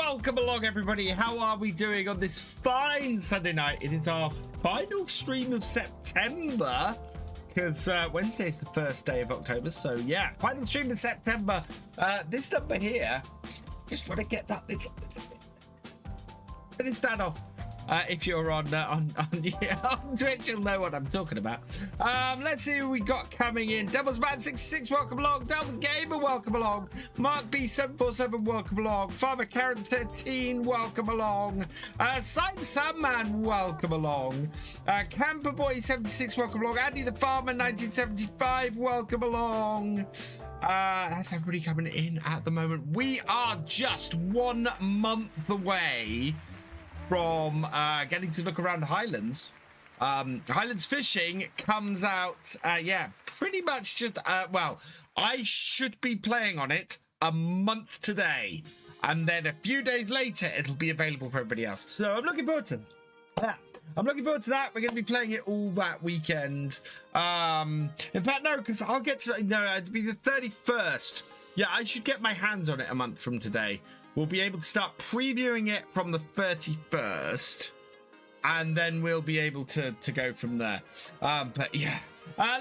Welcome along, everybody. How are we doing on this fine Sunday night? It is our final stream of September, because Wednesday is the first day of October. So yeah, final stream in September. This number here, just want to get that little finish that off. If you're on Twitch, you'll know what I'm talking about. Let's see who we got coming in. Devilsman66, welcome along. Delvin Gamer, welcome along. Mark B747, welcome along. Farmer Karen 13, welcome along. Sandman, welcome along. Camperboy 76, welcome along. Andy the Farmer 1975, welcome along. That's everybody coming in at the moment. We are just 1 month away from getting to look around Highlands. Highlands Fishing comes out, yeah, pretty much just, well, I should be playing on it a month today, and then a few days later, it'll be available for everybody else. So I'm looking forward to that. I'm looking forward to that. We're going to be playing it all that weekend. In fact, no, because I'll get to, no, it'll be the 31st. Yeah, I should get my hands on it a month from today. We'll be able to start previewing it from the 31st, and then we'll be able to go from there. But yeah,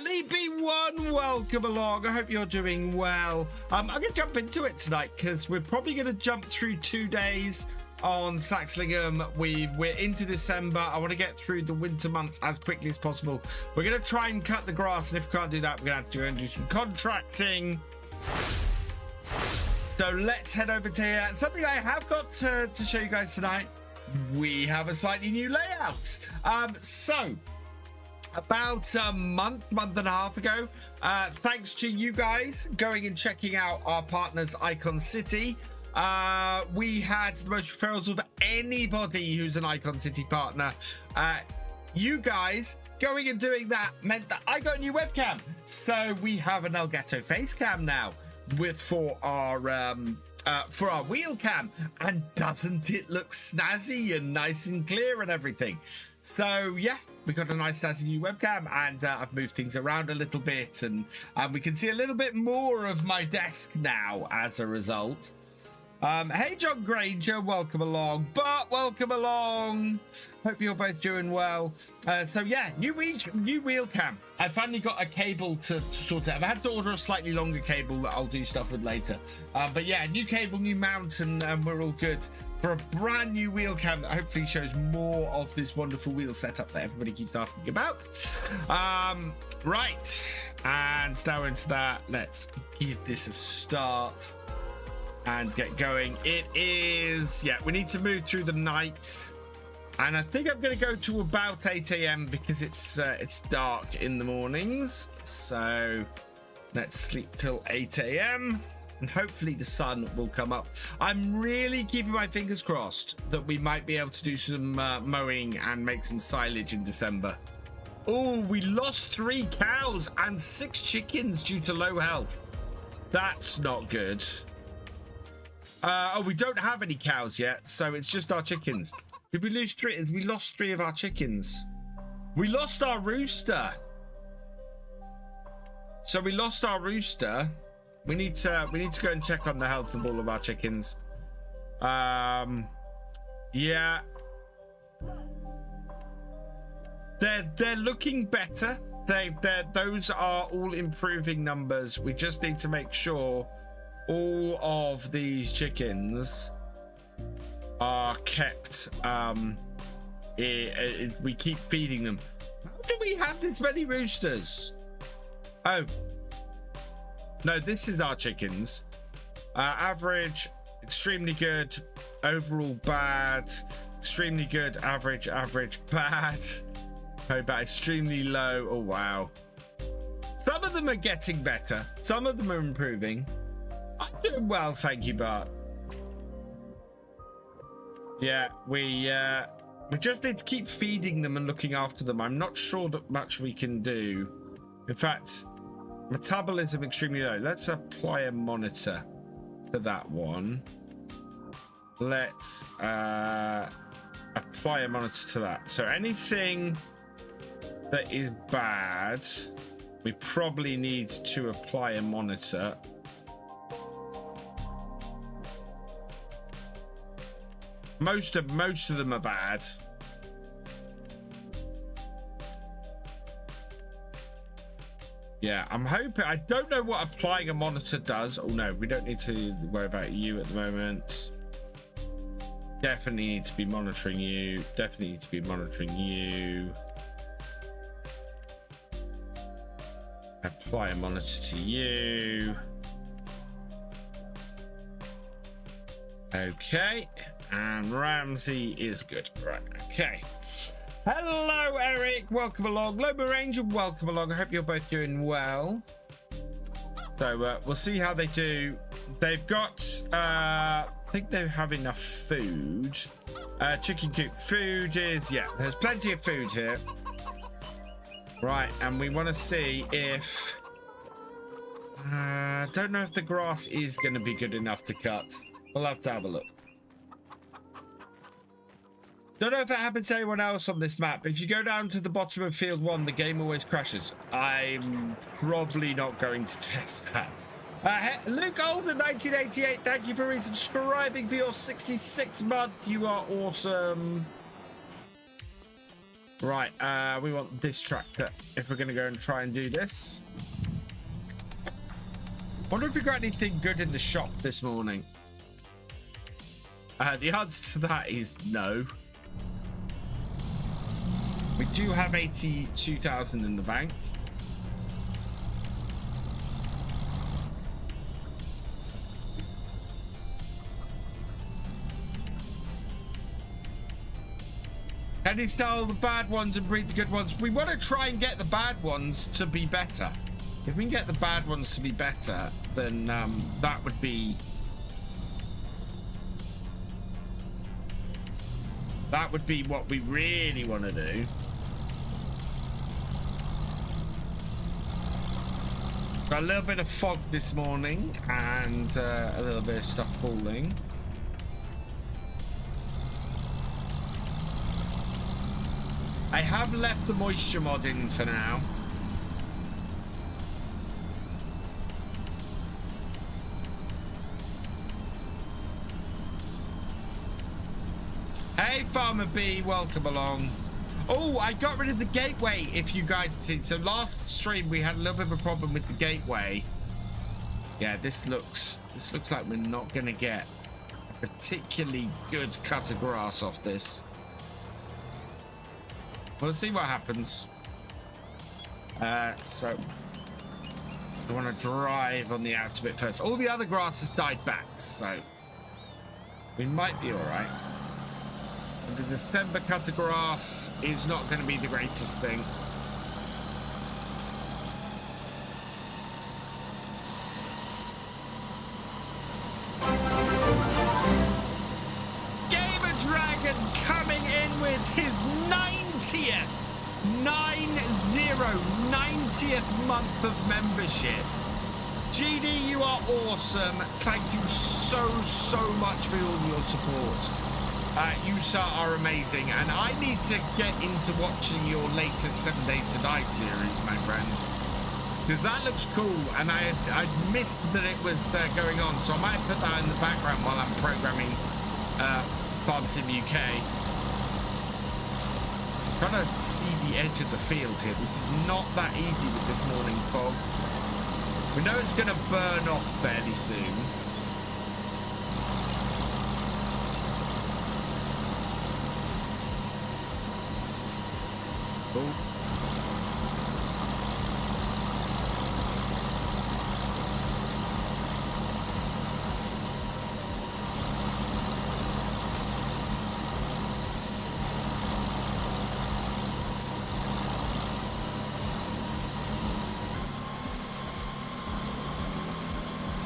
Lee B1, welcome along. I hope you're doing well. I'm going to jump into it tonight because we're probably going to jump through 2 days on Saxlingham. We're into December. I want to get through the winter months as quickly as possible. We're going to try and cut the grass, and if we can't do that, we're going to have to go and do some contracting. So let's head over to here. Something I have got to show you guys tonight. We have a slightly new layout. So about a month and a half ago, thanks to you guys going and checking out our partners Icon City, we had the most referrals of anybody who's an Icon City partner. You guys going and doing that meant that I got a new webcam. So we have an Elgato face cam now for our wheel cam, and doesn't it look snazzy and nice and clear and everything? So yeah, we got a nice snazzy new webcam, and I've moved things around a little bit, and we can see a little bit more of my desk now as a result. Hey John Granger, welcome along. Bart, welcome along. Hope you're both doing well. So yeah, new wheel cam. I finally got a cable to sort out. I had to order a slightly longer cable that I'll do stuff with later. But yeah, new cable, new mount, and we're all good for a brand new wheel cam that hopefully shows more of this wonderful wheel setup that everybody keeps asking about. Right, and now into that, let's give this a start and get going. It is, yeah, we need to move through the night, and I think I'm going to go to about 8 a.m. because it's dark in the mornings. So let's sleep till 8 a.m. and hopefully the sun will come up. I'm really keeping my fingers crossed that we might be able to do some mowing and make some silage in December. Oh, we lost 3 cows and 6 chickens due to low health. That's not good. Oh, we don't have any cows yet, so it's just our chickens. Did we lose 3? We lost 3 of our chickens. We lost our rooster. So we lost our rooster. We need to go and check on the health of all of our chickens. Yeah. They're looking better. Those are all improving numbers. We just need to make sure all of these chickens are kept. We keep feeding them. How do we have this many roosters? Oh no, this is our chickens. Average, extremely good, overall bad, extremely good, average, bad, very bad, extremely low. Oh wow, some of them are getting better, some of them are improving. I'm doing well, thank you, Bart. Yeah, we just need to keep feeding them and looking after them. I'm not sure that much we can do. In fact, metabolism extremely low. Let's apply a monitor to that one. Let's apply a monitor to that. So anything that is bad, we probably need to apply a monitor. Most of them are bad. Yeah, I'm hoping. I don't know what applying a monitor does. Oh no, we don't need to worry about you at the moment. Definitely need to be monitoring you. Definitely need to be monitoring you. Apply a monitor to you. Okay, and Ramsey is good. Right, okay. Hello, Eric. Welcome along. Lobo Ranger, welcome along. I hope you're both doing well. So we'll see how they do. They've got, I think they have enough food. Chicken coop food is, yeah, there's plenty of food here. Right, and we want to see if, don't know if the grass is going to be good enough to cut. We'll have to have a look. Don't know if it happens to anyone else on this map, but if you go down to the bottom of field 1, the game always crashes. I'm probably not going to test that. Luke Olden 1988, thank you for resubscribing for your 66th month. You are awesome. Right, we want this tractor if we're going to go and try and do this. Wonder if we got anything good in the shop this morning. The answer to that is no. We do have 82,000 in the bank. Can you sell the bad ones and breed the good ones? We want to try and get the bad ones to be better. If we can get the bad ones to be better, then that would be... That would be what we really want to do. Got a little bit of fog this morning and a little bit of stuff falling. I have left the moisture mod in for now. Hey Farmer B, welcome along. Oh, I got rid of the gateway, if you guys see. So last stream we had a little bit of a problem with the gateway. Yeah, this looks like we're not gonna get a particularly good cut of grass off this. We'll see what happens. So I want to drive on the outer bit first. All the other grass has died back, so we might be all right. The December cut of grass is not going to be the greatest thing. Gamer Dragon coming in with his 90th 90th month of membership. GD, you are awesome. Thank you so much for all your support. You sir are amazing, and I need to get into watching your latest 7 Days to Die series, my friend, because that looks cool, and I'd missed that it was going on, so I might put that in the background while I'm programming Farm Sim UK. Trying to see the edge of the field here. This is not that easy with this morning fog. We know it's going to burn off fairly soon. Oh.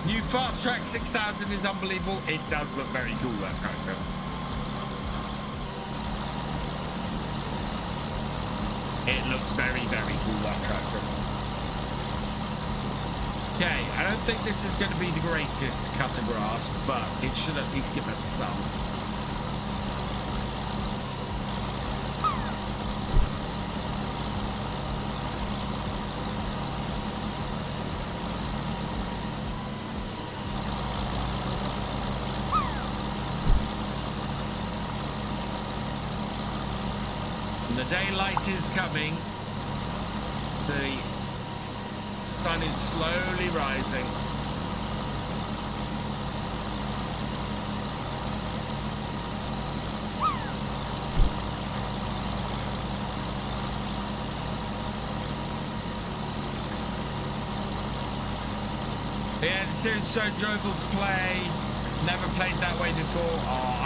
New Fast Track 6000 is unbelievable. It does look very cool, that character. It looks very cool, that tractor. Okay, I don't think this is going to be the greatest cut of grass, but it should at least give us some. The daylight is coming. The sun is slowly rising. Yeah, it's so enjoyable to play. Never played that way before. Oh,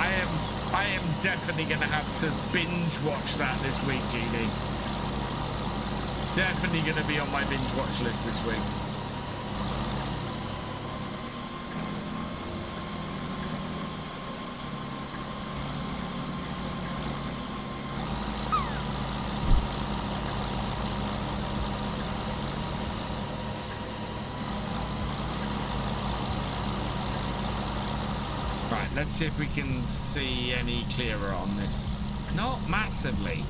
I am definitely gonna have to binge watch that this week, GD. Definitely gonna be on my binge watch list this week. Let's see if we can see any clearer on this. Not massively.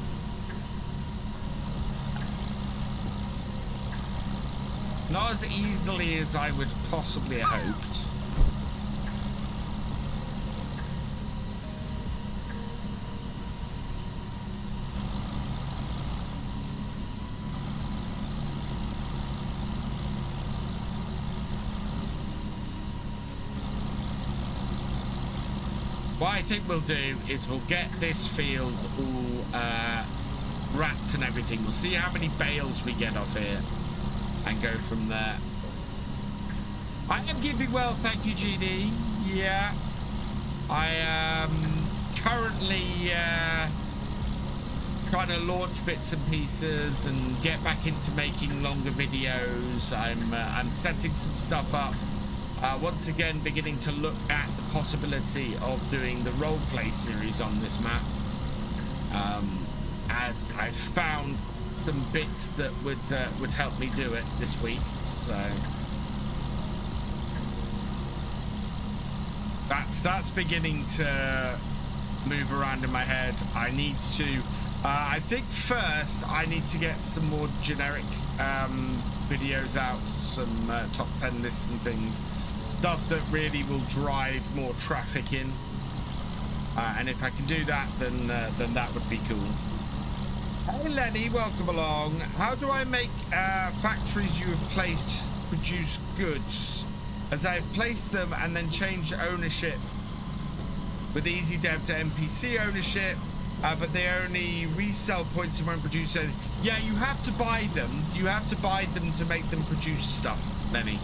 Not as easily as I would possibly have hoped. What I think we'll do is we'll get this field all wrapped and everything. We'll see how many bales we get off here and go from there. I am keeping well, thank you, GD. Yeah, I am currently trying to launch bits and pieces and get back into making longer videos. I'm setting some stuff up. Once again, beginning to look at the possibility of doing the roleplay series on this map, as I found some bits that would help me do it this week. So that's beginning to move around in my head. I need to. I think first I need to get some more generic videos out, some top 10 lists and things. Stuff that really will drive more traffic in, and if I can do that, then that would be cool. Hey Lenny, welcome along. How do I make factories you have placed produce goods, as I have placed them and then changed ownership with easy dev to NPC ownership, but they only resell points and won't produce any. Yeah, you have to buy them. You have to buy them to make them produce stuff, Lenny.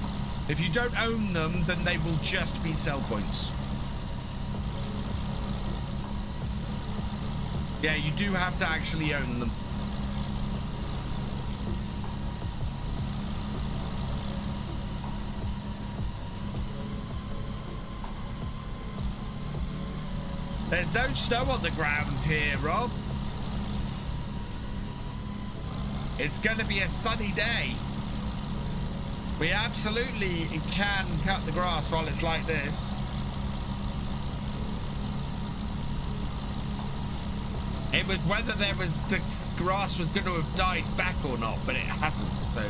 If you don't own them, then they will just be sell points. Yeah, you do have to actually own them. There's no snow on the ground here, Rob. It's going to be a sunny day. We absolutely can cut the grass while it's like this. It was whether the grass was going to have died back or not, but it hasn't. So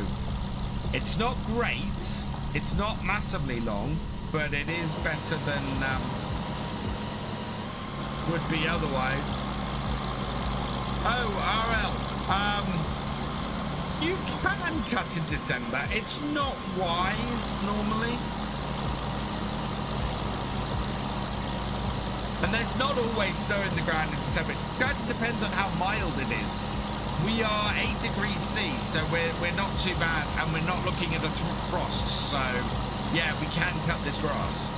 it's not great. It's not massively long, but it is better than would be otherwise. Oh, RL. You can cut in December. It's not wise normally. And there's not always snow in the ground in December. It kind of depends on how mild it is. We are 8 degrees C, so we're not too bad, and we're not looking at a frost. So yeah, we can cut this grass.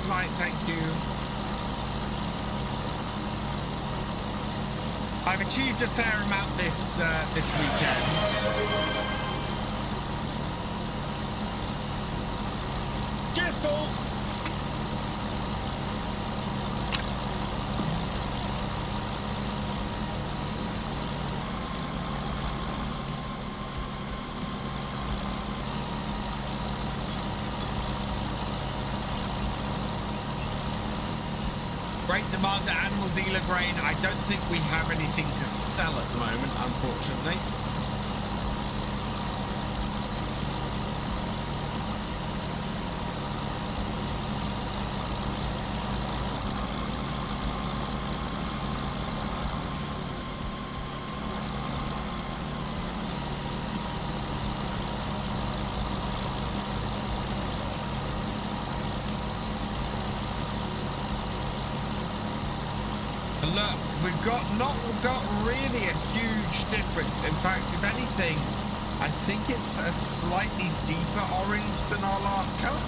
Tonight, thank you. I've achieved a fair amount this weekend. Great demand at animal dealer grain. I don't think we have anything to sell at the moment, unfortunately. Look, we've not got really a huge difference. In fact, if anything, I think it's a slightly deeper orange than our last colour.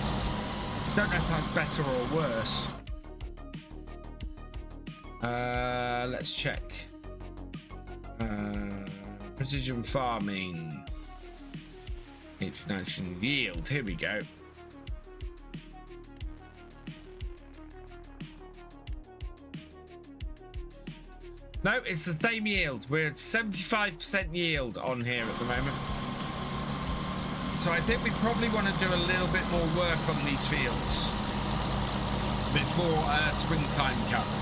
Don't know if that's better or worse. Let's check. Precision farming. International yield. Here we go. No, it's the same yield. We're at 75% yield on here at the moment. So I think we probably want to do a little bit more work on these fields before springtime cut.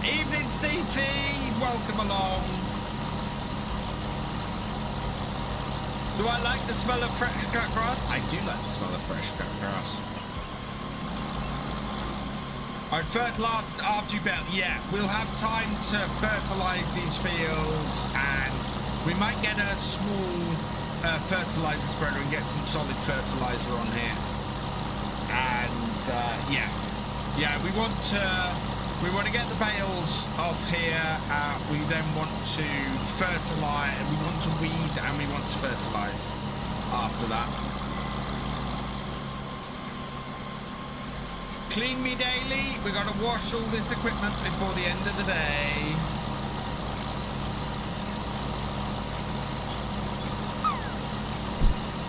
Evening, Stevie. Welcome along. Do I like the smell of fresh cut grass? I do like the smell of fresh cut grass. I'd fertilize after you build. Yeah, we'll have time to fertilize these fields, and we might get a small fertilizer spreader and get some solid fertilizer on here. And yeah, we want to get the bales off here. We then want to fertilize, we want to weed, and we want to fertilize after that. Clean me daily. We're going to wash all this equipment before the end of the day.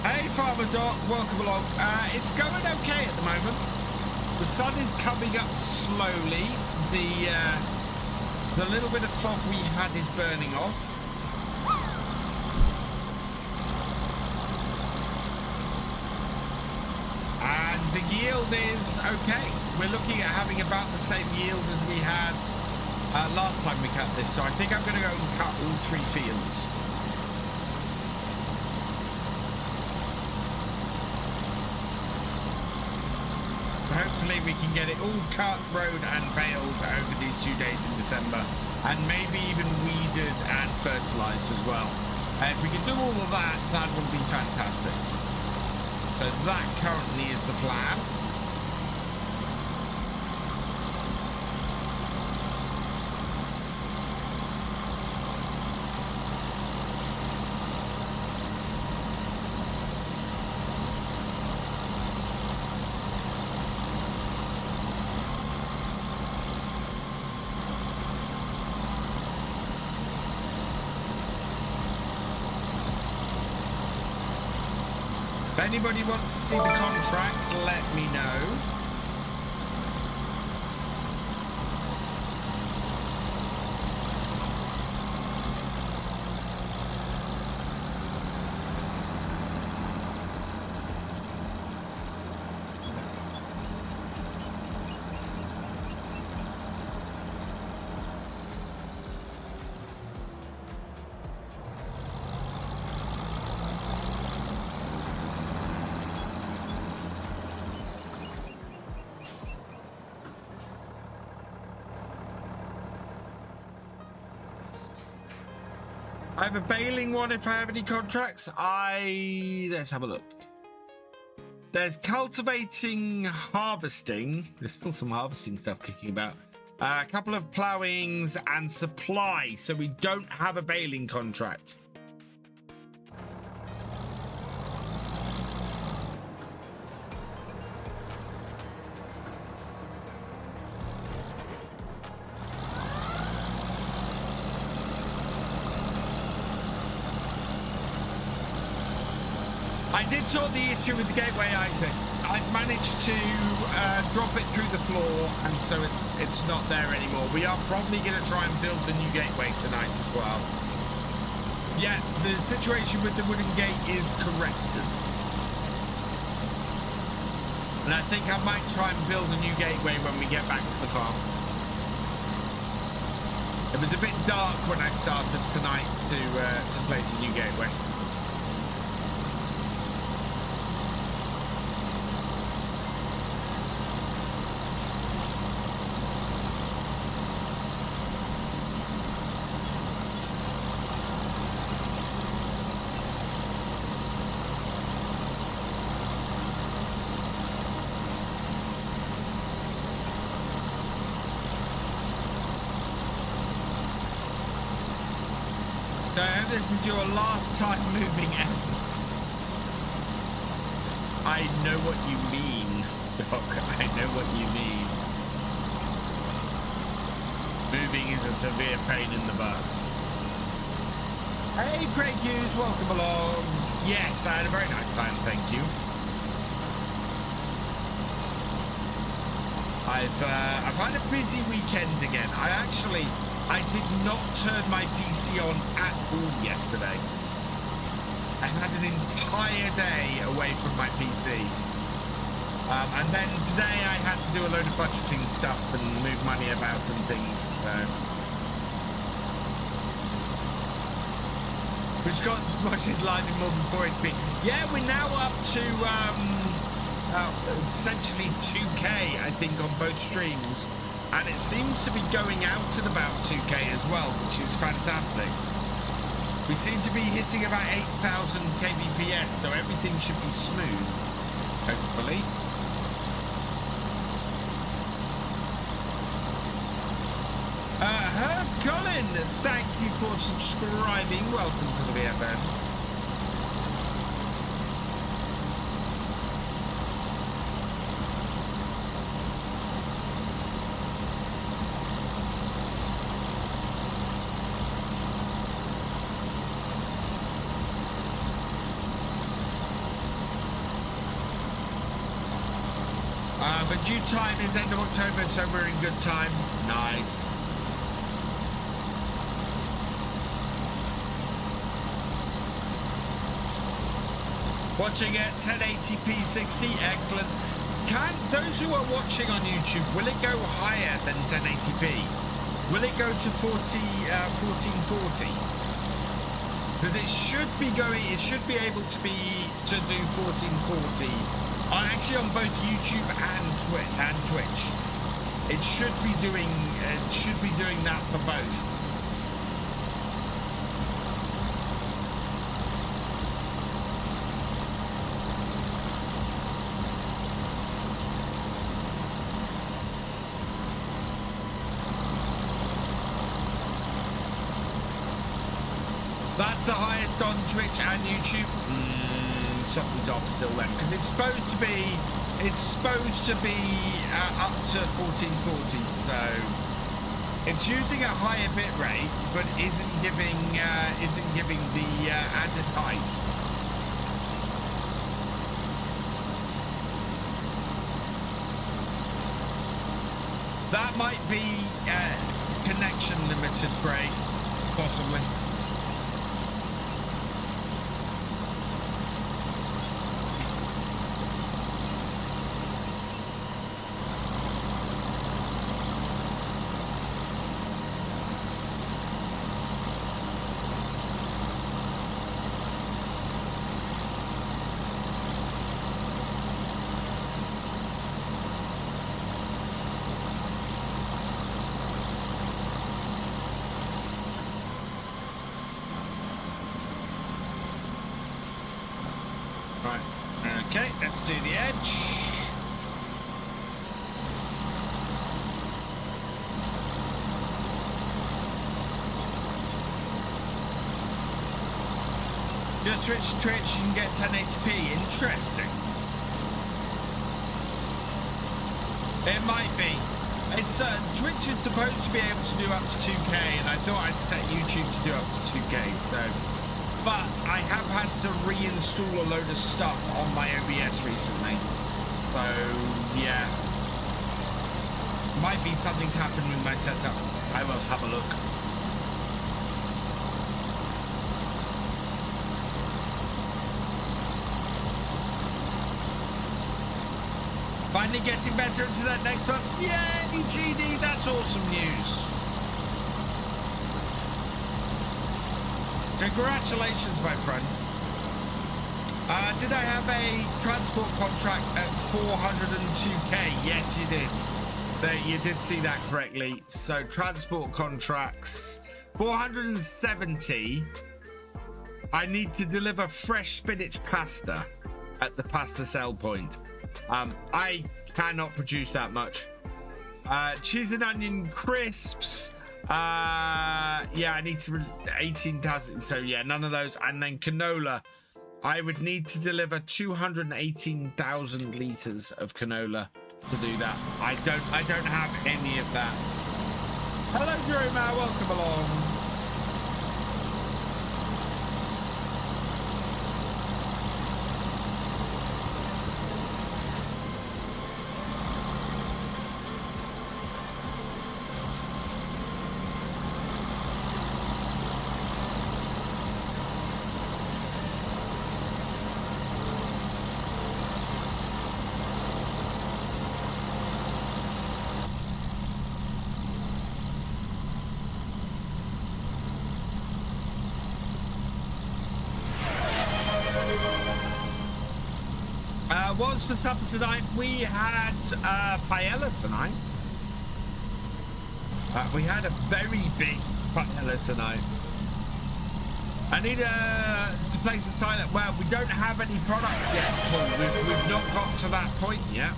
Hey, Farmer Doc, welcome along. It's going okay at the moment. The sun is coming up slowly. The little bit of fog we had is burning off. And the yield is okay. We're looking at having about the same yield as we had last time we cut this. So I think I'm going to go and cut all 3 fields. Hopefully we can get it all cut, rowed and baled over these 2 days in December, and maybe even weeded and fertilised as well. If we can do all of that, that would be fantastic. So that currently is the plan. If anybody wants to see the contracts, let me know. I have a baling one if I have any contracts. Let's have a look. There's cultivating, harvesting. There's still some harvesting stuff kicking about. A couple of ploughings and supply. So we don't have a baling contract. I did sort the issue with the gateway, Isaac. I've managed to drop it through the floor, and so it's not there anymore. We are probably going to try and build the new gateway tonight as well. Yeah, the situation with the wooden gate is corrected. And I think I might try and build a new gateway when we get back to the farm. It was a bit dark when I started tonight to place a new gateway. This is your last time moving out. I know what you mean, Doc. I know what you mean. Moving is a severe pain in the butt. Hey, Craig Hughes, welcome along. Yes, I had a very nice time, thank you. I've had a busy weekend again. I did not turn my PC on at all yesterday. I had an entire day away from my PC. And then today I had to do a load of budgeting stuff and move money about and things, so. We've got watches live in more than 480p. Yeah, we're now up to essentially 2K, I think, on both streams. And it seems to be going out at about 2K as well, which is fantastic. We seem to be hitting about 8,000 kbps, so everything should be smooth, hopefully. Hurt Colin, thank you for subscribing. Welcome to the VFN. But due time is end of October, so we're in good time. Nice. Watching at 1080p 60, excellent. Can those who are watching on YouTube, will it go higher than 1080p? Will it go to 1440? Because it should be going, it should be able to do 1440. Actually, on both YouTube and Twitch, it should be doing that for both. That's the highest on Twitch and YouTube. Something's off still then, because it's supposed to be up to 1440, so it's using a higher bit rate, but isn't giving the added height. That might be connection limited, Craig, possibly. Do the edge. Just switch to Twitch, you can get 1080p. Interesting. It might be. It's Twitch is supposed to be able to do up to 2K, and I thought I'd set YouTube to do up to 2K, so but I have had to reinstall a load of stuff on my OBS recently. So, yeah. Might be something's happened with my setup. I will have a look. Finally getting better into that next one. Yay, GD, that's awesome news. Congratulations, my friend. Did I have a transport contract at 402k? Yes, you did. You did see that correctly. So transport contracts, 470. I need to deliver fresh spinach pasta at the pasta sell point. I cannot produce that much. Cheese and onion crisps. Yeah, I need to 18,000. So yeah, none of those. And then canola. I would need to deliver 218,000 liters of canola to do that. I don't have any of that. Hello, Jerome. Welcome along. What's for supper tonight? We had paella tonight. We had a very big paella tonight. I need to place a silent. Well, we don't have any products yet, Paul. We've not got to that point yet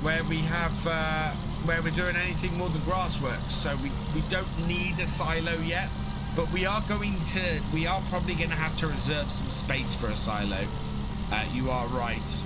where we have where we're doing anything more than grassworks. So we don't need a silo yet, but we are probably going to have to reserve some space for a silo. You are right.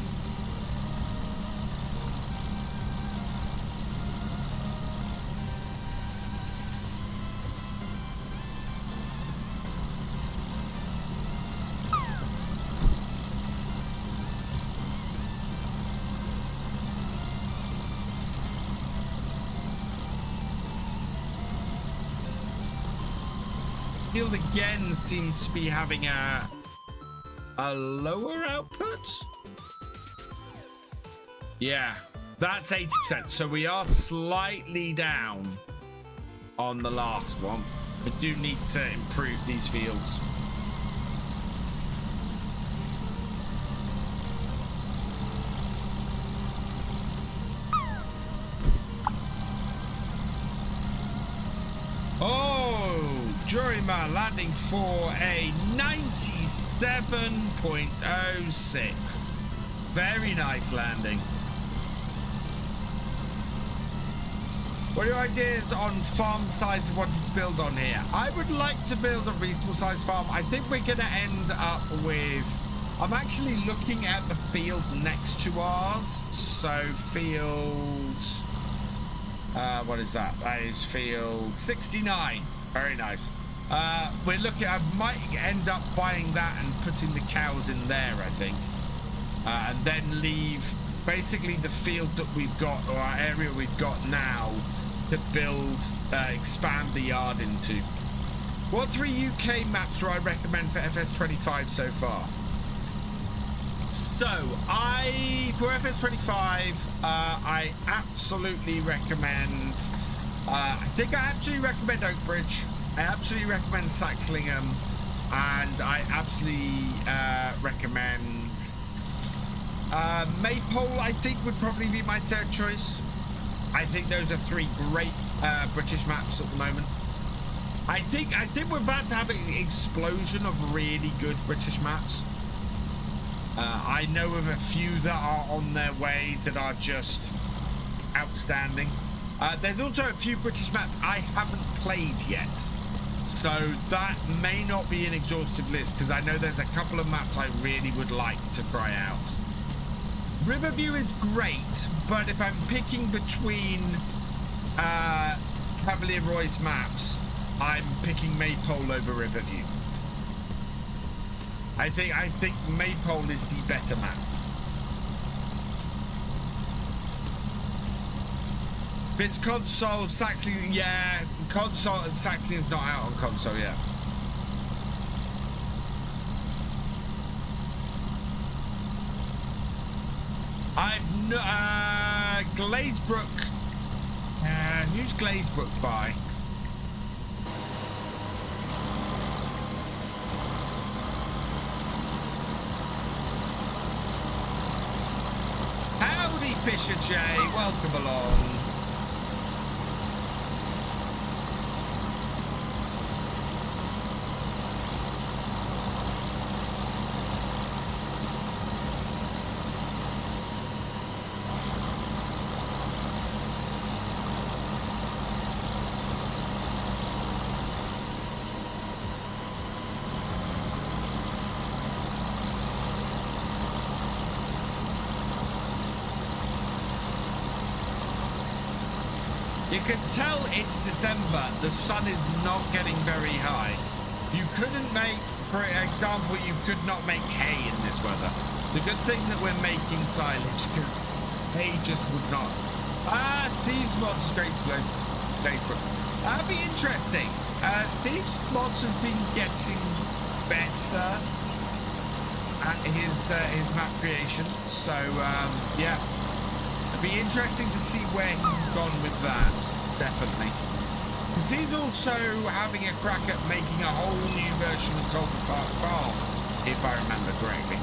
Field again seems to be having a lower output. Yeah, that's 80%. So we are slightly down on the last one. We do need to improve these fields. Oh, Juryman landing for a 97.06. Very nice landing. What are your ideas on farm size you wanted to build on here? I would like to build a reasonable sized farm. I think we're going to end up with... I'm actually looking at the field next to ours. So field... what is that? That is field 69. Very nice. We're looking... I might end up buying that and putting the cows in there, I think. And then leave basically the field that we've got, or our area we've got now, to build, expand the yard into. What 3 UK maps do I recommend for FS25 so far? So, for FS25, I absolutely recommend, I absolutely recommend Oakbridge, I absolutely recommend Saxlingham, and I absolutely recommend Maypole, I think would probably be my third choice. I think those are 3 great British maps at the moment. I think we're about to have an explosion of really good British maps. I know of a few that are on their way that are just outstanding. There's also a few British maps I haven't played yet. So that may not be an exhaustive list, because I know there's a couple of maps I really would like to try out. Riverview is great, but if I'm picking between Cavalier Roy's maps, I'm picking Maypole over Riverview. I think Maypole is the better map. If it's console, Saxlingham, yeah, console and Saxlingham's not out on console yet. I've no, Glazebrook. Who's Glazebrook by? Howdy, Thefisherj, welcome along. You can tell it's December. The sun is not getting very high. You couldn't make, for example, you could not make hay in this weather. It's a good thing that we're making silage because hay just would not. Steve's mods scrape Facebook. That'd be interesting. Steve's mods has been getting better at his map creation. So yeah. It'd be interesting to see where he's gone with that, definitely. Because he's also having a crack at making a whole new version of Tallboy Park Farm, if I remember correctly.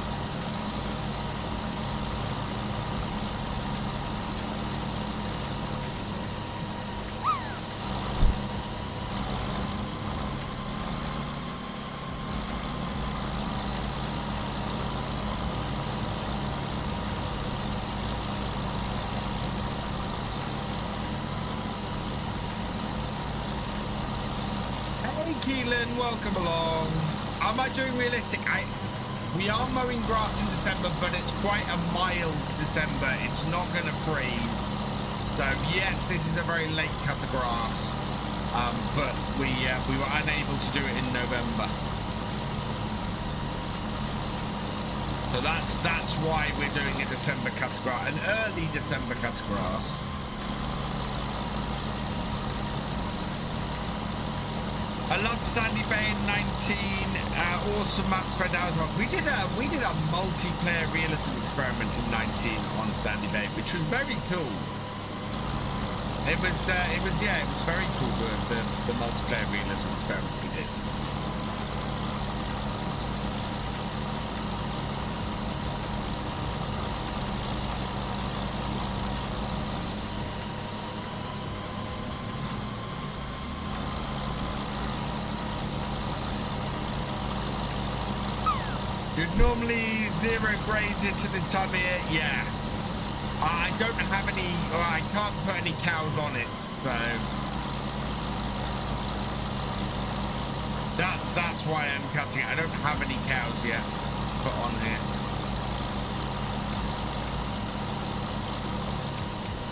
Welcome along. Am I doing realistic? We are mowing grass in December, but it's quite a mild December. It's not going to freeze. So yes, this is a very late cut of grass, but we were unable to do it in November. So that's why we're doing a December cut of grass, an early December cut of grass. I loved Sandy Bay in 19. Awesome map spread out. We did a multiplayer realism experiment in 19 on Sandy Bay, which was very cool. It was very cool, the multiplayer realism experiment we did. You'd normally zero grade it to this time of year, yeah. I don't have any, or I can't put any cows on it, so that's why I'm cutting it. I don't have any cows yet to put on here.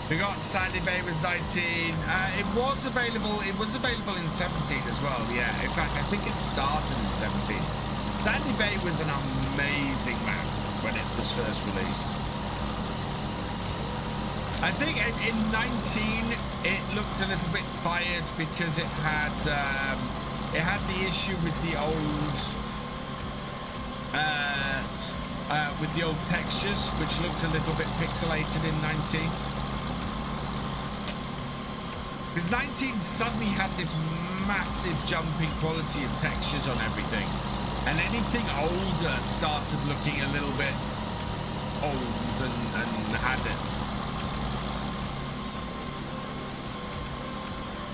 We got Sandy Bay with 19. It was available in 17 as well, yeah. In fact, I think it started in 17. Sandy Bay was an amazing map when it was first released. I think in 19 it looked a little bit tired because it had the issue with the old textures, which looked a little bit pixelated in 19. Because 19 suddenly had this massive jumping quality of textures on everything. And anything older started looking a little bit old and had it.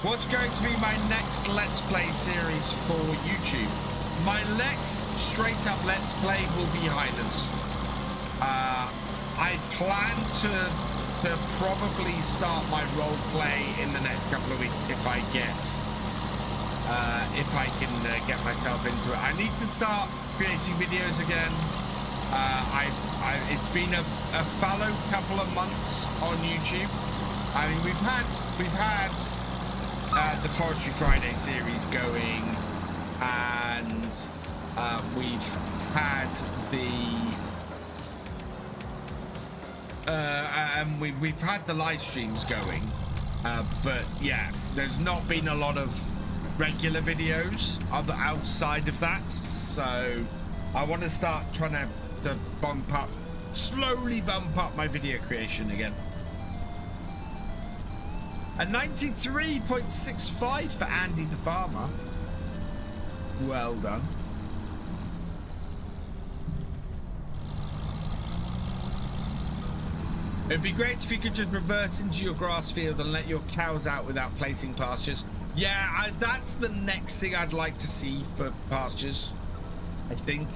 What's going to be my next Let's Play series for YouTube? My next straight up Let's Play will be Highlands. I plan to probably start my role play in the next couple of weeks if I can get myself into it. I need to start creating videos again. It's been a fallow couple of months on YouTube. I mean, we've had the Forestry Friday series going, and we've had the and we've had the live streams going, but yeah, there's not been a lot of regular videos outside of that, so I want to start trying to slowly bump up my video creation again. A 93.65 for Andy the farmer. Well done. It'd be great if you could just reverse into your grass field and let your cows out without placing pastures. Yeah, that's the next thing I'd like to see for pastures, I think.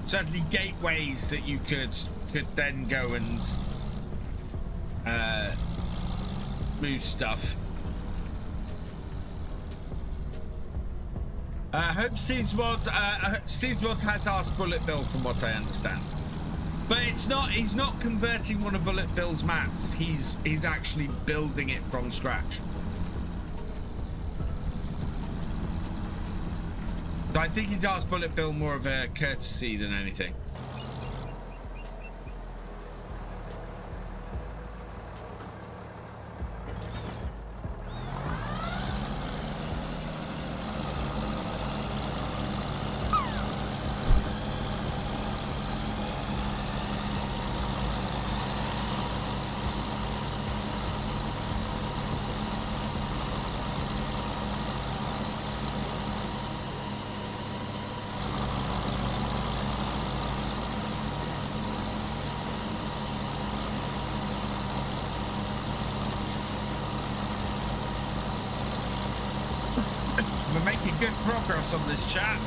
Certainly gateways that you could then go and move stuff. I hope Steve's Mods has asked Bullet Bill from what I understand. But it's not, he's not converting one of Bullet Bill's maps. He's actually building it from scratch. So I think he's asked Bullet Bill more of a courtesy than anything. On this chat.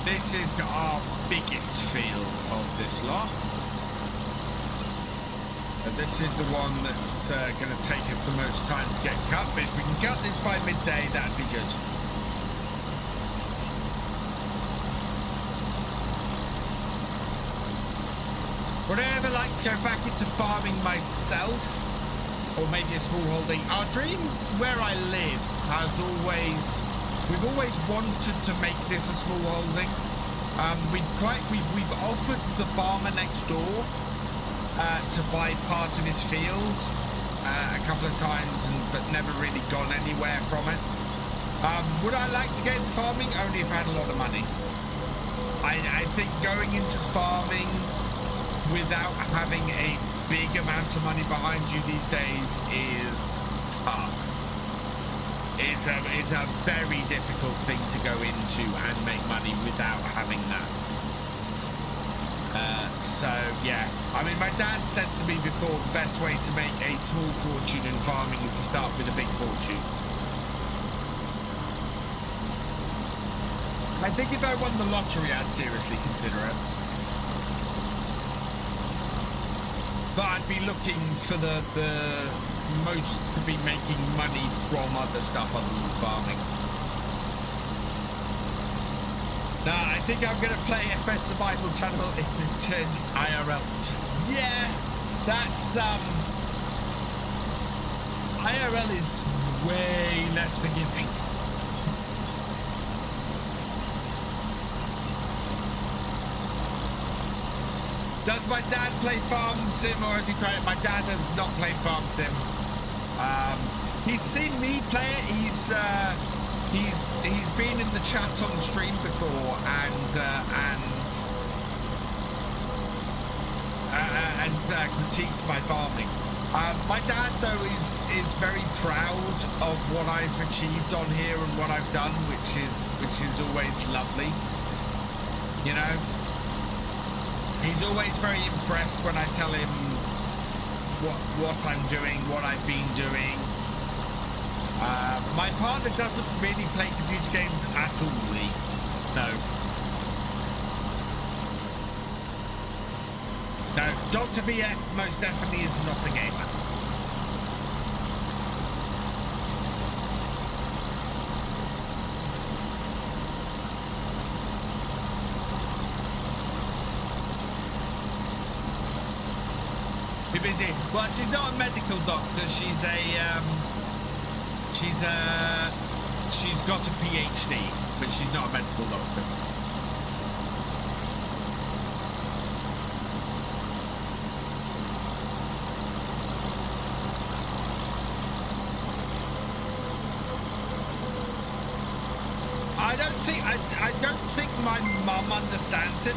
This is our biggest field of this lot. And this is the one that's going to take us the most time to get cut. But if we can cut this by midday, that'd be good. Would I ever like to go back into farming myself? Or maybe a small holding? Our dream where I live has always... We've always wanted to make this a small holding. We've offered the farmer next door to buy part of his field a couple of times, but never really gone anywhere from it. Would I like to get into farming? Only if I had a lot of money. I think going into farming without having a big amount of money behind you these days is tough. It's a very difficult thing to go into and make money without having that. So yeah, I mean, my dad said to me before, the best way to make a small fortune in farming is to start with a big fortune. I think if I won the lottery, I'd seriously consider it. But I'd be looking for the most to be making money from other stuff other than farming. Nah, I think I'm gonna play FS Survival Channel in IRL. Yeah, that's IRL is way less forgiving. Does my dad play Farm Sim or has he played? My dad has not played Farm Sim. He's seen me play it. He's been in the chat on critiques my farming. My dad, though, is very proud of what I've achieved on here and what I've done, which is always lovely. You know, he's always very impressed when I tell him what I'm doing, what I've been doing. My partner doesn't really play computer games at all. No. No, Dr. VF most definitely is not a gamer. You're busy. Well, she's not a medical doctor. She's got a PhD, but she's not a medical doctor. I don't think my mum understands it,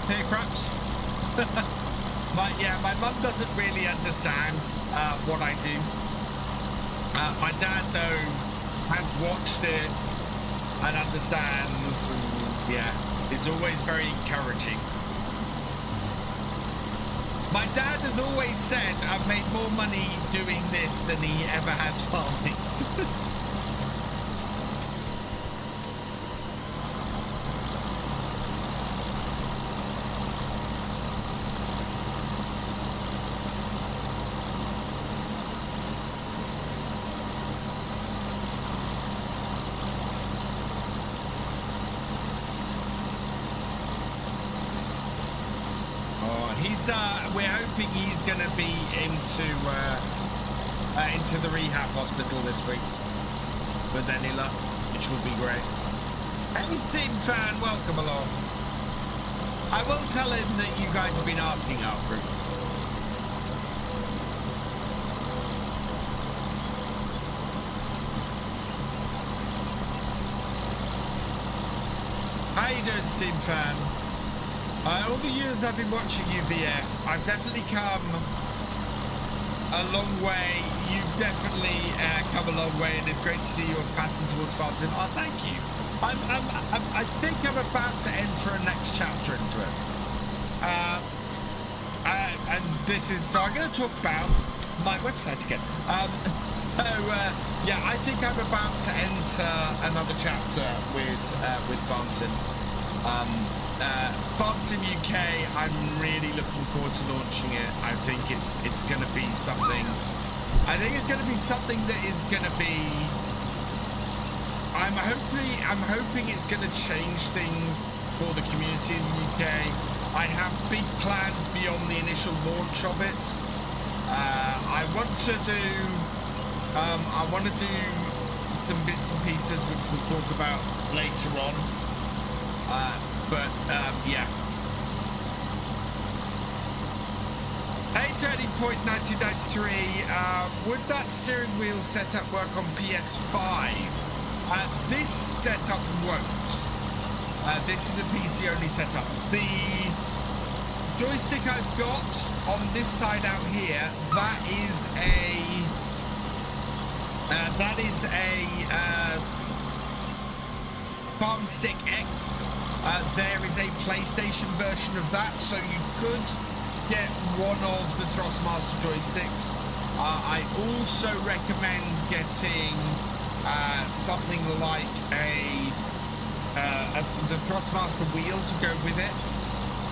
here, Craps. My mum doesn't really understand what I do. My dad, though, has watched it and understands, and yeah, is always very encouraging. My dad has always said I've made more money doing this than he ever has farming. We're hoping he's going to be into the rehab hospital this week with any luck, which would be great. Hey, Steam fan, welcome along. I will tell him that you guys have been asking after him. How you doing, Steam fan? All the years I've been watching you, VF, I've definitely come a long way. You've definitely come a long way, and it's great to see you passing towards Fountain. Oh, thank you. I think I'm about to enter a next chapter into it. And this is, so I'm going to talk about my website again. Yeah, I think I'm about to enter another chapter with Fountain. Farmsim UK, I'm really looking forward to launching it. I think it's going to be something. I think it's going to be something that is going to be. I'm hoping it's going to change things for the community in the UK. I have big plans beyond the initial launch of it. I want to do some bits and pieces which we'll talk about later on. Yeah. Hey, Turning Point 1993. Would that steering wheel setup work on PS5? This setup won't. This is a PC only setup. The joystick I've got on this side out here, that is a Farm Stick X. There is a PlayStation version of that, so you could get one of the Thrustmaster joysticks. I also recommend getting something like the Thrustmaster wheel to go with it,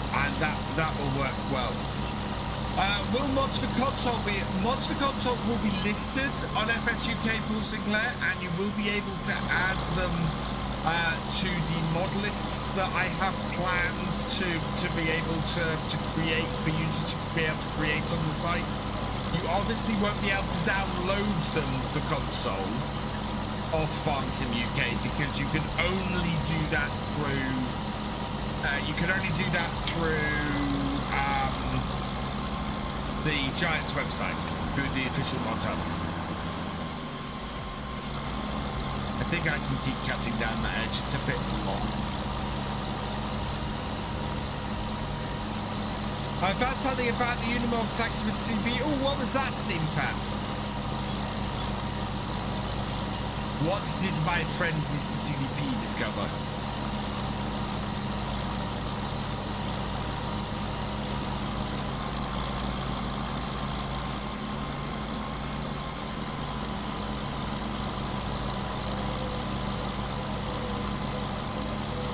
and that will work well. Will mods for console will be listed on FS UK Paul Sinclair, and you will be able to add them to the mod lists that I have planned to be able to create for users to be able to create on the site. You obviously won't be able to download them for console off FarmSim UK because you can only do that through the Giants website, through the official mod hub. I think I can keep cutting down that edge. It's a bit long. I found something about the Unimog Saxlingham CP. Oh, what was that, Steam fan? What did my friend Mr. CDP discover?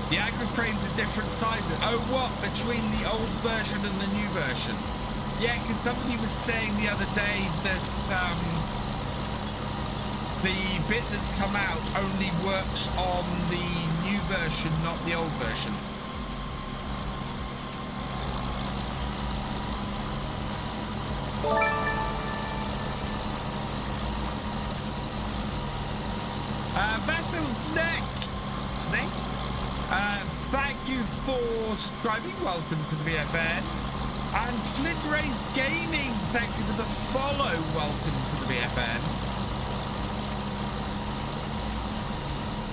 The agri frames are different sizes. Oh, what? Between the old version and the new version? Yeah, because somebody was saying the other day that the bit that's come out only works on the new version, not the old version. Vessel's neck. Snake? Thank you for subscribing. Welcome to the VFN. And Flint Raised Gaming, thank you for the follow. Welcome to the VFN.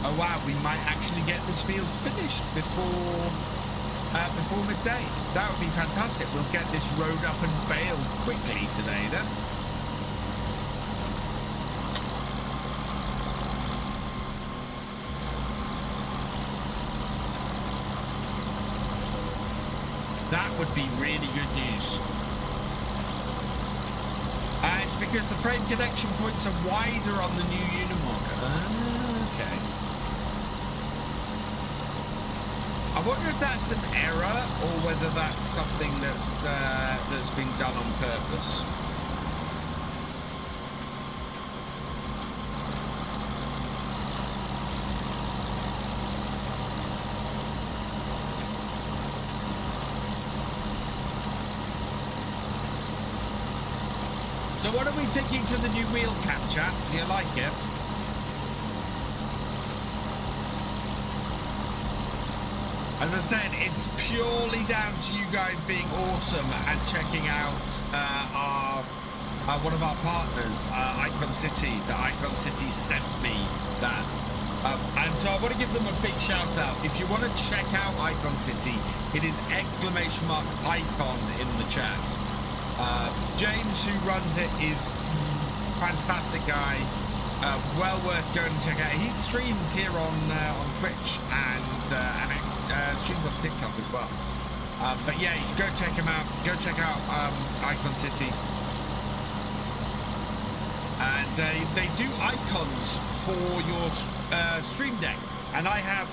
Oh wow, we might actually get this field finished before midday. That would be fantastic. We'll get this road up and baled quickly today then. That would be really good news. It's because the frame connection points are wider on the new Unimog. Okay. I wonder if that's an error or whether that's something that's been done on purpose. So what are we thinking to the new wheel cap, chat? Do you like it? As I said, it's purely down to you guys being awesome and checking out one of our partners, Icon City. The Icon City sent me that. And so I want to give them a big shout out. If you want to check out Icon City, it is !icon in the chat. James, who runs it, is fantastic guy. Well worth going to check out. He streams here on Twitch and streams on TikTok as well. But yeah, you go check him out. Go check out Icon City. And they do icons for your stream deck. And I have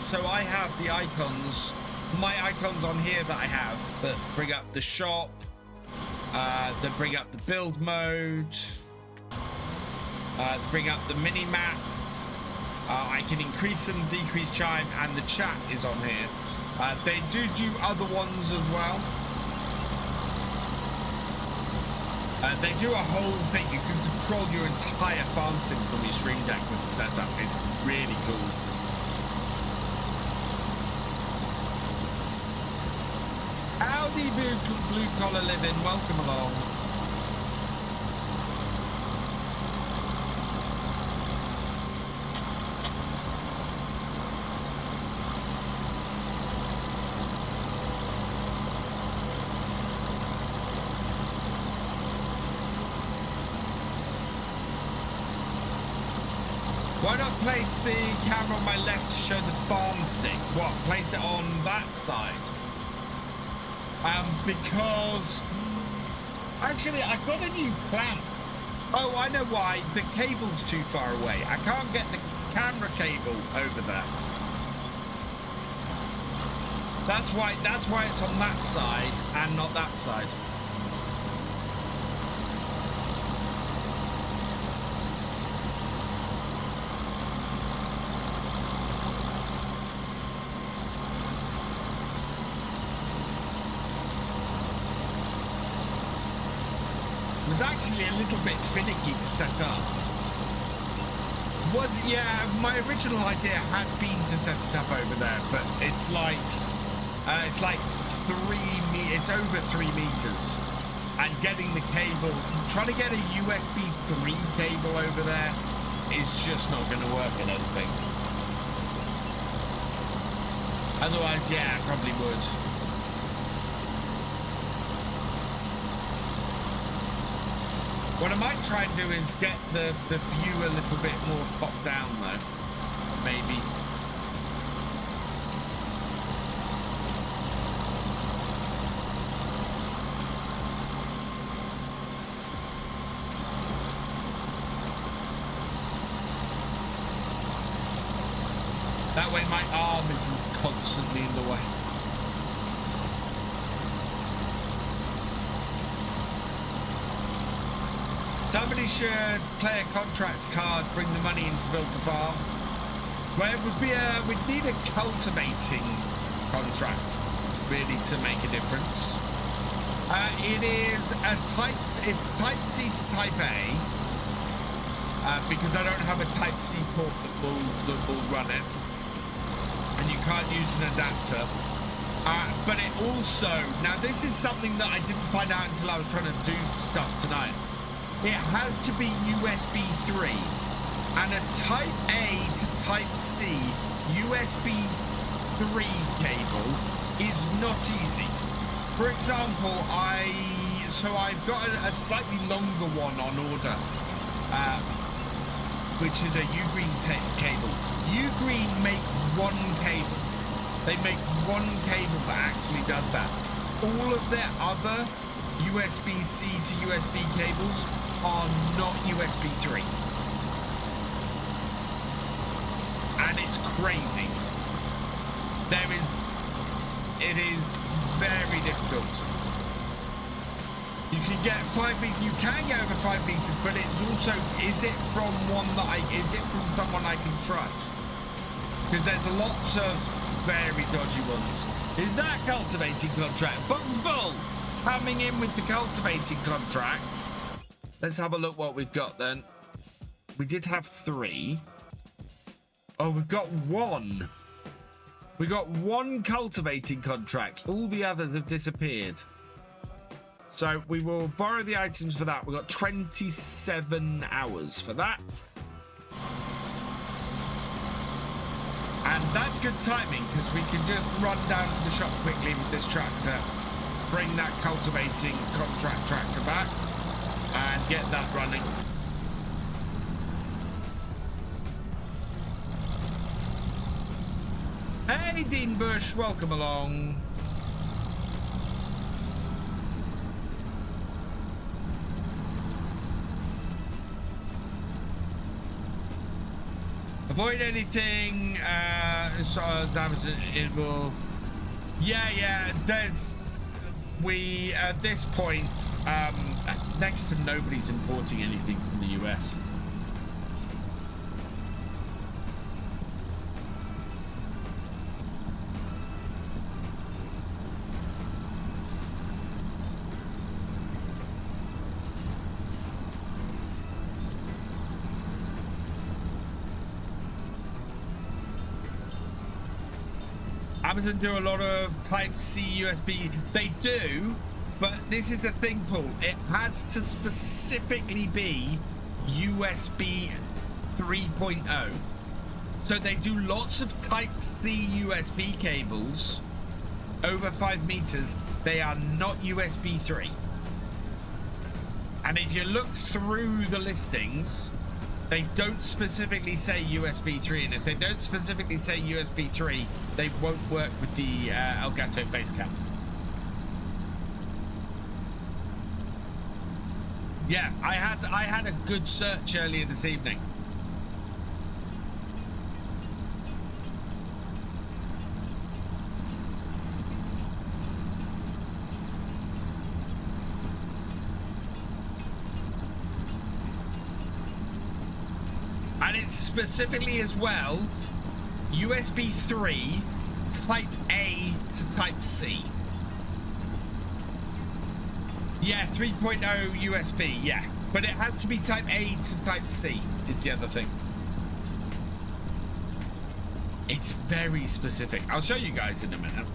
the icons, my icons on here that I have that bring up the shop. That bring up the build mode, bring up the mini map. I can increase and decrease chime, and the chat is on here. They do other ones as well. They do a whole thing. You can control your entire farm sim from your stream deck with the setup. It's really cool. Howdy, blue collar living, welcome along. Why not place the camera on my left to show the farm stick? What, place it on that side? Because actually I've got a new clamp. Oh, I know why. The cable's too far away. I can't get the camera cable over there. That's why it's on that side and not that side. Actually a little bit finicky to set up. Yeah, my original idea had been to set it up over there, but it's like it's over 3 meters, and getting the cable, trying to get a USB 3 cable over there is just not going to work, I don't think. Otherwise, yeah, I probably would. What I might try and do is get the view a little bit more top down though, maybe. That way my arm isn't constantly in the way. Somebody should play a contract card, bring the money in to build the farm. Well, it would be we'd need a cultivating contract, really, to make a difference. It is it's type C to type A, because I don't have a type C port that will run it. And you can't use an adapter. But it also, now this is something that I didn't find out until I was trying to do stuff tonight. It has to be USB 3, and a type A to type C USB 3 cable is not easy. For example, I've got a slightly longer one on order, which is a Ugreen cable. Ugreen make one cable. They make one cable that actually does that. All of their other USB-C to USB cables are not USB 3. And it's crazy. It is very difficult. You can get 5 meters, you can get over 5 meters, but it's also, is it from someone I can trust? Because there's lots of very dodgy ones. Is that cultivating contract? Bugs Bull coming in with the cultivating contract. Let's have a look what we've got then. We did have 3. Oh, we've got 1. We got 1 cultivating contract. All the others have disappeared. So we will borrow the items for that. We've got 27 hours for that. And that's good timing, because we can just run down to the shop quickly with this tractor, bring that cultivating contract tractor back, and get that running. Hey, Dean Bush, welcome along. Avoid anything, so as Amazon, it will, yeah, there's, at this point, next to nobody's importing anything from the US. Amazon do a lot of type C USB. They do, but this is the thing, Paul. It has to specifically be USB 3.0. So they do lots of type C USB cables over 5 meters. They are not USB 3. And if you look through the listings, they don't specifically say USB 3, and if they don't specifically say USB 3, they won't work with the Elgato face cam. Yeah, I had a good search earlier this evening. And it's specifically as well USB 3 type A to type C. Yeah, 3.0 USB, yeah. But it has to be type A to type C is the other thing. It's very specific. I'll show you guys in a minute.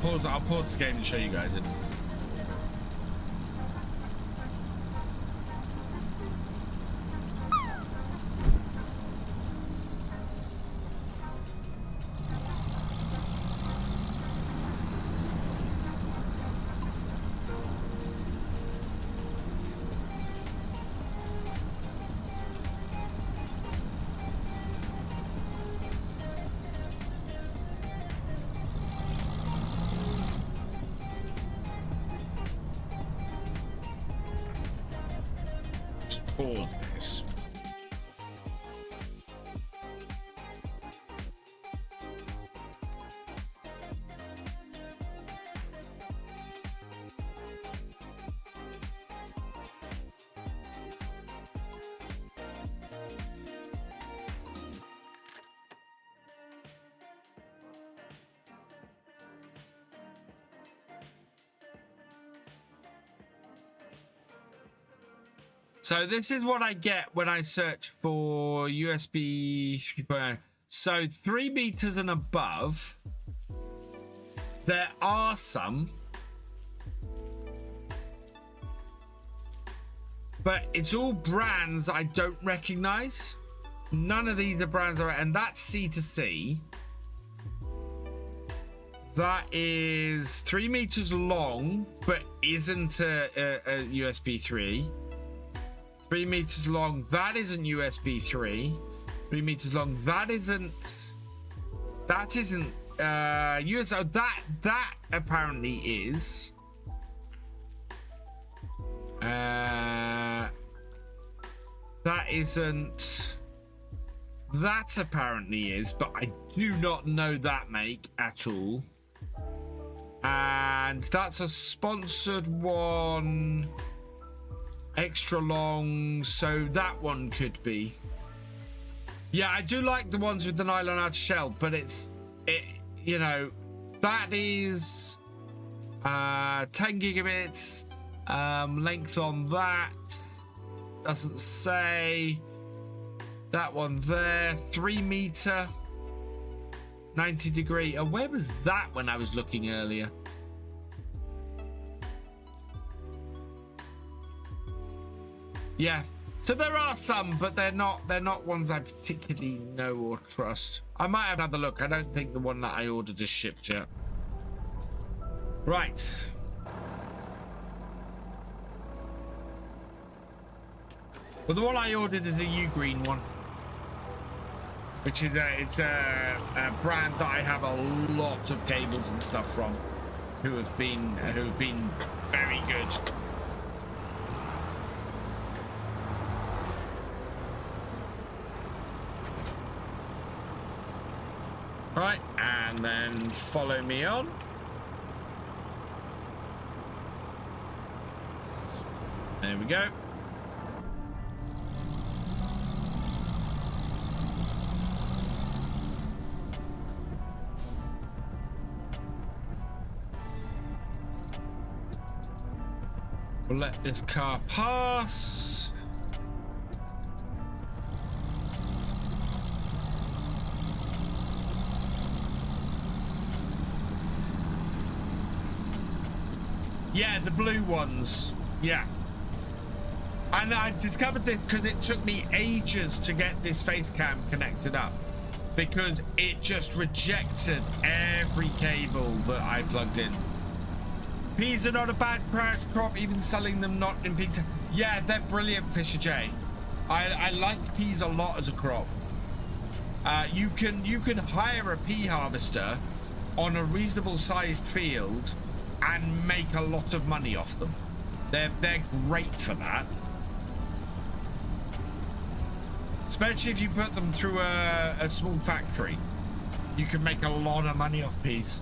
I'll pause the game to show you guys it. Pause this. So this is what I get when I search for USB 3.0. So 3 meters and above, there are some, but it's all brands I don't recognize. None of these are brands, and that's C2C. That is 3 meters long, but isn't a USB 3. 3 meters long, that isn't USB 3. 3 meters long, that isn't US. Oh, that apparently is. That isn't. That apparently is, but I do not know that make at all. And that's a sponsored one. Extra long, so that one could be. Yeah, I do like the ones with the nylon outer shell, but you know, that is 10 gigabits. Length on that doesn't say. That one there, 3 meter, 90 degree. Where was that when I was looking earlier? Yeah, so there are some, but they're not ones I particularly know or trust. I might have another look. I don't think the one that I ordered is shipped yet. Right. Well, the one I ordered is the U-Green one, which is it's a brand that I have a lot of cables and stuff from, who have been very good. Right, and then follow me on. There we go. We'll let this car pass. Yeah, the blue ones. Yeah. And I discovered this because it took me ages to get this face cam connected up, because it just rejected every cable that I plugged in. Peas are not a bad crop, even selling them not in pizza. Yeah, they're brilliant, Thefisherj. I like peas a lot as a crop. You can hire a pea harvester on a reasonable sized field and make a lot of money off them. They're great for that. Especially if you put them through a small factory. You can make a lot of money off peas.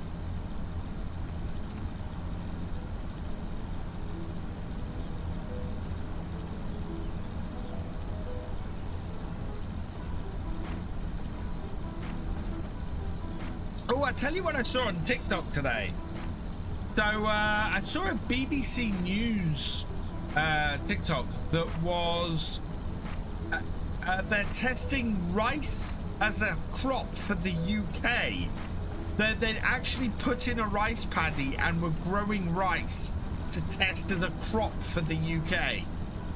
Oh, I tell you what I saw on TikTok today. So I saw a BBC News TikTok that was they're testing rice as a crop for the UK. They'd actually put in a rice paddy and were growing rice to test as a crop for the UK,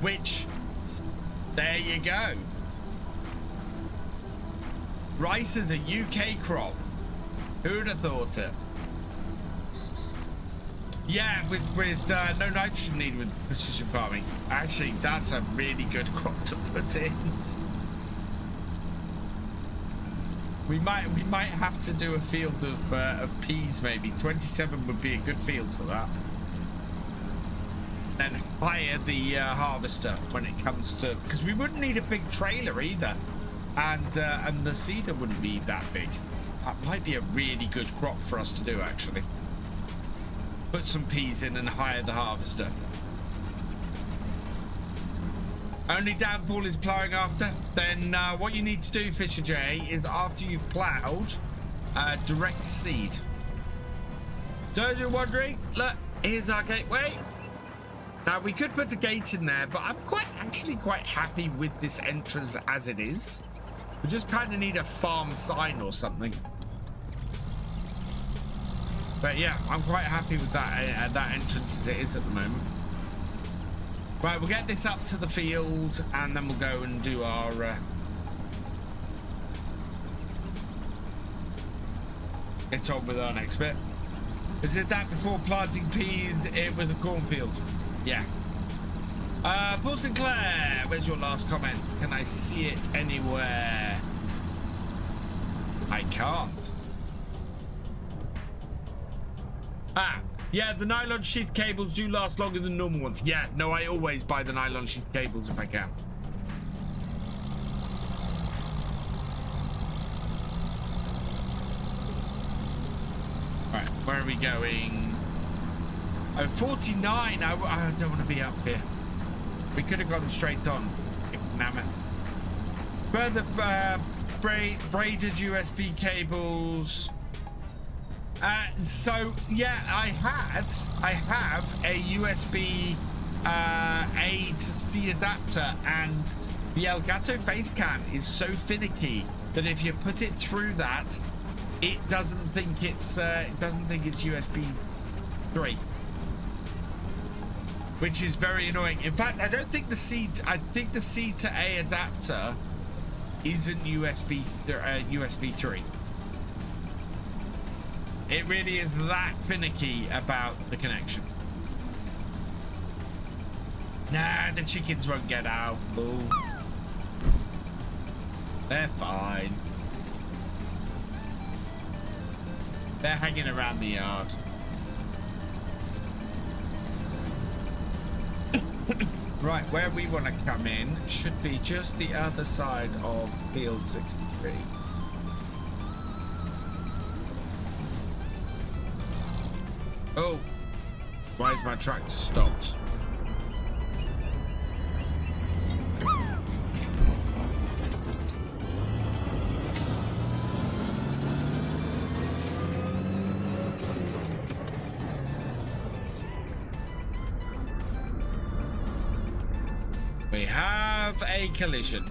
which, there you go. Rice is a UK crop. Who'd have thought it? Yeah, with no nitrogen needed with precision farming. Actually, that's a really good crop to put in. We might have to do a field of peas maybe. 27 would be a good field for that. Then hire the harvester when it comes to, because we wouldn't need a big trailer either, and the seeder wouldn't be that big. That might be a really good crop for us to do actually. Put some peas in and hire the harvester. Only downfall is ploughing after. Then what you need to do, Thefisherj, is after you've ploughed, direct seed. So as you're wondering, look, here's our gateway. Now we could put a gate in there, but I'm actually quite happy with this entrance as it is. We just kind of need a farm sign or something. But yeah, I'm quite happy with that that entrance as it is at the moment. Right, we'll get this up to the field and then we'll go and do our get on with our next bit. Is it that before planting peas it was a cornfield? Yeah. Paul Sinclair, where's your last comment? Can I see it anywhere? I can't. Ah, yeah, the nylon sheath cables do last longer than normal ones. Yeah, no, I always buy the nylon sheath cables if I can. Right, where are we going? Oh, 49. I don't want to be up here. We could have gone straight on. Damn it. Further braided USB cables. So yeah, I have a USB A to C adapter, and the Elgato Facecam is so finicky that if you put it through that, it doesn't think it's USB 3, which is very annoying. In fact, I don't think the C. I think the C to A adapter isn't USB 3. It really is that finicky about the connection. Nah, the chickens won't get out. Ooh. They're fine. They're hanging around the yard. Right, where we want to come in should be just the other side of field 63. Oh, why is my tractor stopped? We have a collision.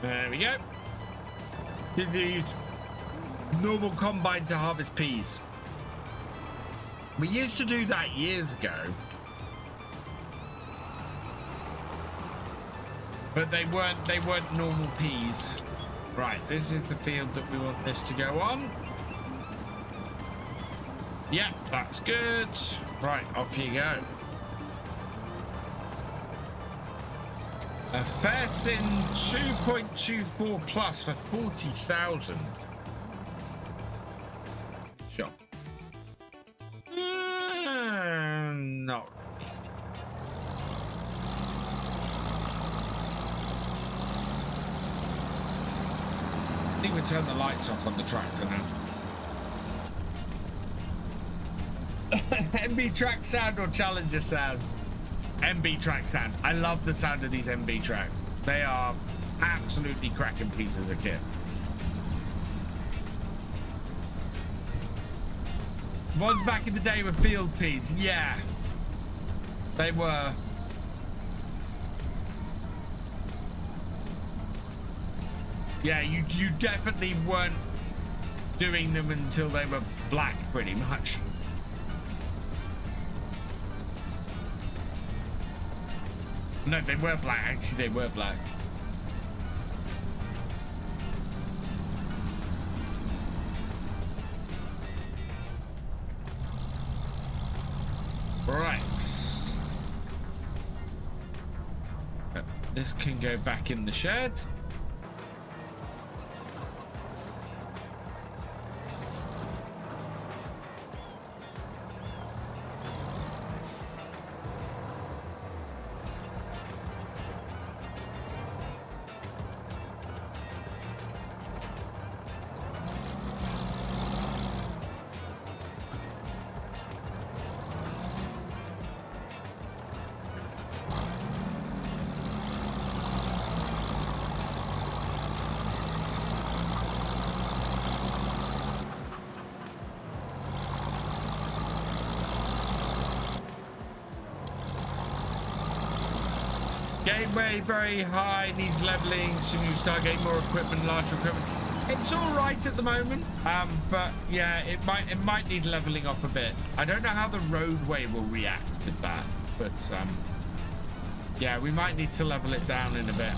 There we go. This is normal combine to harvest peas. We used to do that years ago, but they weren't normal peas. Right, this is the field that we want this to go on. Yeah, that's good. Right, off you go. FS in 2.24 plus for 40,000. Sure. No. I think we turn the lights off on the tractor now. MB track sound or Challenger sound? MB track sound. I love the sound of these MB tracks. They are absolutely cracking pieces of kit. Ones back in the day were field peas. Yeah, they were. Yeah, you definitely weren't doing them until they were black, pretty much. No, they were black. Actually, they were black. Right. This can go back in the shed. Gateway very high, needs leveling, so you start getting more equipment, larger equipment. It's all right at the moment, but yeah, it might need leveling off a bit. I don't know how the roadway will react with that, but yeah, we might need to level it down in a bit.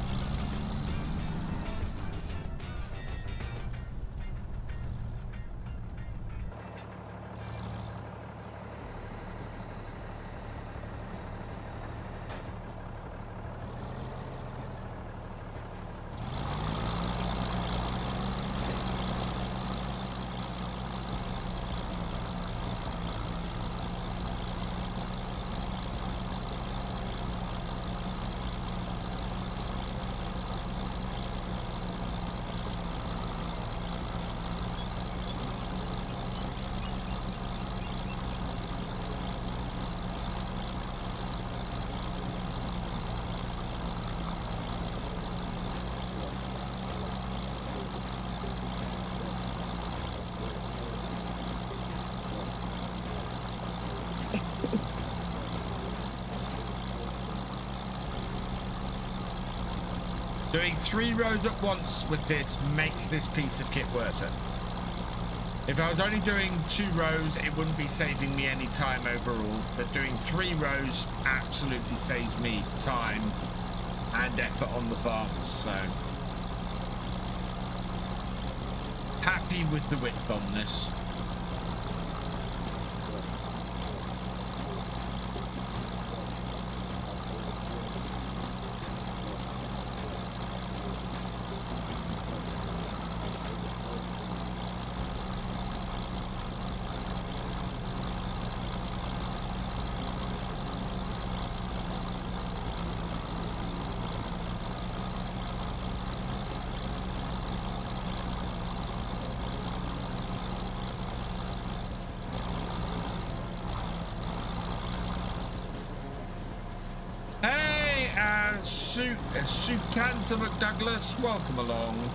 Doing 3 rows at once with this makes this piece of kit worth it. If I was only doing 2 rows, it wouldn't be saving me any time overall, but doing 3 rows absolutely saves me time and effort on the farms, so happy with the width on this. Sukanta McDouglas, welcome along.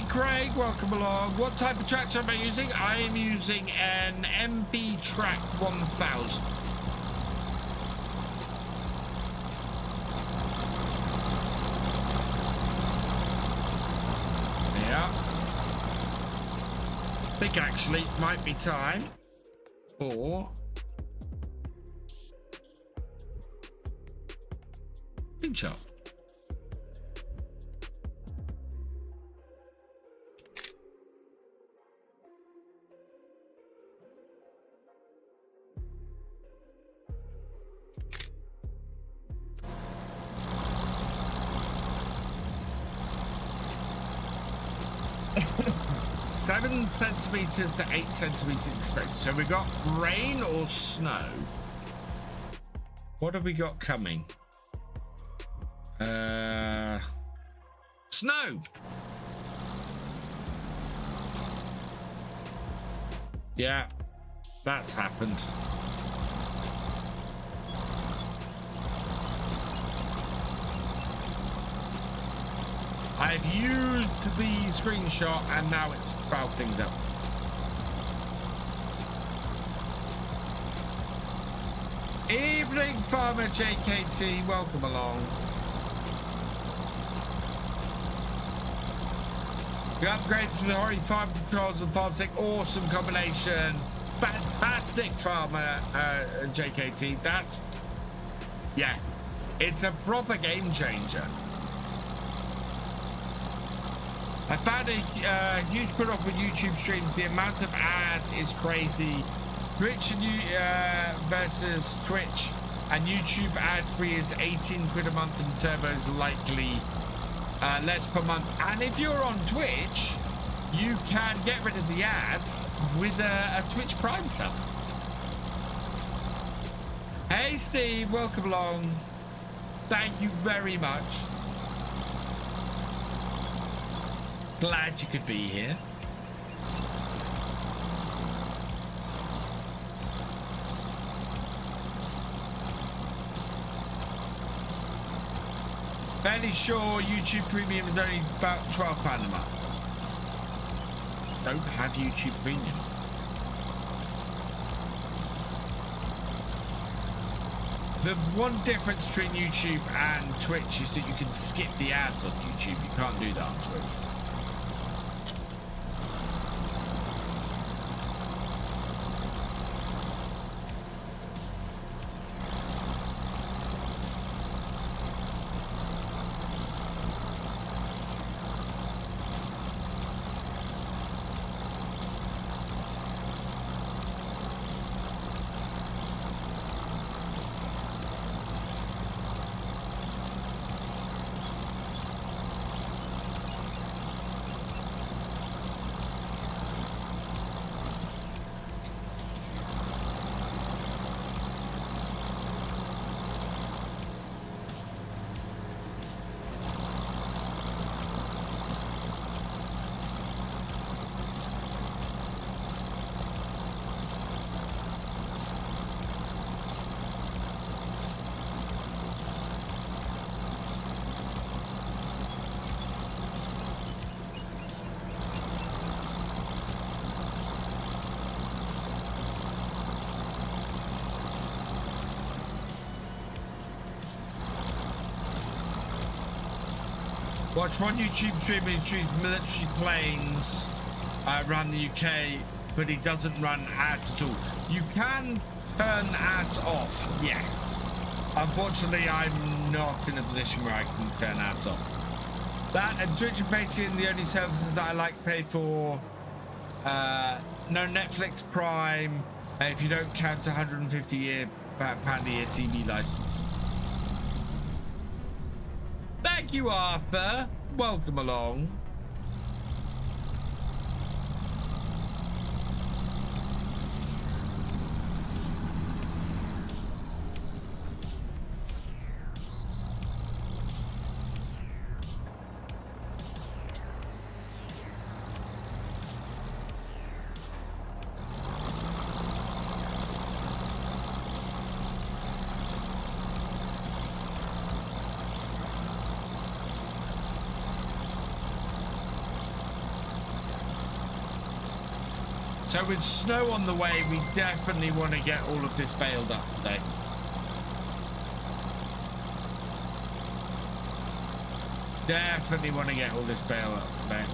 Craig, welcome along. What type of tractor am I using? I am using an MB Track 1000. Yeah. think actually it might be time for big shot. Seven centimeters to 8 centimeters expected. So we got rain or snow. What have we got coming? Snow. Yeah, that's happened. I've used the screenshot and now it's fouled things up. Evening, Farmer JKT, welcome along. We upgraded to the Hori Farm Controls and Farm Stick. Awesome combination. Fantastic, Farmer JKT. That's, yeah, it's a proper game changer. I found a huge put off with YouTube streams. The amount of ads is crazy. Twitch and versus Twitch and YouTube ad free is 18 quid a month, and Turbo is likely less per month. And if you're on Twitch, you can get rid of the ads with a Twitch Prime sub. Hey Steve, welcome along. Thank you very much. Glad you could be here. Fairly sure YouTube Premium is only about £12 a month. Don't have YouTube Premium. The one difference between YouTube and Twitch is that you can skip the ads on YouTube. You can't do that on Twitch. Watch one YouTube streamer who shoots military planes around the UK, but he doesn't run ads at all. You can turn ads off, yes. Unfortunately, I'm not in a position where I can turn ads off. That and Twitch and Patreon, the only services that I like pay for. No Netflix Prime, if you don't count £150 a year TV license. Thank you, Arthur. Welcome along. So with snow on the way, we definitely want to get all of this baled up today. Definitely want to get all this baled up today.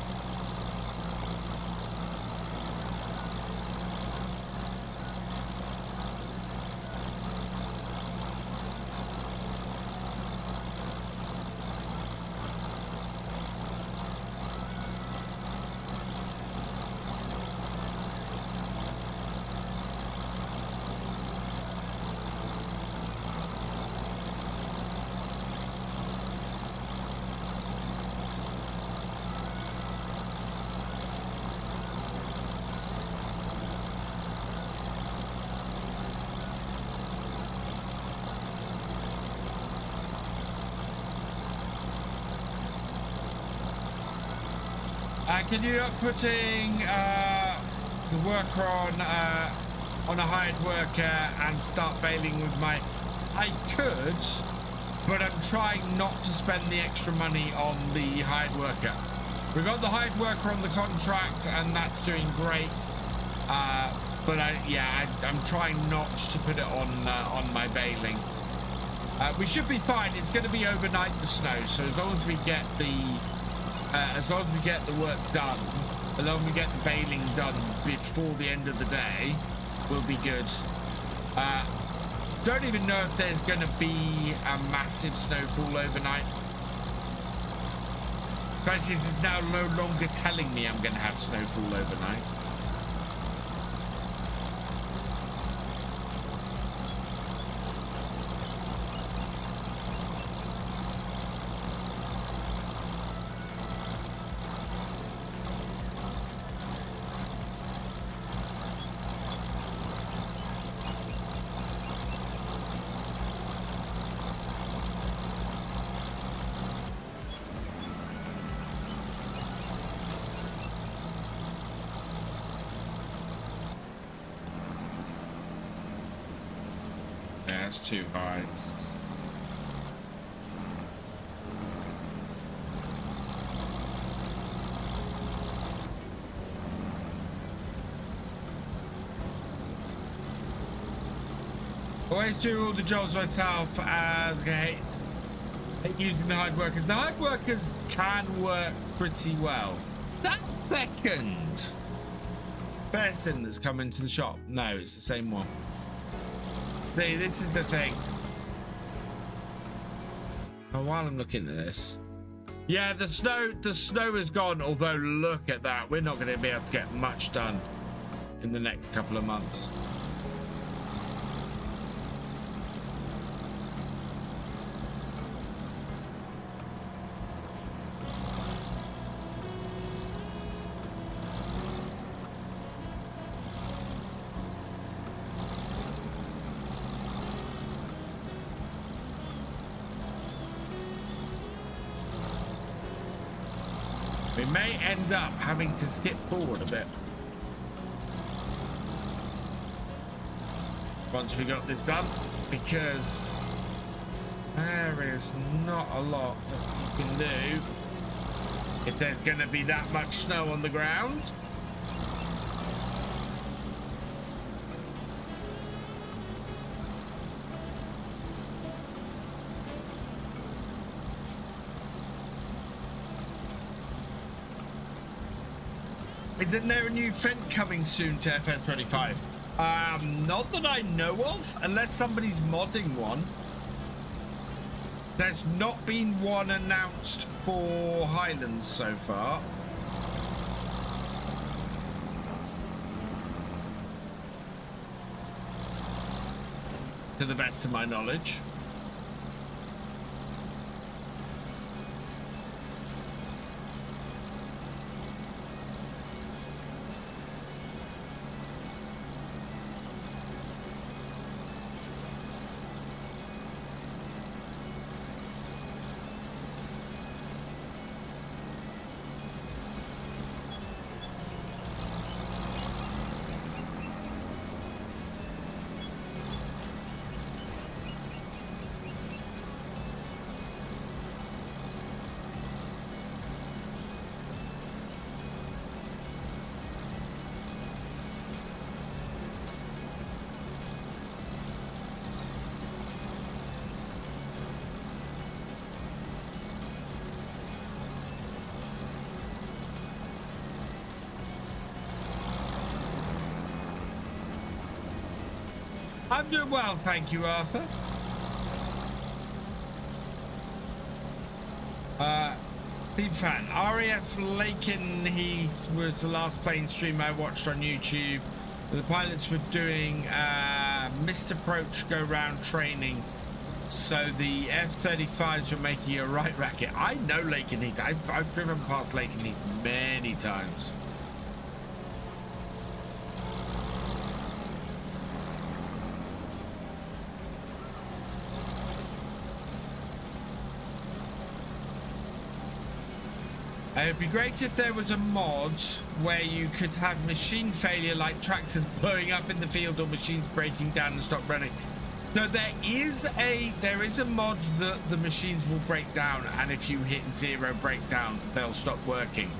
Can you not putting the worker on a hired worker and start bailing with my... I could, but I'm trying not to spend the extra money on the hired worker. We've got the hired worker on the contract and that's doing great. But I'm trying not to put it on my bailing. We should be fine. It's going to be overnight, the snow, so as long as we get the work done, as long as we get the bailing done before the end of the day, we'll be good. Don't even know if there's going to be a massive snowfall overnight. Crisis is now no longer telling me I'm going to have snowfall overnight. Too high. Always do all the jobs myself, as I hate using the hard workers. The hard workers can work pretty well. That second person that's come into the shop. No, it's the same one. See, this is the thing. Oh, while I'm looking at this, yeah, the snow is gone. Although, look at that, we're not going to be able to get much done in the next couple of months. We may end up having to skip forward a bit once we got this done, because there is not a lot that you can do if there's going to be that much snow on the ground. Isn't there a new vent coming soon to FS25? Not that I know of, unless somebody's modding one. There's not been one announced for Highlands so far. To the best of my knowledge. I'm doing well, thank you, Arthur. Steve Fan, RAF Laken Heath was the last plane stream I watched on YouTube. The pilots were doing missed approach go round training, so the F-35s were making a right racket. I know Laken Heath. I've driven past Laken Heath many times. It'd be great if there was a mod where you could have machine failure, like tractors blowing up in the field or machines breaking down and stop running. No, there is a mod that the machines will break down, and if you hit 0 breakdown, they'll stop working.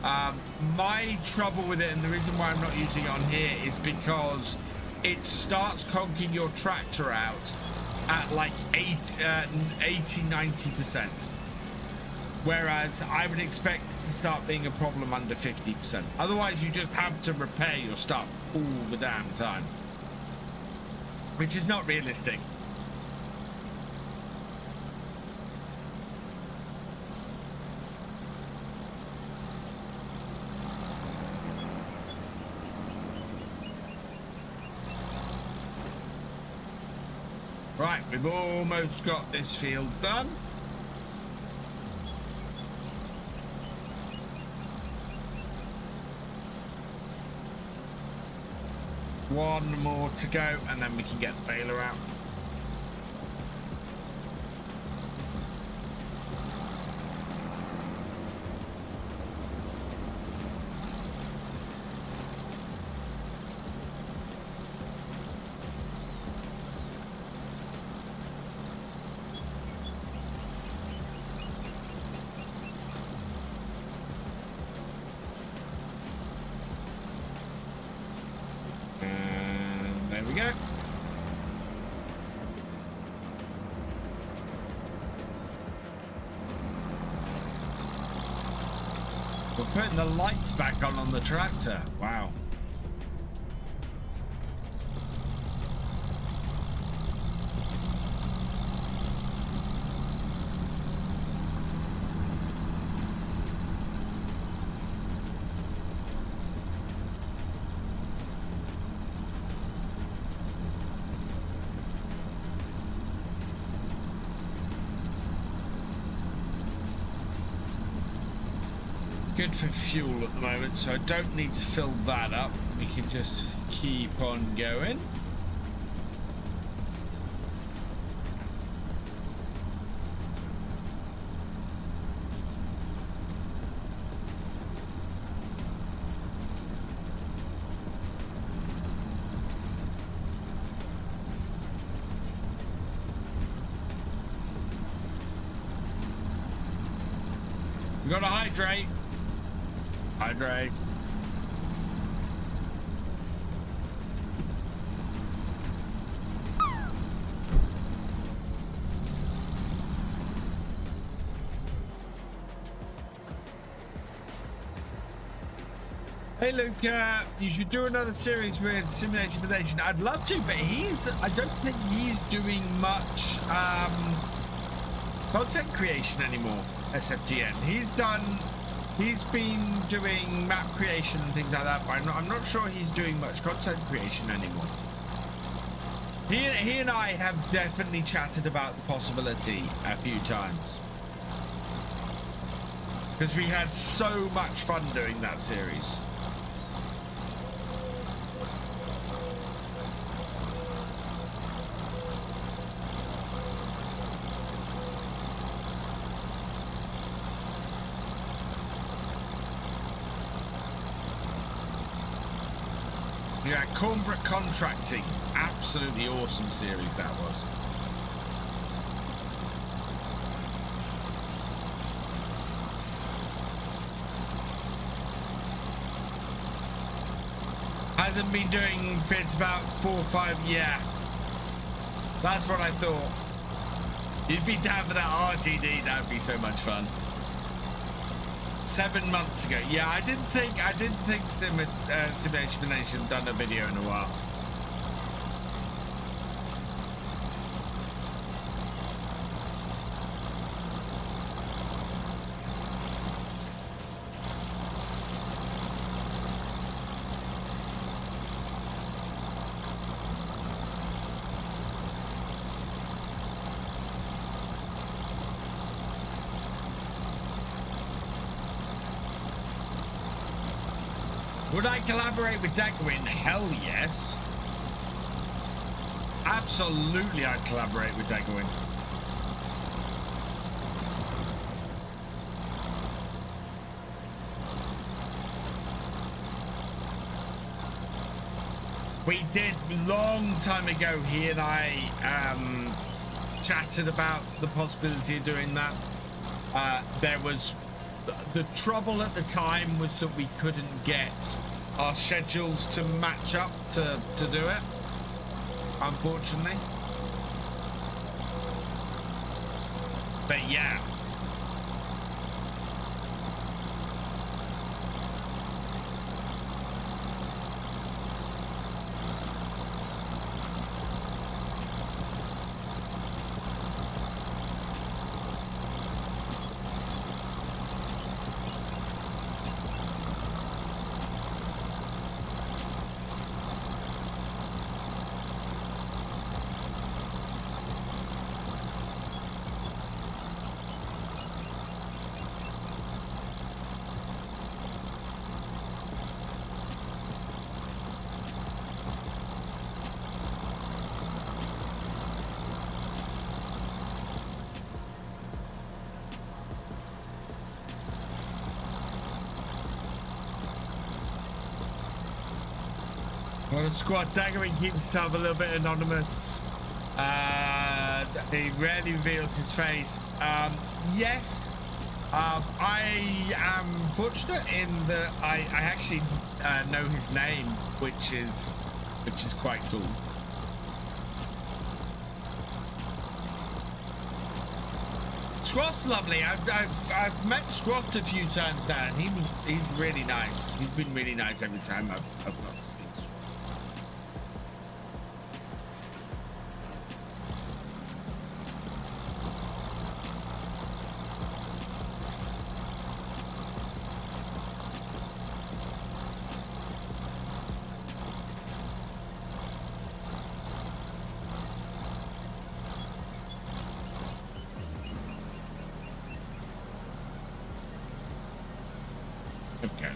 My trouble with it, and the reason why I'm not using it on here, is because it starts conking your tractor out at like 80-90%. Whereas I would expect it to start being a problem under 50%. Otherwise, you just have to repair your stuff all the damn time, which is not realistic. Right, we've almost got this field done. One more to go, and then we can get the baler out. Go. We're putting the lights back on the tractor. Wow. Good for fuel at the moment, so I don't need to fill that up. We can just keep on going. We've got to hydrate. Hydrate. Hey Luke, you should do another series with Simulation Foundation. I'd love to, but I don't think he's doing much content creation anymore, SFTN. He's been doing map creation and things like that, but I'm not sure he's doing much content creation anymore. He and I have definitely chatted about the possibility a few times, because we had so much fun doing that series. Yeah, Corporate Contracting, absolutely awesome series that was. Hasn't been doing vids about 4 or 5, yeah. That's what I thought. You'd be down for that RGD, that would be so much fun. 7 months ago. Yeah, I didn't think Simulation Foundation done a video in a while. Would I collaborate with Dagwin? Hell yes. Absolutely, I'd collaborate with Dagwin. We did long time ago. He and I chatted about the possibility of doing that. There was the trouble at the time was that we couldn't get our schedules to match up to do it, unfortunately. But yeah. Well, the squad daggering keeps himself a little bit anonymous. He rarely reveals his face. Yes, I am fortunate in that I actually know his name, which is quite cool. Scroff's lovely. I've met Scroff a few times now, and he's really nice. He's been really nice every time I've got to speak.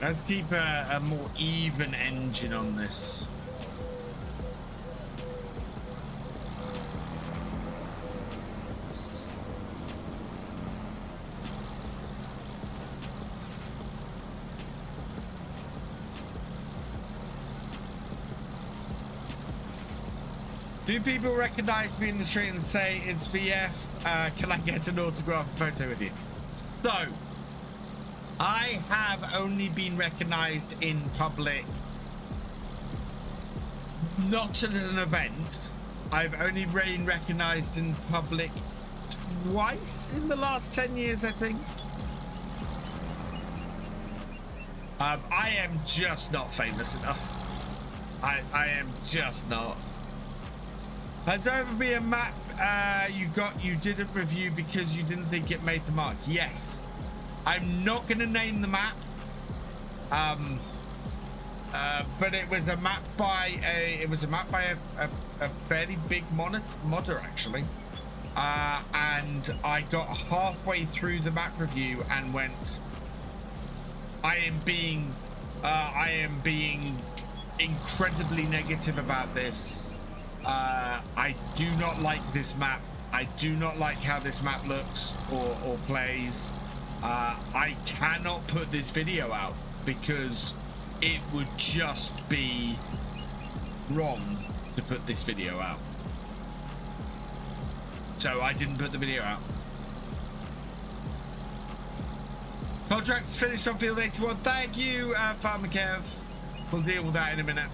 Let's keep a more even engine on this. Do people recognize me in the street and say it's VF? Can I get an autograph photo with you? So, I have only been recognized in public, not at an event. I've only been recognized in public twice in the last 10 years, I think. I am just not famous enough. I am just not. Has there ever been a map you didn't review because you didn't think it made the mark? Yes. I'm not going to name the map, but it was a map by a fairly big modder actually, and I got halfway through the map review and went, I am being incredibly negative about this. I do not like this map. I do not like how this map looks or plays. I cannot put this video out because it would just be wrong to put this video out. So I didn't put the video out. Contract's finished on field 81. Thank you, Farmer Kev. We'll deal with that in a minute.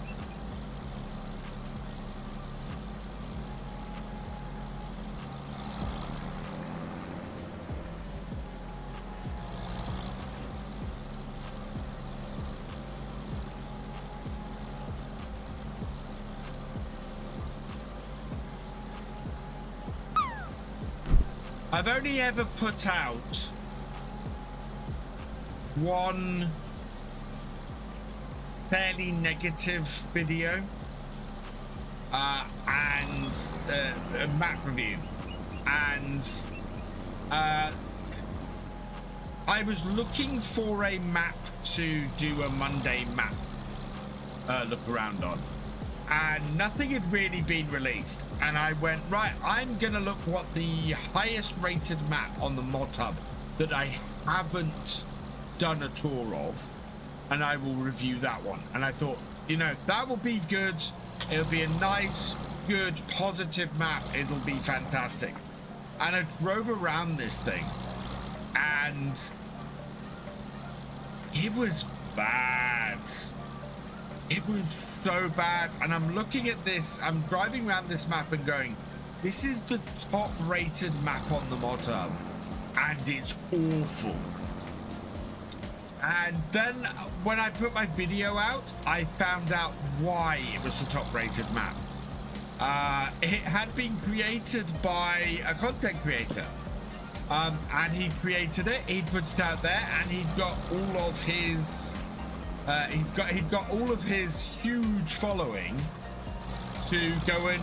I've only ever put out one fairly negative video and a map review, and I was looking for a map to do a Monday map look around on, and nothing had really been released, and I went, right, I'm gonna look what the highest rated map on the mod hub that I haven't done a tour of, and I will review that one. And I thought, you know, that will be good It'll be a nice, good, positive map. It'll be fantastic. And I drove around this thing, and it was bad. It was so bad. And I'm looking at this, I'm driving around this map and going, this is the top rated map on the mod hub, and it's awful. And then when I put my video out, I found out why it was the top rated map. It had been created by a content creator, and he created it, he put it out there, and he'd got all of his he'd got all of his huge following to go and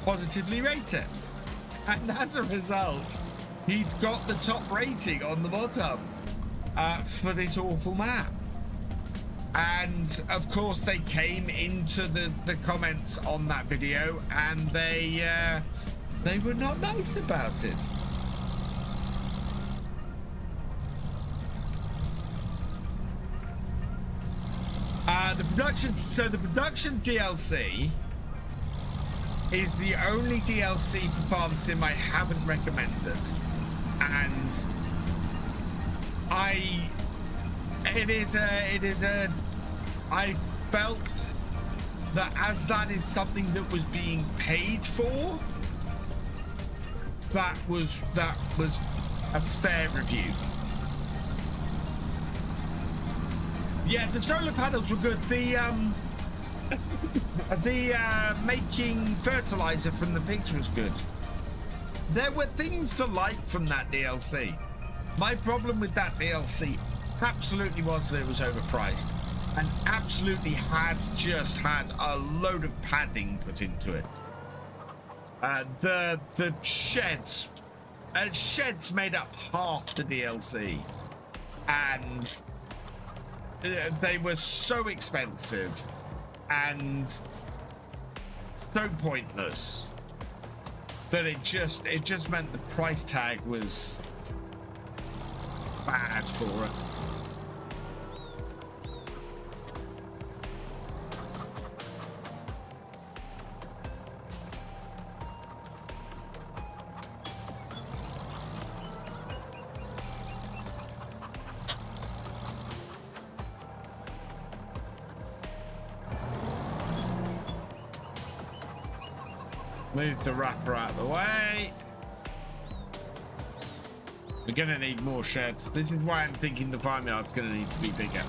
positively rate it, and as a result he'd got the top rating on the mod hub for this awful map. And of course they came into the comments on that video, and they were not nice about it. The productions DLC is the only DLC for Farm Sim I haven't recommended, and I felt that as that is something that was being paid for, that was a fair review. Yeah, the solar panels were good. The making fertilizer from the pigs was good. There were things to like from that DLC. My problem with that DLC absolutely was that it was overpriced, and absolutely had a load of padding put into it. The sheds made up half the DLC, and they were so expensive and so pointless that it just meant the price tag was bad for it. Move the wrapper out of the way. We're gonna need more sheds. This is why I'm thinking the farmyard's gonna need to be bigger.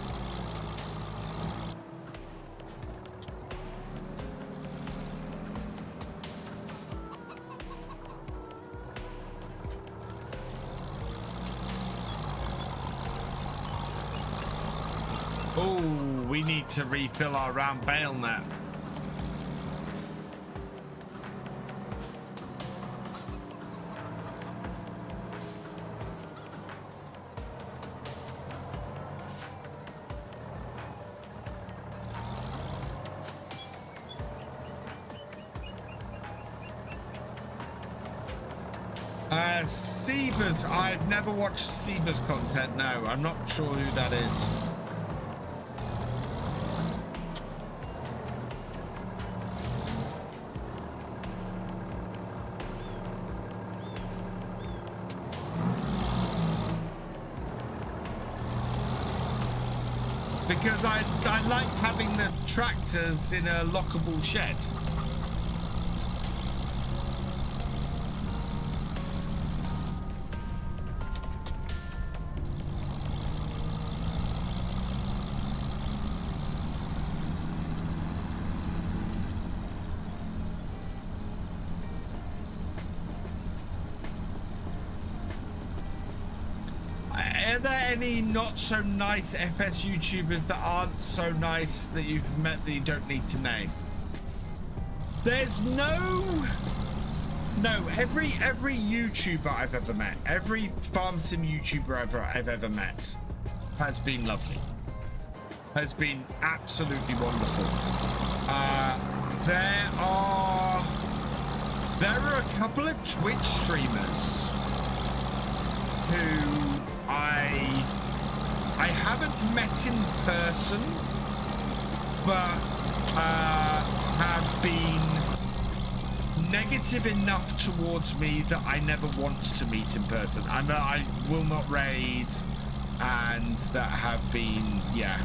Oh, we need to refill our round bale net. Seabers, I've never watched Seabers content. No, I'm not sure who that is. Because I like having the tractors in a lockable shed. Are there any not so nice FS YouTubers that aren't so nice that you've met that you don't need to name? There's no, every YouTuber I've ever met, every farm sim YouTuber I've ever met has been lovely, has been absolutely wonderful. There are a couple of Twitch streamers who I haven't met in person, but have been negative enough towards me that I never want to meet in person. I will not raid, and that have been, yeah,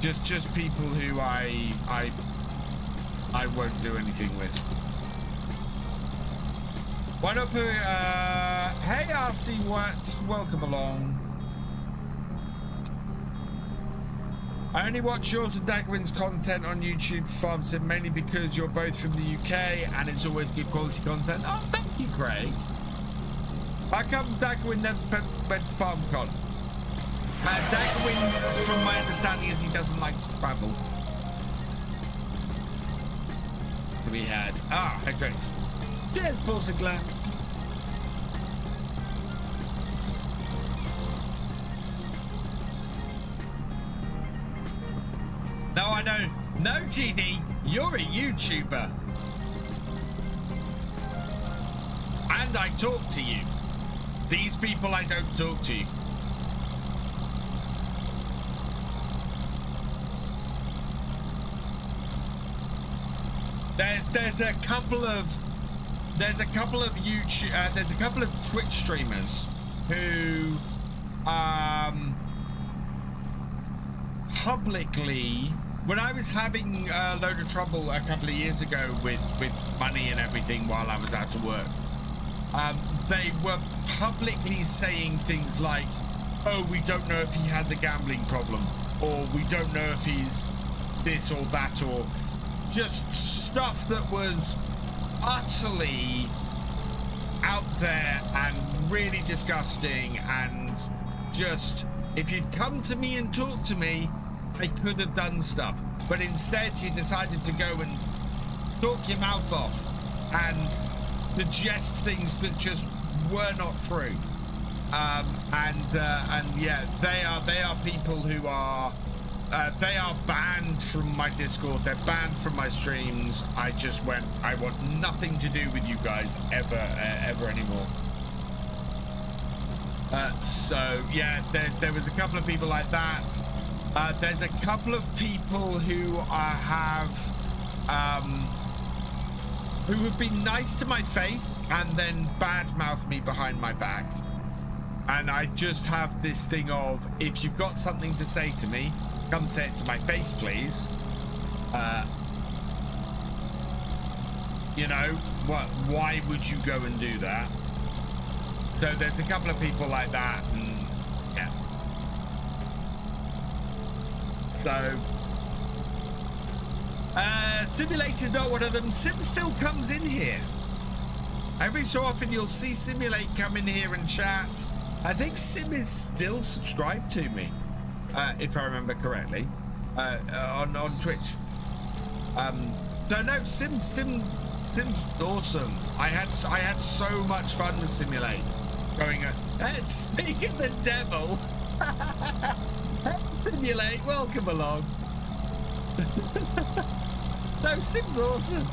just people who I won't do anything with. Why not put, hey RC What, welcome along. I only watch yours and Dagwin's content on YouTube Farm Sim mainly because you're both from the UK and it's always good quality content. Oh, thank you, Craig. How come Dagwin never went to FarmCon? Dagwin, from my understanding, is he doesn't like to travel. We had, great. Cheers, Paul Sinclair. No, I know. No, GD, you're a YouTuber. And I talk to you. These people I don't talk to. There's a couple of YouTube there's a couple of Twitch streamers who publicly, when I was having a load of trouble a couple of years ago with money and everything while I was out of work, they were publicly saying things like, oh, we don't know if he has a gambling problem, or we don't know if he's this or that, or just stuff that was utterly out there and really disgusting. And just, if you'd come to me and talk to me, I could have done stuff, but instead you decided to go and talk your mouth off and suggest things that just were not true. And yeah, they are people who are they are banned from my Discord. They're banned from my streams. I want nothing to do with you guys ever anymore. So yeah, there was a couple of people like that. There's a couple of people who have been nice to my face and then badmouth me behind my back. And I just have this thing of, if you've got something to say to me, come say it to my face, please. You know, why would you go and do that? So there's a couple of people like that, and yeah. So Simulator's not one of them. Sim still comes in here. Every so often you'll see Simulate come in here and chat. I think Sim is still subscribed to me, if I remember correctly, on Twitch. So no, Sim's awesome. I had so much fun with Simulate. Going, speak of the devil. Simulate, welcome along. No, Sim's awesome.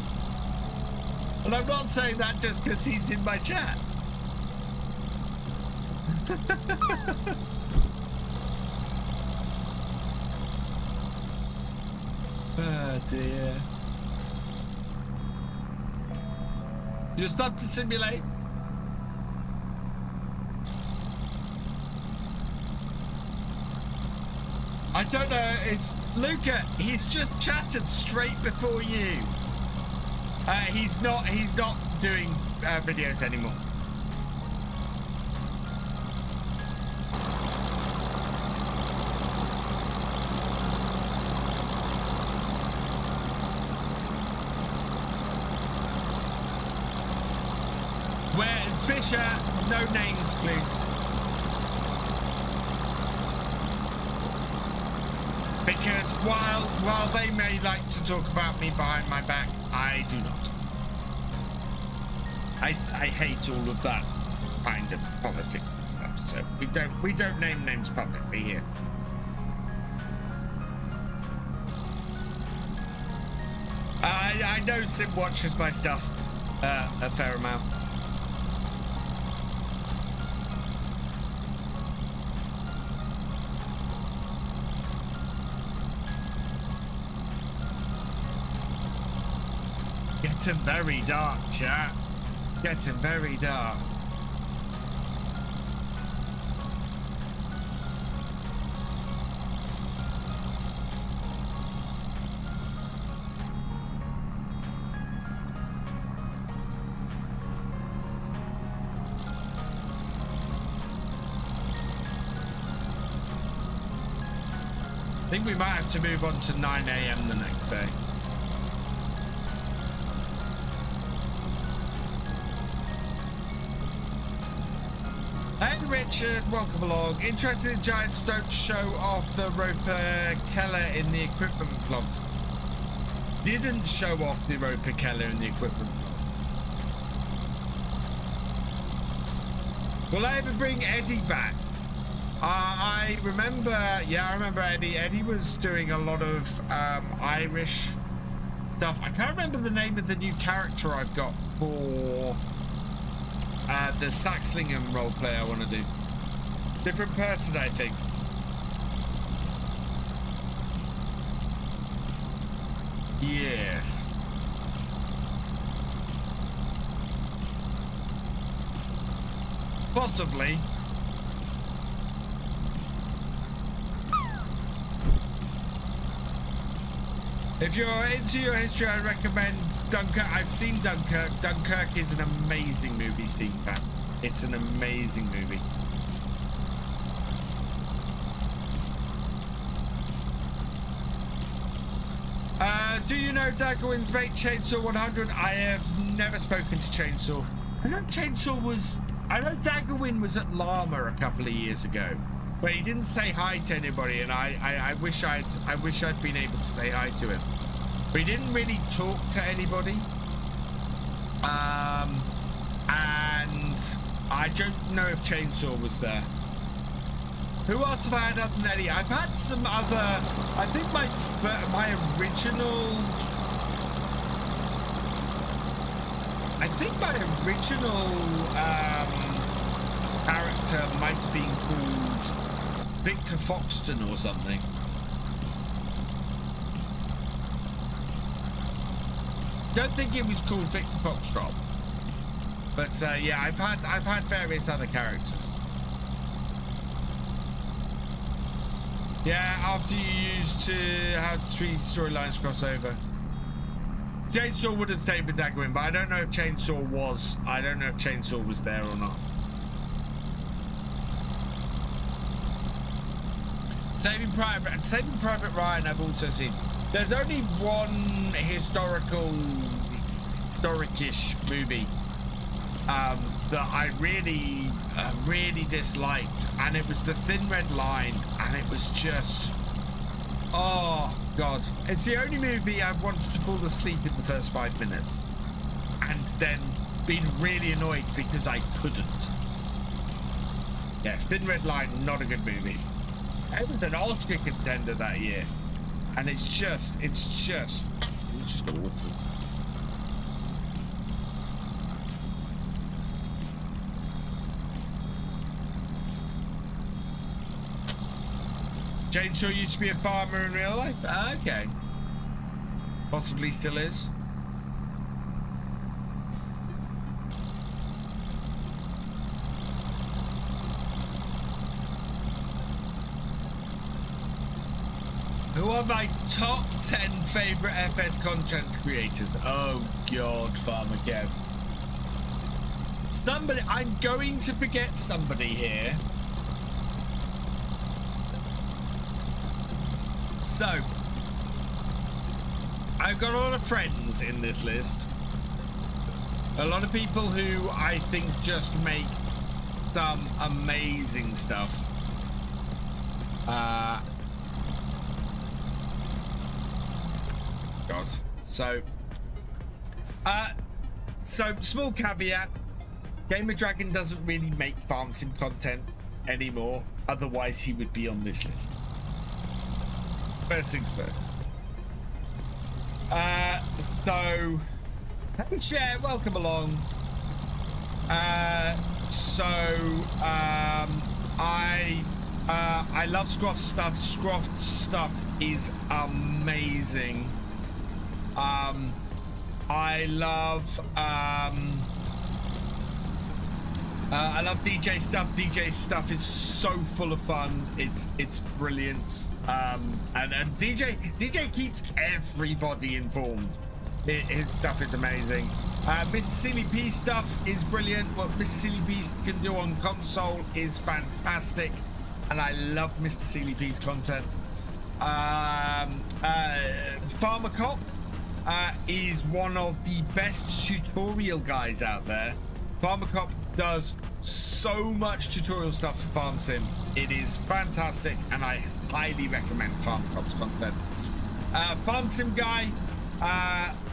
And I'm not saying that just because he's in my chat. Oh dear. You're sub to Simulate? I don't know, it's Luca, he's just chatted straight before you. He's not doing videos anymore. Where Fisher, no names please. Because while they may like to talk about me behind my back, I do not. I hate all of that kind of politics and stuff. So we don't name names publicly here. I know Sim watches my stuff a fair amount. Getting very dark, chat. Getting very dark. I think we might have to move on to 9 AM the next day. Hey Richard, welcome along. Interested in giants don't show off the Roper Keller in the equipment vlog. Didn't show off the Roper Keller in the equipment vlog. Will I ever bring Eddie back? I remember, yeah, I remember Eddie. Eddie was doing a lot of Irish stuff. I can't remember the name of the new character I've got for the Saxlingham roleplay I want to do. Different person, I think. Yes. Possibly. If you're into your history, I recommend Dunkirk. I've seen Dunkirk. Dunkirk is an amazing movie, Steam fan. It's an amazing movie. Do you know Daggerwin's mate Chainsaw 100? I have never spoken to Chainsaw. I know Daggerwin was at Llama a couple of years ago, but he didn't say hi to anybody, and I wish I'd been able to say hi to him. But he didn't really talk to anybody. And I don't know if Chainsaw was there. Who else have I had other than Eddie? I've had some other. I think my original. I think my original character might have been called Victor Foxton or something. Don't think it was called Victor Foxtrot. But yeah, I've had various other characters. Yeah, after you used to have 3 storylines crossover. Chainsaw would have stayed with Daggerwin, but I don't know if Chainsaw was. I don't know if Chainsaw was there or not. Saving Private Ryan, I've also seen. There's only one historic-ish movie that I really disliked, and it was The Thin Red Line, and it was just, oh god, it's the only movie I've wanted to fall asleep in the first 5 minutes and then been really annoyed because I couldn't. Yeah, Thin Red Line, not a good movie. It was an Oscar contender that year, and it was just awful. Chainsaw used to be a farmer in real life? Okay. Possibly still is. Who are my top 10 favorite FS content creators? Oh god, Farmer Kev. Somebody, I'm going to forget somebody here. So, I've got a lot of friends in this list. A lot of people who I think just make some amazing stuff. God. So small caveat. Gamer Dragon doesn't really make farm sim content anymore. Otherwise, he would be on this list. First things first. So Cher, welcome along. I love Scroff stuff. Scroff stuff is amazing. I love DJ stuff. DJ stuff is so full of fun. It's brilliant. And DJ keeps everybody informed. His stuff is amazing. Mr. Silly P stuff is brilliant. What Mr. Silly P can do on console is fantastic, and I love Mr. Silly P's content. Farmer Cop is one of the best tutorial guys out there. Farmer Cop does so much tutorial stuff for Farm Sim. It is fantastic, and I highly recommend Farmer Cop's content. Farm Sim guy,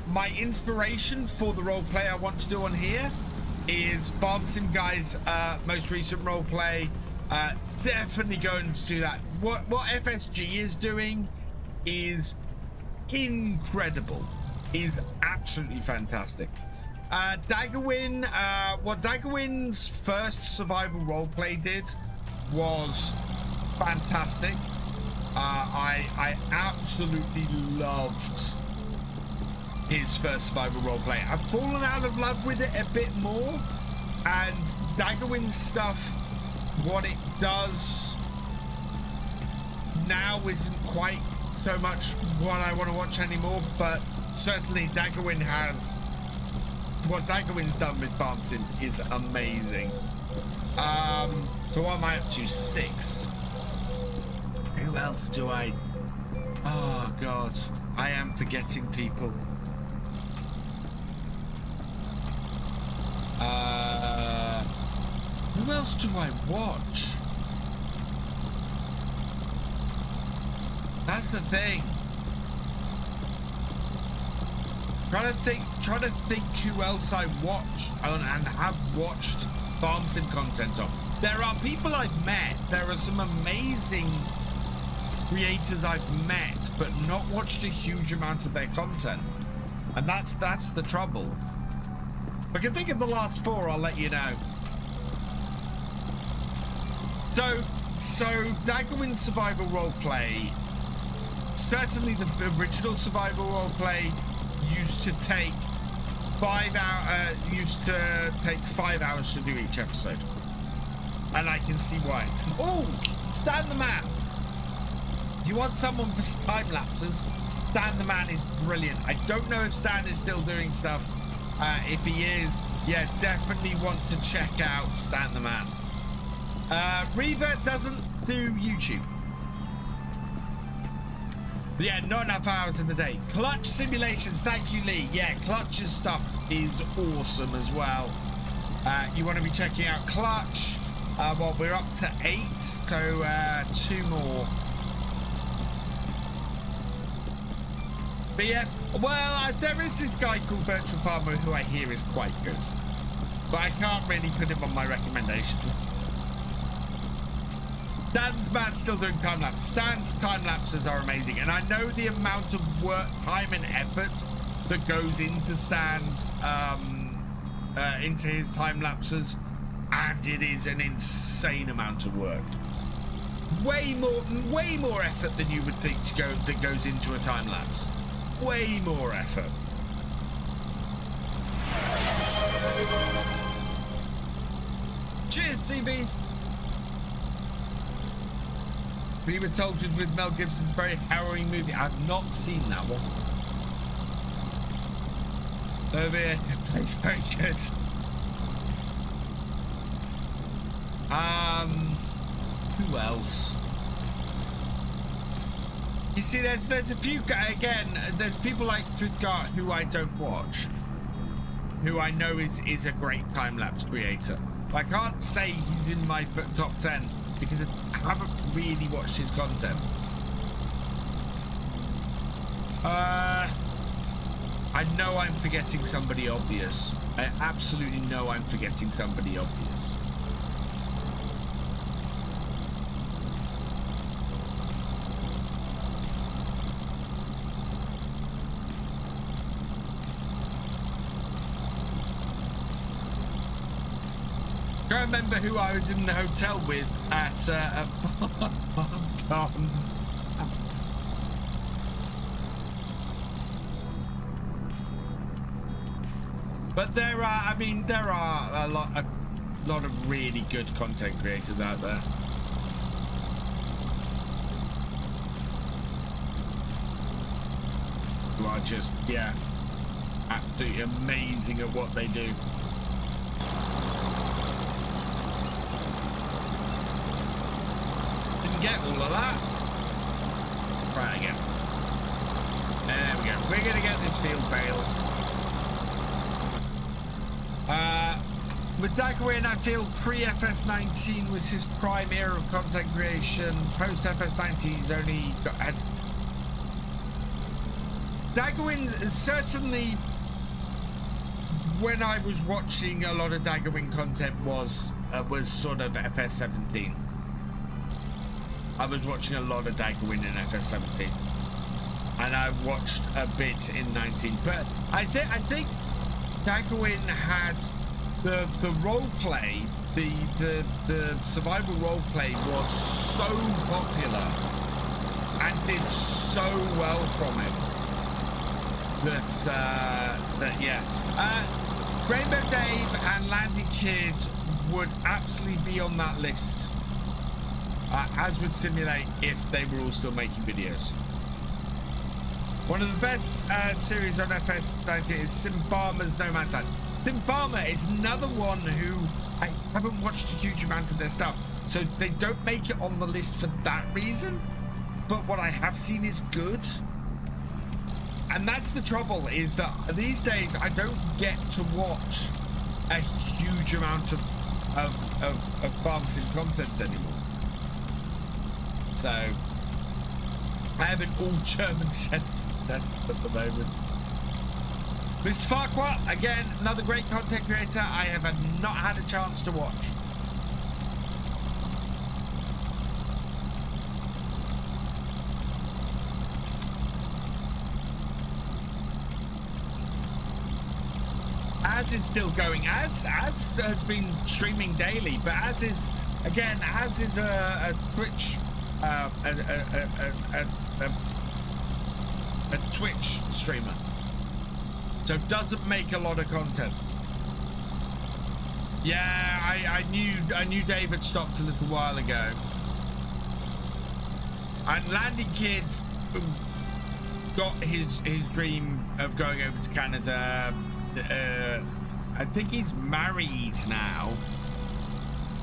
my inspiration for the role play I want to do on here is Farm Sim guy's most recent role play. Definitely going to do that. What FSG is doing is incredible, is absolutely fantastic. Daggerwin, what Daggerwin's first survival roleplay did was fantastic. I absolutely loved his first survival roleplay. I've fallen out of love with it a bit more, and Daggerwin's stuff, what it does now isn't quite so much what I want to watch anymore, but certainly Daggerwin has, what Daggerwin's done with Farm Sim is amazing. So what am I up to? 6. Who else do I, oh god, I am forgetting people. Who else do I watch? That's the thing. Trying to think who else I watch and have watched Farm Sim content of. There are people I've met. There are some amazing creators I've met, but not watched a huge amount of their content. And that's the trouble. If I can think of the last 4, I'll let you know. So Daggerwin's survival roleplay, certainly the original survival roleplay used to take 5 hours to do each episode, and I can see why. Oh, Stan the Man. You want someone for time lapses? Stan the Man is brilliant. I don't know if Stan is still doing stuff. If he is, yeah, definitely want to check out Stan the Man. Reva doesn't do YouTube. Yeah, not enough hours in the day. Clutch Simulations, thank you, Lee. Yeah, Clutch's stuff is awesome as well. You want to be checking out Clutch. Well, we're up to 8, so 2 more. BF, well, there is this guy called Virtual Farmer who I hear is quite good, but I can't really put him on my recommendation list. Stan's man still doing time lapse. Stan's time lapses are amazing, and I know the amount of work, time, and effort that goes into Stan's into his time lapses, and it is an insane amount of work. Way more effort than you would think that goes into a time lapse. Way more effort. Cheers, CBs. Beaver Soldiers with Mel Gibson's very harrowing movie. I've not seen that one. Over here, it's very good. Who else? You see, there's a few, again, there's people like Thudgart who I don't watch, who I know is a great time-lapse creator. I can't say he's in my top 10 because I haven't really watched his content. I know I'm forgetting somebody obvious. I absolutely know I'm forgetting somebody obvious. I remember who I was in the hotel with at FarmCon. But there are, I mean, there are a lot of really good content creators out there. Who are just, yeah, absolutely amazing at what they do. Didn't get all of that. Try it again. There we go. We're going to get this field bailed. With Daggerwin, I feel pre-FS19 was his prime era of content creation. Post-FS19, he's only had... Daggerwin, certainly, when I was watching a lot of Daggerwin content was sort of FS17. I was watching a lot of Daggerwin in FS17. And I watched a bit in 19. But I think Daggerwin had... The role play, the survival role play was so popular and did so well from it that yeah, Rainbow Dave and Landy Kid would absolutely be on that list, as would Simulate if they were all still making videos. One of the best series on FS19 is Sim Farmer's No Man's Land. Sim Farmer is another one who I haven't watched a huge amount of their stuff, so they don't make it on the list for that reason. But what I have seen is good, and that's the trouble. Is that these days I don't get to watch a huge amount of farm sim content anymore. So I have an all German set at the moment. Mr. Farquhar, again, another great content creator I have not had a chance to watch. As it's still going, as has been streaming daily, but as is a Twitch a Twitch streamer. So doesn't make a lot of content. Yeah, I knew David stopped a little while ago. And Landy Kid got his dream of going over to Canada. I think he's married now.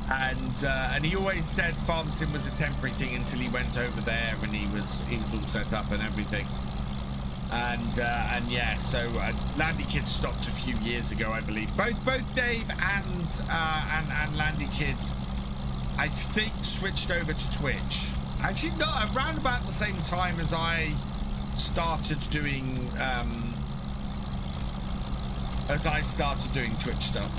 And he always said farm sim was a temporary thing until he went over there and he was all set up and everything. And yeah, so Landy Kid stopped a few years ago, I believe. Both Dave and Landy Kid, I think, switched over to Twitch. Actually, not around about the same time as I started doing Twitch stuff.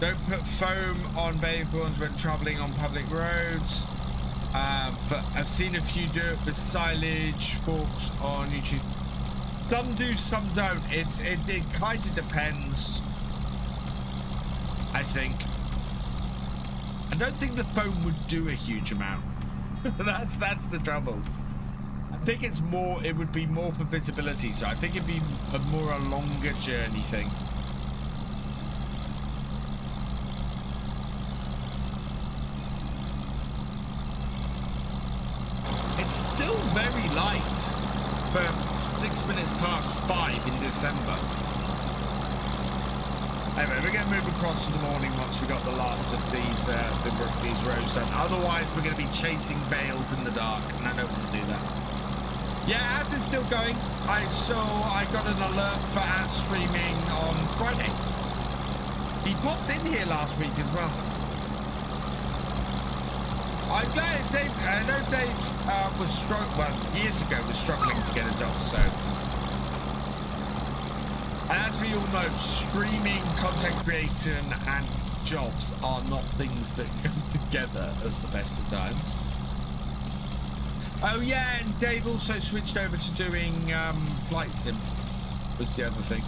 Don't put foam on vehicles when traveling on public roads. But I've seen a few do it with silage forks on YouTube. Some do, some don't. It kind of depends, I think. I don't think the foam would do a huge amount. that's the trouble. I think it would be more for visibility, so I think it'd be a longer journey thing. It's still very light for 6 minutes past 5 in December. Anyway, we're going to move across to the morning once we got the last of these rows done. Otherwise, we're going to be chasing bales in the dark, and I don't want to do that. Yeah, ads is still going. I got an alert for ads streaming on Friday. He popped in here last week as well. I'm glad Dave. I know Dave years ago was struggling to get a job. So, and as we all know, streaming, content creation, and jobs are not things that go together at the best of times. Oh yeah, and Dave also switched over to doing flight sim. Was the other thing.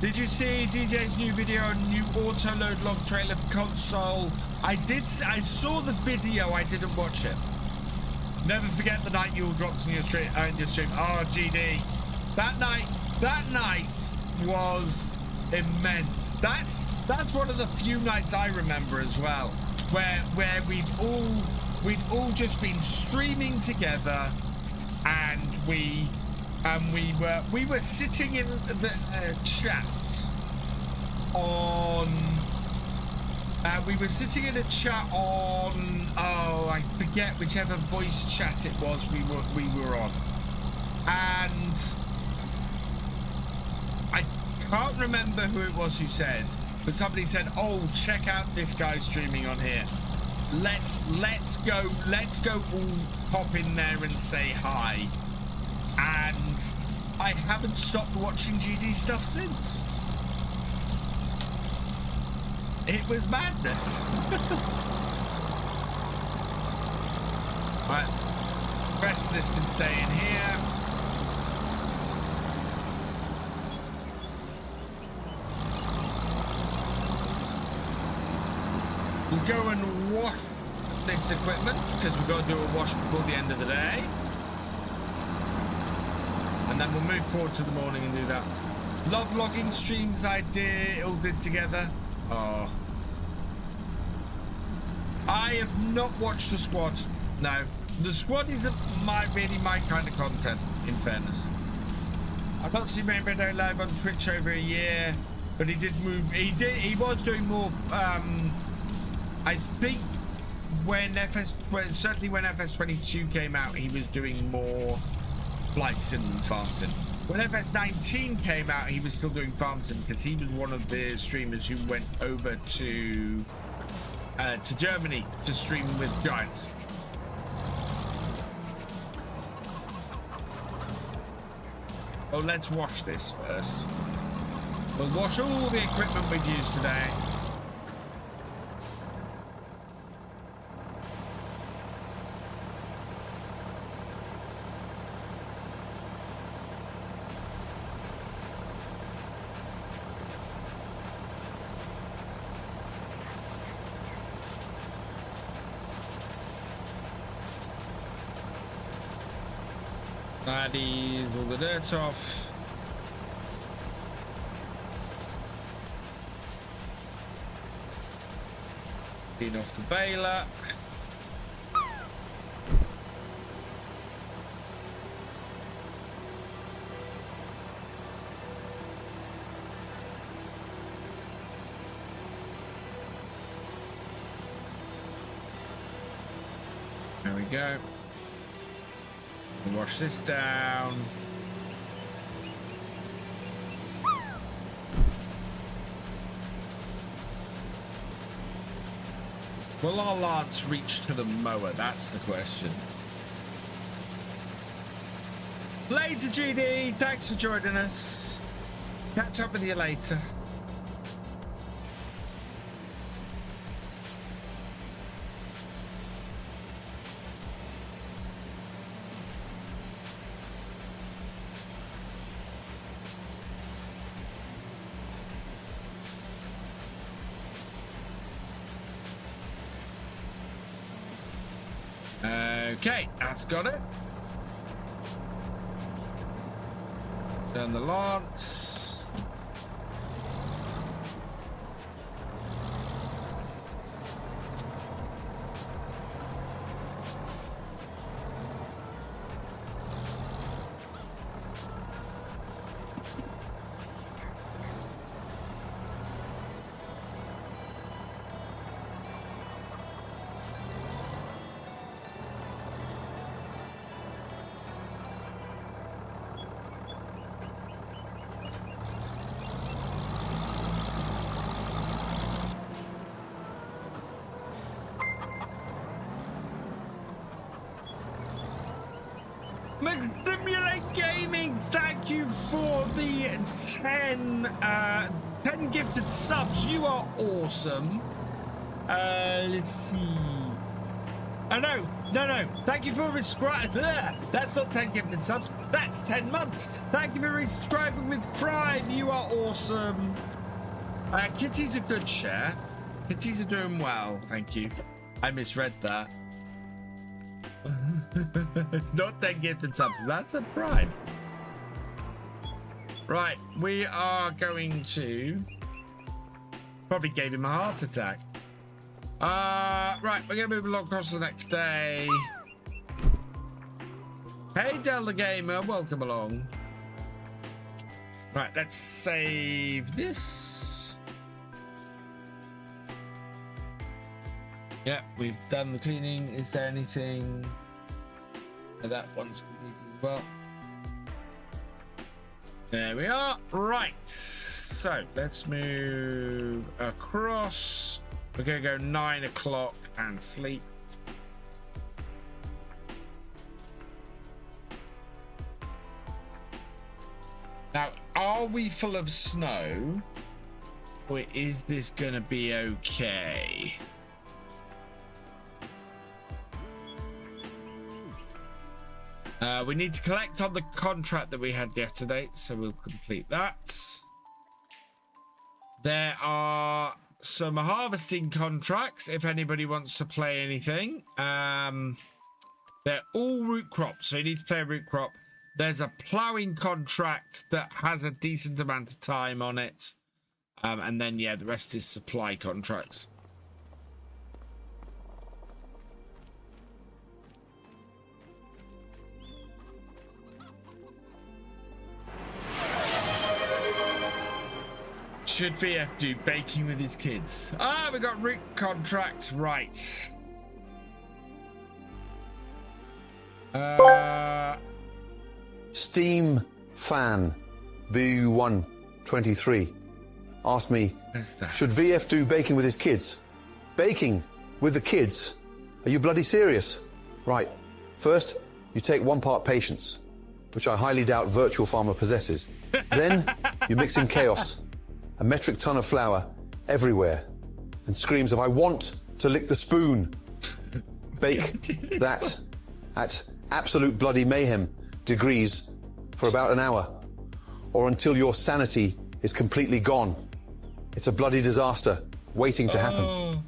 Did you see DJ's new video on new auto load log trailer for console? I did. I saw the video. I didn't watch it. Never forget the night you all dropped in your stream. Oh, GD. That night was immense. That's one of the few nights I remember as well, where we'd all just been streaming together, and we were sitting in the chat on. We were sitting in a chat on, oh, I forget whichever voice chat it was we were on, and I can't remember who it was who said, but somebody said, oh, check out this guy streaming on here. Let's go all pop in there and say hi. And I haven't stopped watching GD stuff since. It was madness. Right, the rest of this can stay in here. We'll go and wash this equipment because we've got to do a wash before the end of the day. And then we'll move forward to the morning and do that. Love logging streams I all did together. Oh. I have not watched the squad. No. The squad isn't really my kind of content, in fairness. I've not seen Rainbow live on Twitch over a year, but he did move. He was doing more. I think certainly when FS22 came out, he was doing more flight sim than farm sim. When FS19 came out, he was still doing farm sim because he was one of the streamers who went over to Germany to stream with Giants. Oh, let's wash this first. We'll wash all the equipment we've used today. Ease all the dirt off. Clean off the baler. There we go. Wash this down. Will our lance reach to the mower? That's the question. Later, GD. Thanks for joining us. Catch up with you later. Okay, that's got it. Turn the lance. Simulate Gaming, thank you for the 10 gifted subs. You are awesome. Let's see. I know No. Thank you for resubscribing. That's not 10 gifted subs. That's 10 months. Thank you for resubscribing with Prime. You are awesome. Kitties are good, Cher. Kitties are doing well. Thank you. I misread that. It's not 10 gifted subs. That's a Prime. Right. We are going to... Probably gave him a heart attack. Right, we're gonna move along across to the next day. Hey, Del the Gamer, welcome along. Right, let's save this. Yeah, we've done the cleaning. Is there anything? That one's completed as well. There we are. Right, so let's move across. We're gonna go 9 o'clock and sleep. Now, are we full of snow? Or is this gonna be okay? We need to collect on the contract that we had yesterday, so we'll complete that. There are some harvesting contracts if anybody wants to play anything. They're all root crops, so you need to play a root crop. There's a ploughing contract that has a decent amount of time on it, and then yeah, the rest is supply contracts. Should VF do baking with his kids? Ah, we got root contract, right. Steam fan BU123 asked me, should VF do baking with his kids? Baking with the kids? Are you bloody serious? Right. First, you take 1 part patience, which I highly doubt Virtual Farmer possesses. Then you mix in chaos. A metric ton of flour everywhere, and screams of I want to lick the spoon. Bake that at absolute bloody mayhem degrees for about an hour, or until your sanity is completely gone. It's a bloody disaster waiting to happen.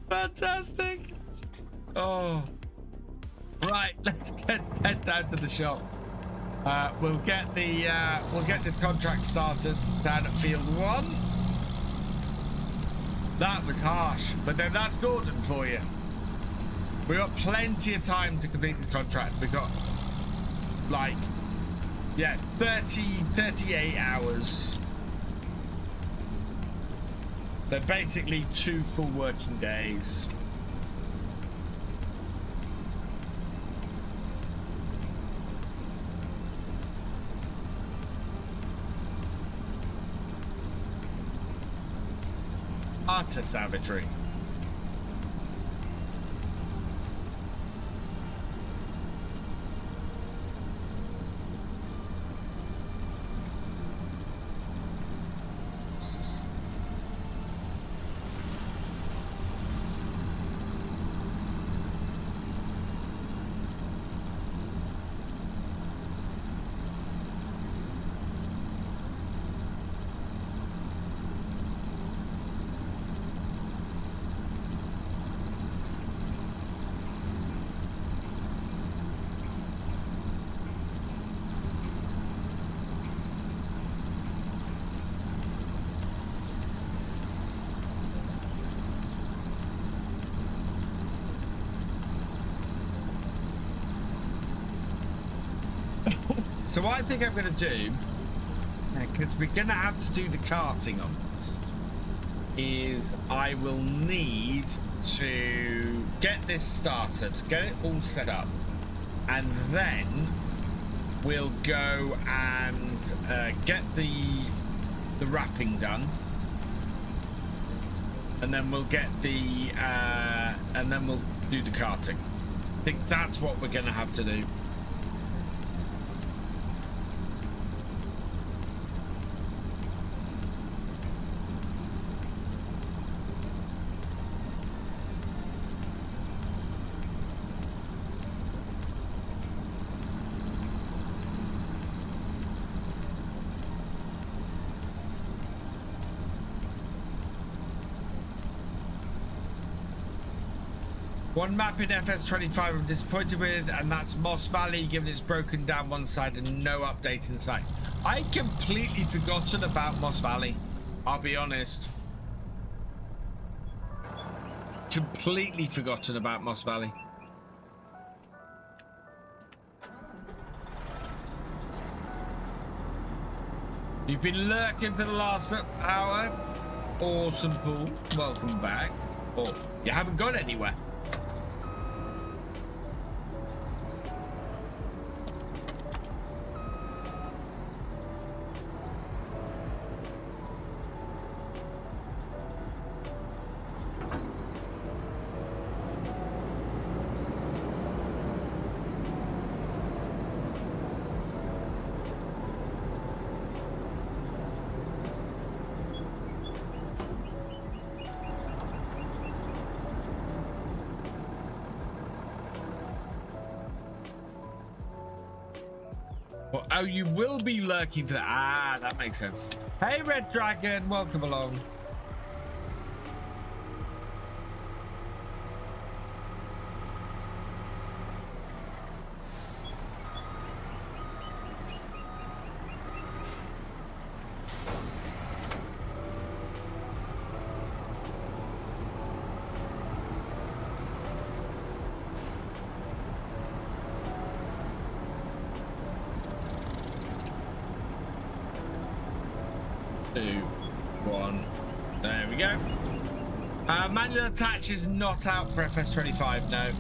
Fantastic. Oh. Right, let's head down to the shop. We'll get this contract started down at Field 1. That was harsh, but then that's Gordon for you. We got plenty of time to complete this contract. We got like, yeah, 38 hours. So basically 2 full working days. Utter savagery. So what I think I'm going to do, because we're going to have to do the carting on this, is I will need to get this started, get it all set up, and then we'll go and get the wrapping done, and then we'll get the and then we'll do the carting. I think that's what we're going to have to do. One map in FS25 I'm disappointed with, and that's Moss Valley, given it's broken down one side and no update in sight. I'd completely forgotten about Moss Valley. I'll be honest. Completely forgotten about Moss Valley. You've been lurking for the last hour. Awesome, Paul. Welcome back. Oh, you haven't gone anywhere. Oh, you will be lurking for that. Ah, that makes sense. Hey, Red Dragon, welcome along. Manual attach is not out for FS25, no.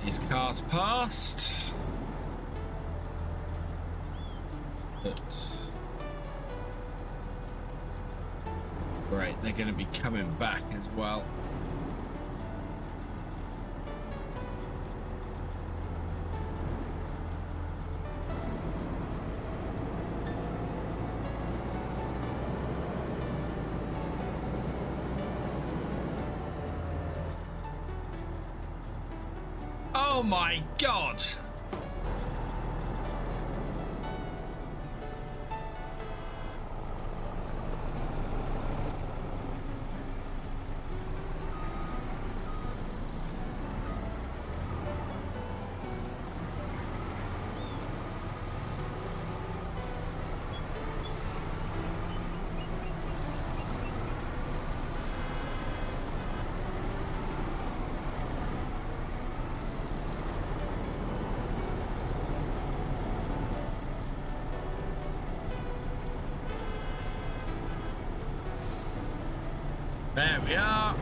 These cars past. But great, they're going to be coming back as well. Oh my God! There we are.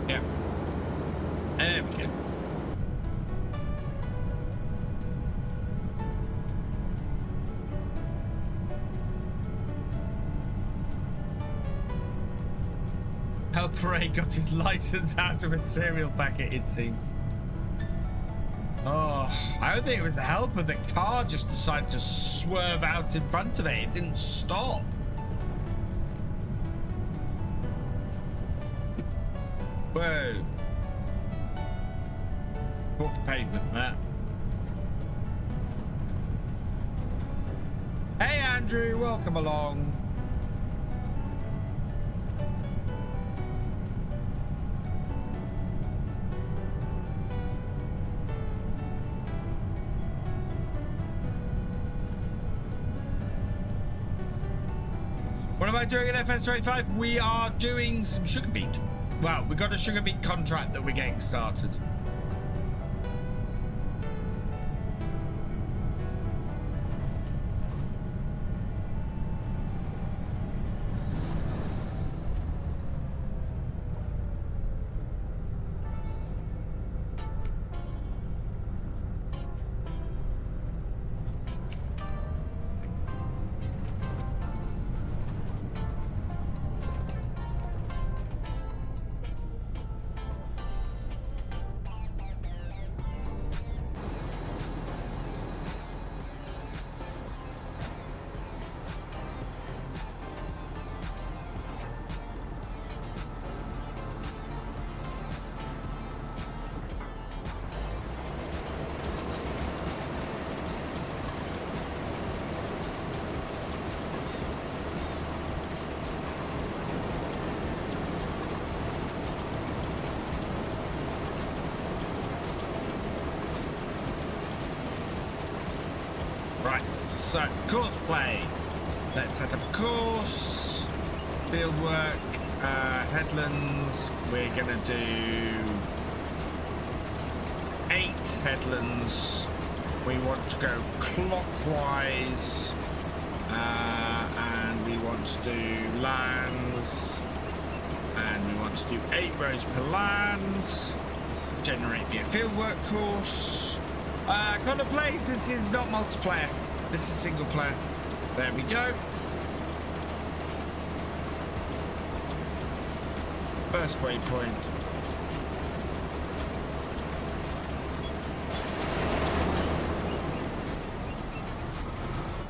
Yeah. There we go. Parade got his license out of a cereal packet, it seems. Oh, I don't think it was the helper. The car just decided to swerve out in front of it. It didn't stop. Whoa. Caught the pavement there. Hey, Andrew, welcome along. What am I doing at FS25? We are doing some sugar beet. Well, we got a sugar beet contract that we're getting started. Right, so course play. Let's set up a course. Field work, headlands. We're gonna do 8 headlands. We want to go clockwise, and we want to do lands, and we want to do 8 rows per land. Generate me a fieldwork course. Connor plays. This is not multiplayer. This is single player. There we go. First waypoint.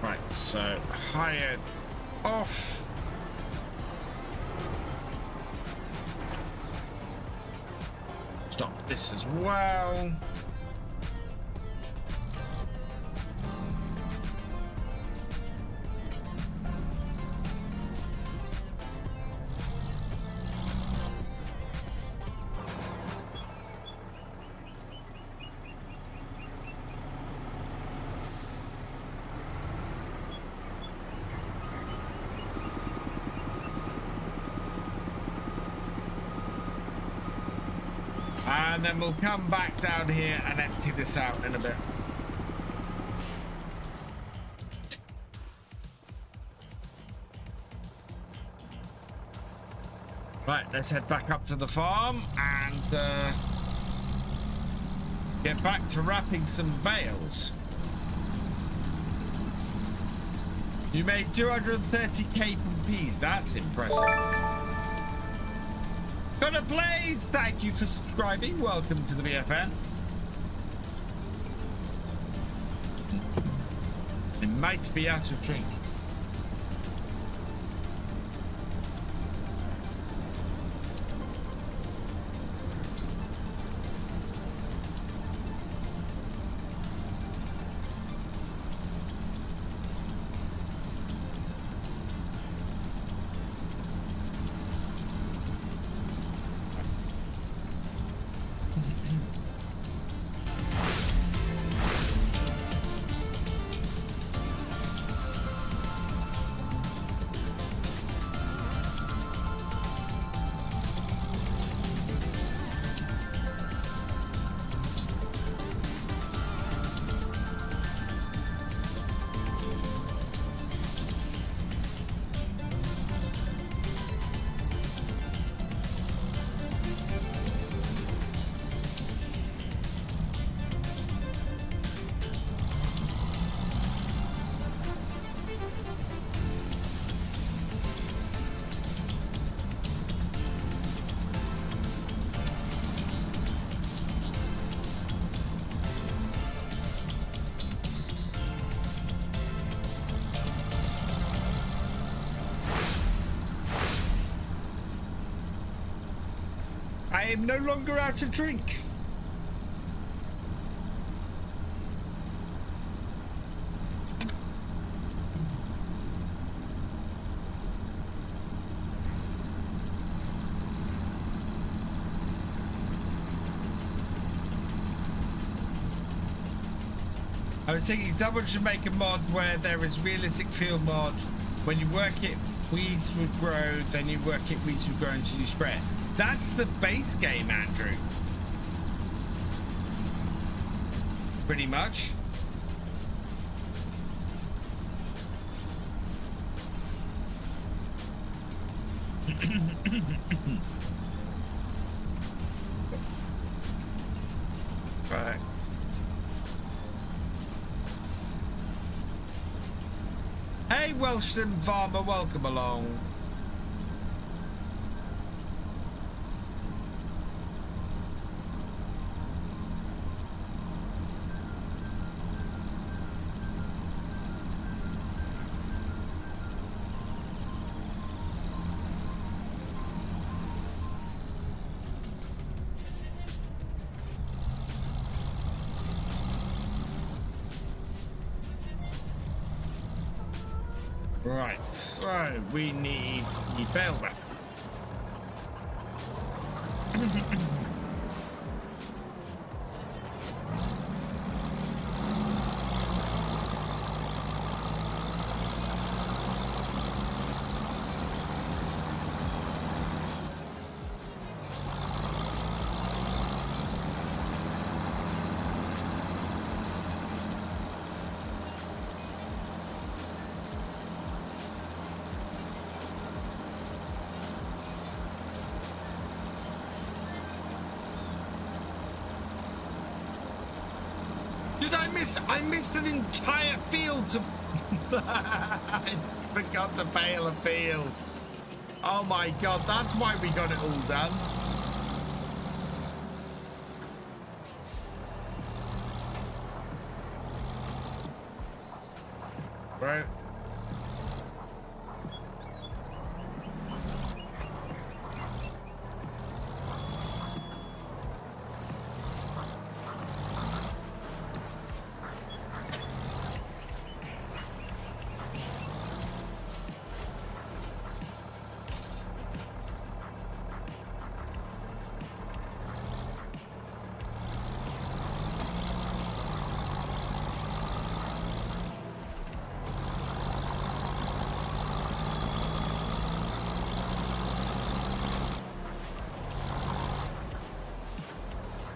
Right, so hired off. Stop this as well. And then we'll come back down here and empty this out in a bit. Right, let's head back up to the farm and get back to wrapping some bales. You made 230k from peas. That's impressive. Connor Blades, thank you for subscribing. Welcome to the BFN. It might be out of drink. I am no longer out of drink. I was thinking someone should make a mod where there is realistic field mod. When you work it, weeds would grow, then you work it, weeds would grow until you spray it. That's the base game, Andrew. Pretty much. Right. Hey, Welshton Farmer, welcome along. Right, so we need the bale wrap. missed an entire field to... I forgot to bale a field. Oh my God, that's why we got it all done. Right.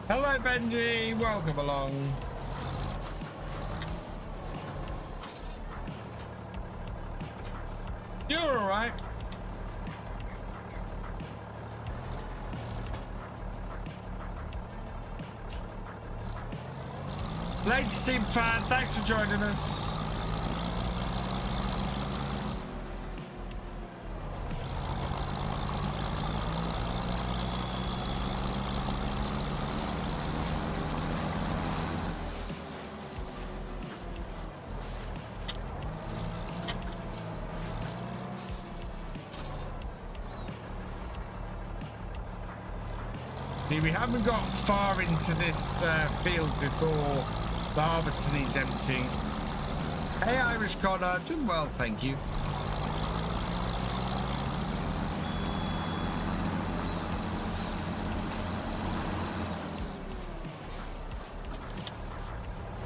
Hello, Benji. Welcome along. You're all right. Late Steam fan, thanks for joining us. See, we haven't got far into this field before the harvester needs emptying. Hey, Irish Connor, doing well, thank you.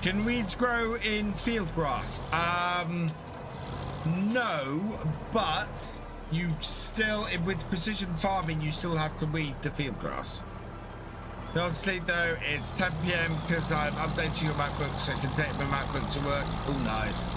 Can weeds grow in field grass? No, but you still, with precision farming, you still have to weed the field grass. Don't sleep though, it's 10 PM because I'm updating your MacBook so I can take my MacBook to work. Oh, nice.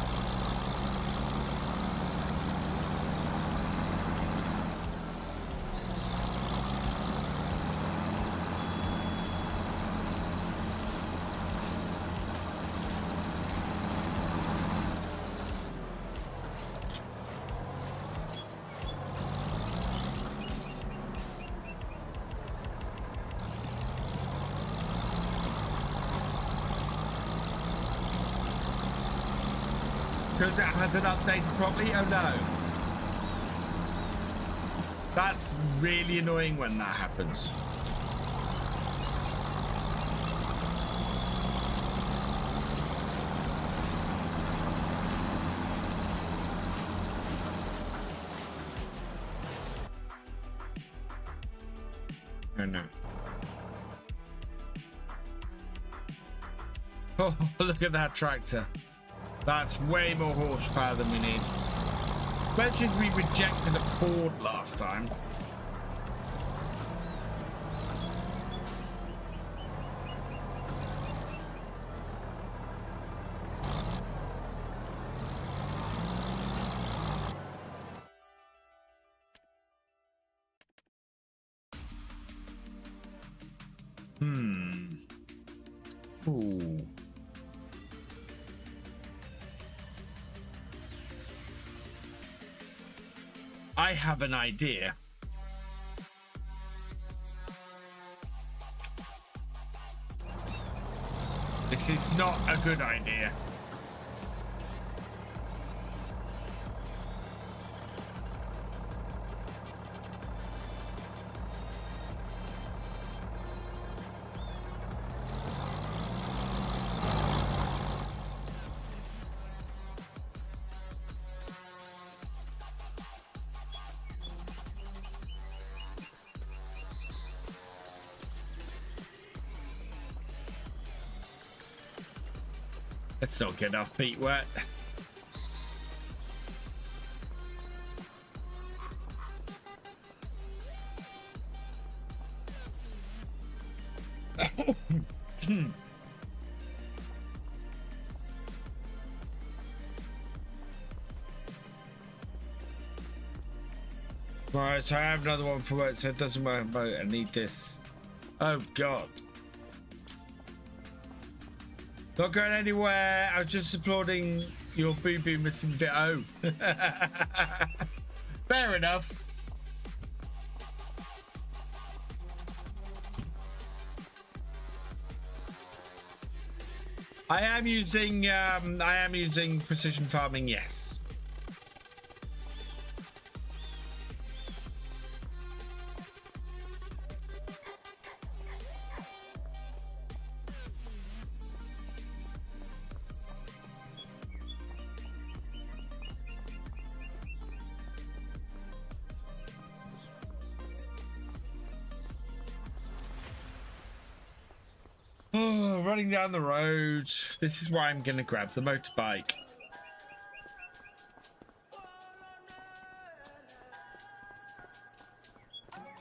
Because it hasn't updated properly? Oh no. That's really annoying when that happens. Oh no. Oh, look at that tractor. That's way more horsepower than we need. Especially as we rejected a Ford last time. Ooh. I have an idea. This is not a good idea. Let's not get our feet wet. Right, so I have another one for work, so it doesn't work, but I need this. Oh God. Not going anywhere. I was just applauding your boo-boo missing bit. Oh. Fair enough. I am using precision farming, yes. Oh, running down the road. This is why I'm going to grab the motorbike.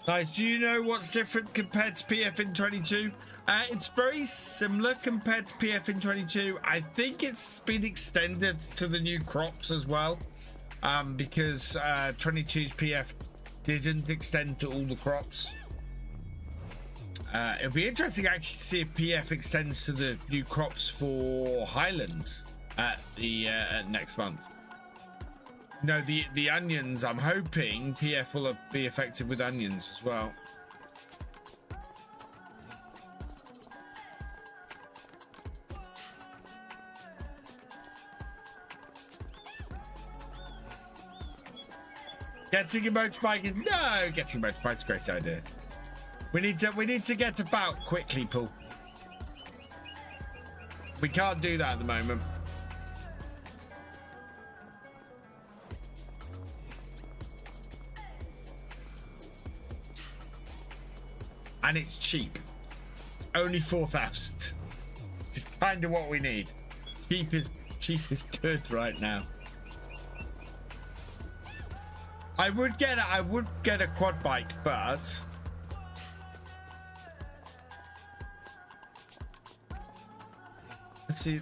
Nice. Do you know what's different compared to PF in 22? It's very similar compared to PF in 22. I think it's been extended to the new crops as well, because 22's PF didn't extend to all the crops. It'll be interesting actually to see if PF extends to the new crops for Highland at the next month. No, the onions, I'm hoping PF will be affected with onions as well. Getting a motorbike is getting a motorbike is a great idea. We need to get about quickly, Paul. We can't do that at the moment. And it's cheap. It's only 4,000. It's kind of what we need. Cheap is good right now. I would get a quad bike, but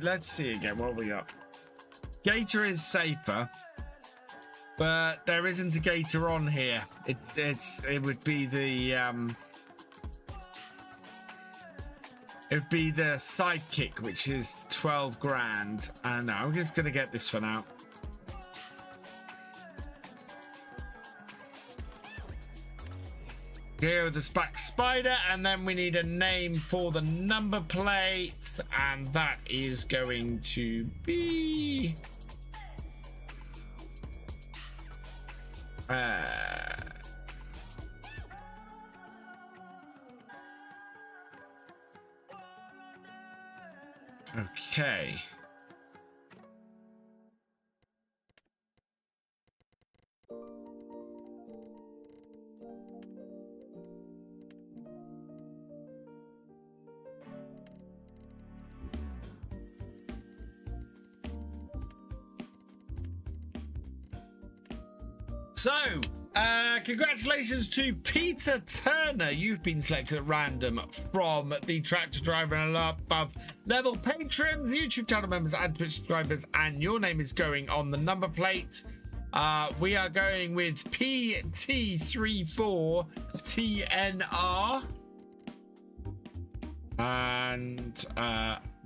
let's see again what we got. Gator is safer, but there isn't a Gator on here. It would be the sidekick, which is 12 grand. And no, I'm just gonna get this for now. Here with the Spack Spider, and then we need a name for the number plate, and that is going to be okay. So, congratulations to Peter Turner. You've been selected at random from the Tractor Driver and above level patrons, YouTube channel members, and Twitch subscribers, and your name is going on the number plate. We are going with PT34TNR. And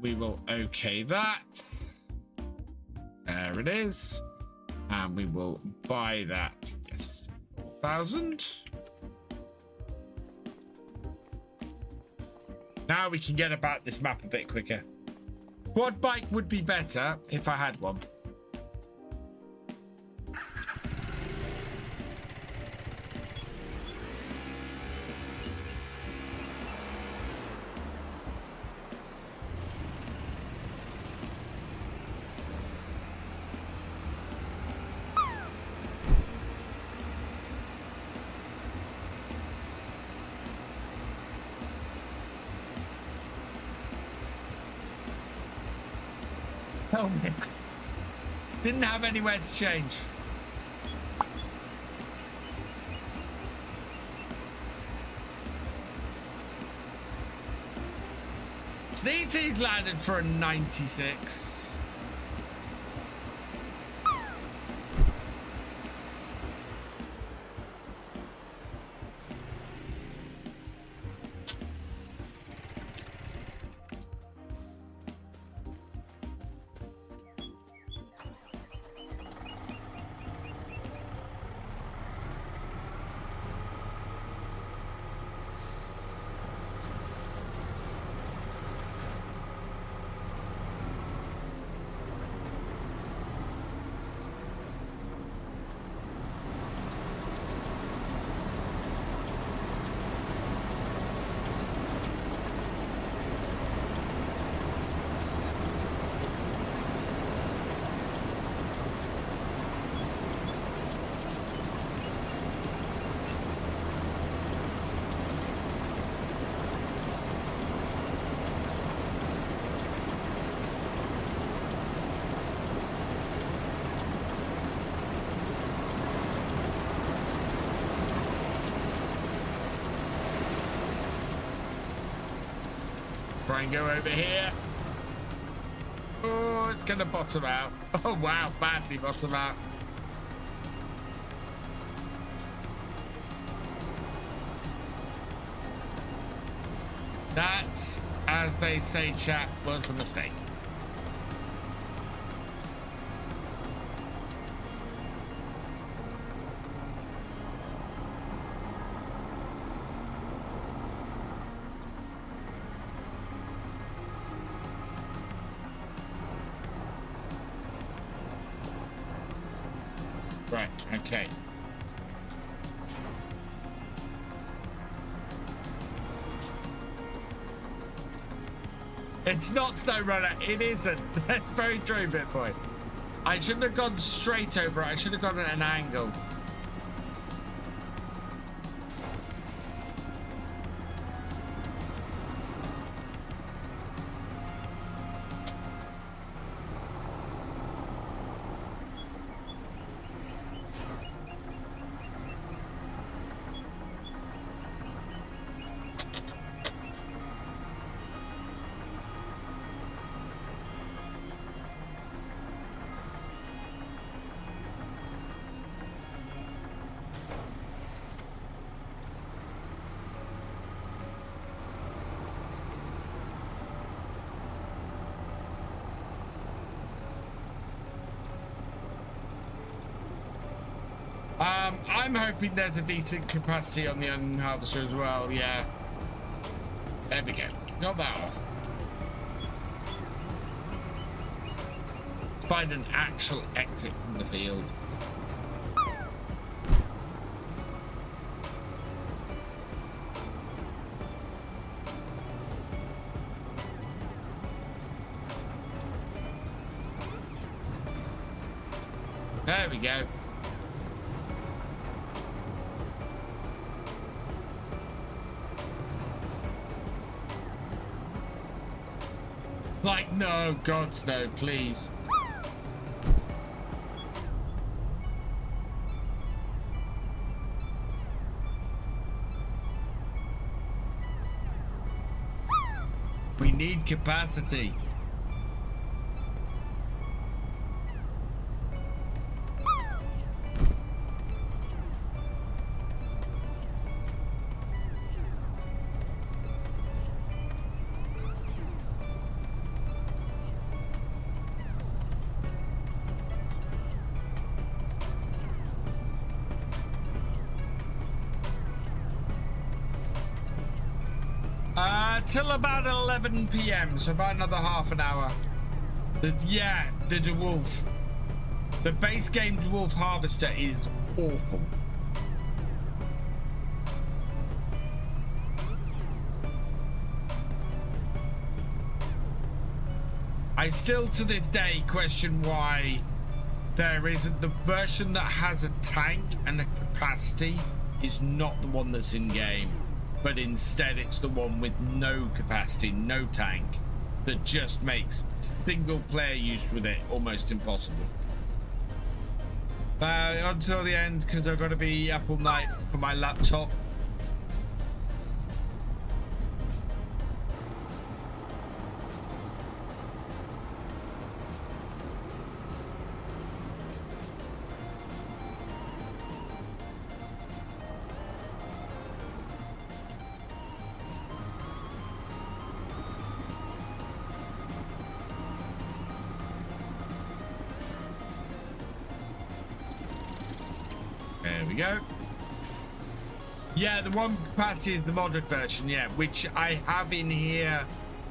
we will okay that. There it is. And we will buy that. Yes. 1,000. Now we can get about this map a bit quicker. Quad bike would be better if I had one. Oh, man. Didn't have anywhere to change. Sneethy's landed for a 96. try and go over here. Oh, it's going to bottom out. Oh, wow. Badly bottom out. That, as they say, chat, was a mistake. Right, okay. It's not SnowRunner, it isn't. That's very true, BitBoy. I shouldn't have gone straight over it, I should have gone at an angle. I'm hoping there's a decent capacity on the unharvester as well, yeah. There we go. Got that off. Let's find an actual exit from the field. There we go. Like, no, God, no, please. We need capacity. Till about 11 p.m, so about another half an hour. Yeah, the dwarf. The base game dwarf harvester is awful. I still to this day question why there isn't the version that has a tank and a capacity is not the one that's in game. But instead it's the one with no capacity, no tank, that just makes single player use with it almost impossible. Until the end, because I've got to be up all night for my laptop. Go. Yeah, the one capacity is the modded version, yeah, which I have in here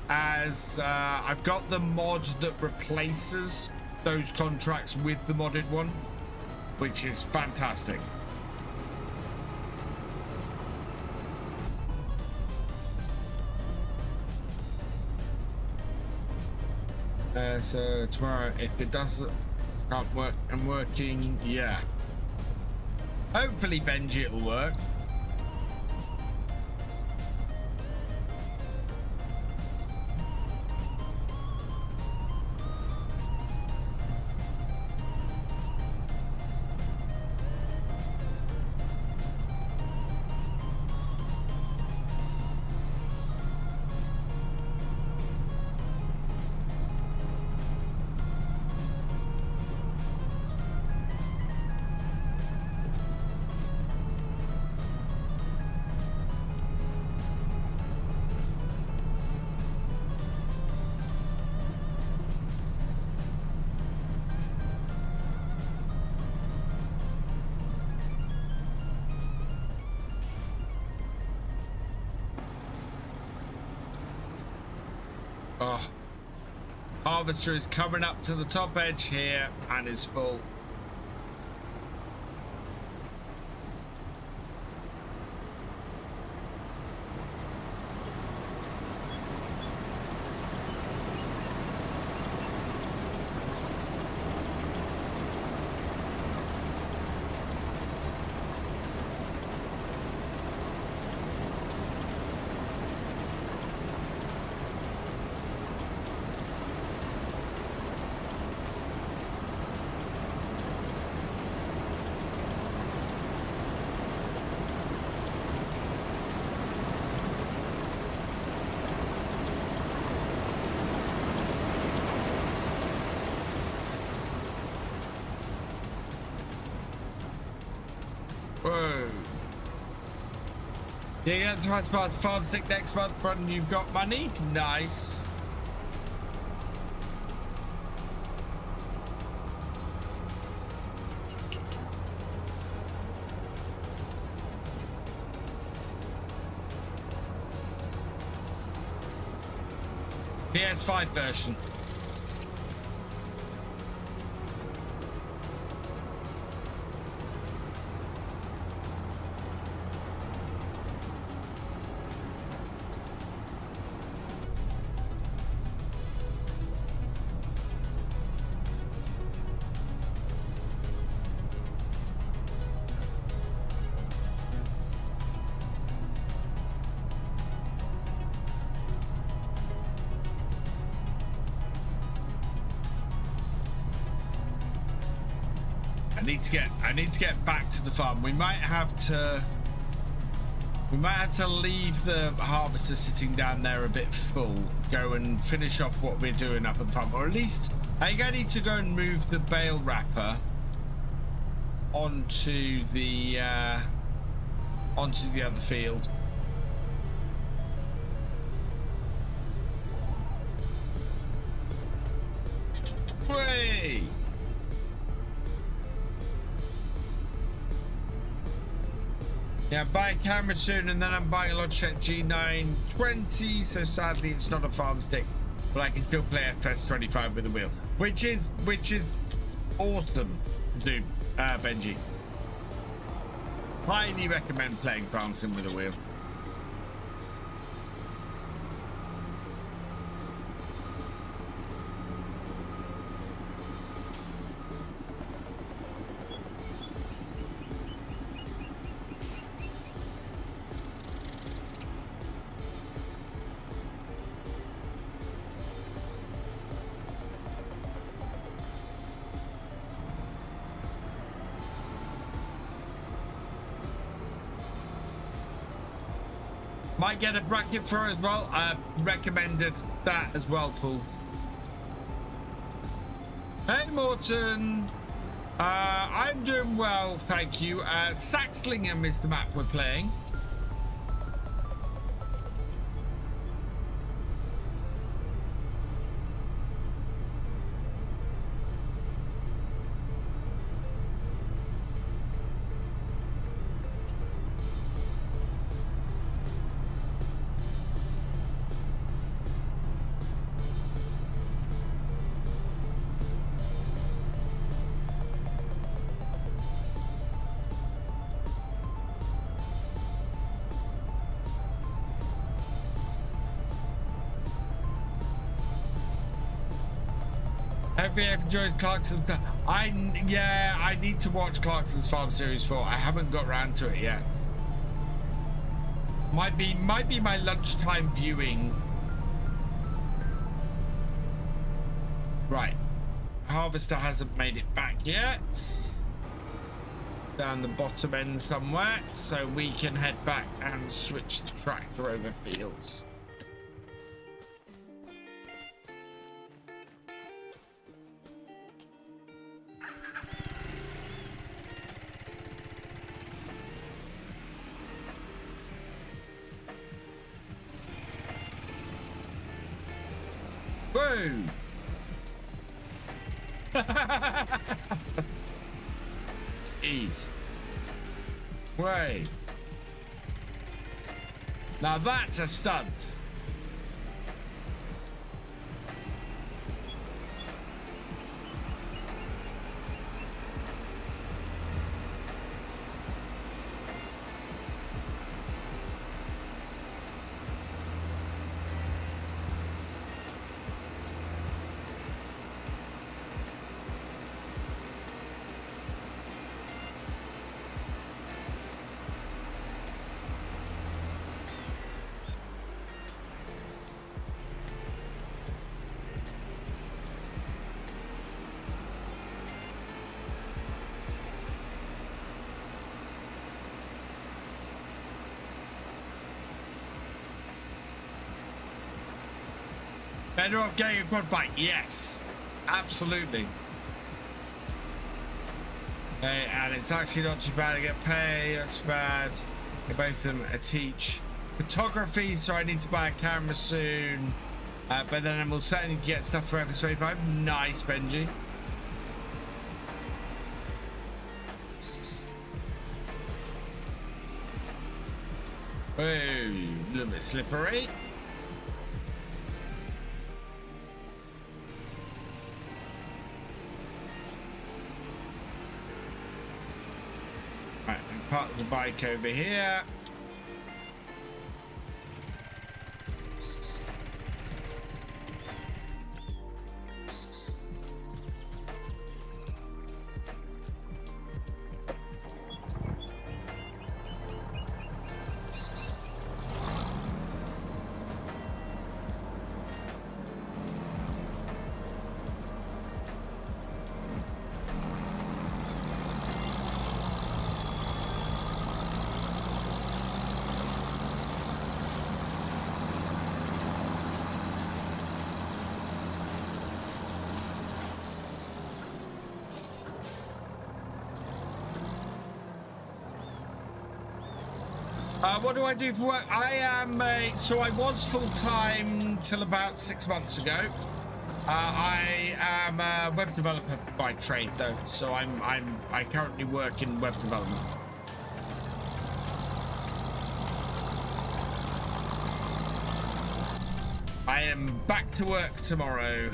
as I've got the mod that replaces those contracts with the modded one, which is fantastic. So tomorrow, if it doesn't can't work and working, yeah. Hopefully, Benji, it'll work. Harvester is coming up to the top edge here and is full. Whoa. Yeah, you have to find spots. Farm sick next month, Brendan. You've got money? Nice. PS5 version. I need to get back to the farm. We might have to leave the harvester sitting down there a bit full, go and finish off what we're doing up at the farm, or at least I think I need to go and move the bale wrapper onto the other field. Way. Yeah, I'm buying a camera soon, and then I'm buying a Logitech G920. So sadly, it's not a farm stick, but I can still play FS25 with a wheel, which is awesome to do, Benji. Highly recommend playing farm sim with a wheel. Might get a bracket for as well. I recommended that as well, Paul. Hey, Morton. I'm doing well, thank you. Saxlingham is the map we're playing. VF enjoys Clarkson's. I need to watch Clarkson's Farm Series 4. I haven't got around to it yet. Might be my lunchtime viewing. Right. Harvester hasn't made it back yet. Down the bottom end somewhere, so we can head back and switch the tractor over fields. Whoa! Ease. Way. Now that's a stunt. Better off getting a quad bike. Yes, absolutely. Okay, and it's actually not too bad. I get paid, not too bad. Both of them teach photography, so I need to buy a camera soon. But then I will certainly get stuff for FS25. Nice, Benji. Oh, a little bit slippery. Right, and park the bike over here. What do I do for work? I am so I was full-time till about 6 months ago. I am a web developer by trade though, so I currently work in web development. I am back to work tomorrow.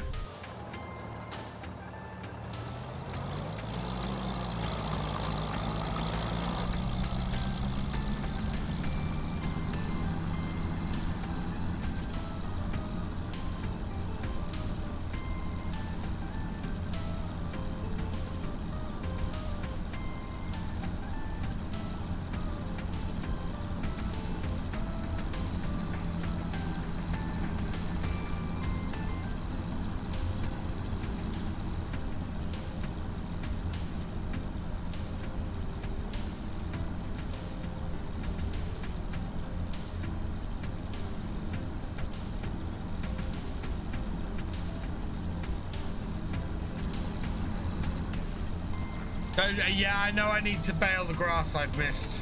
Yeah, I know I need to bale the grass I've missed.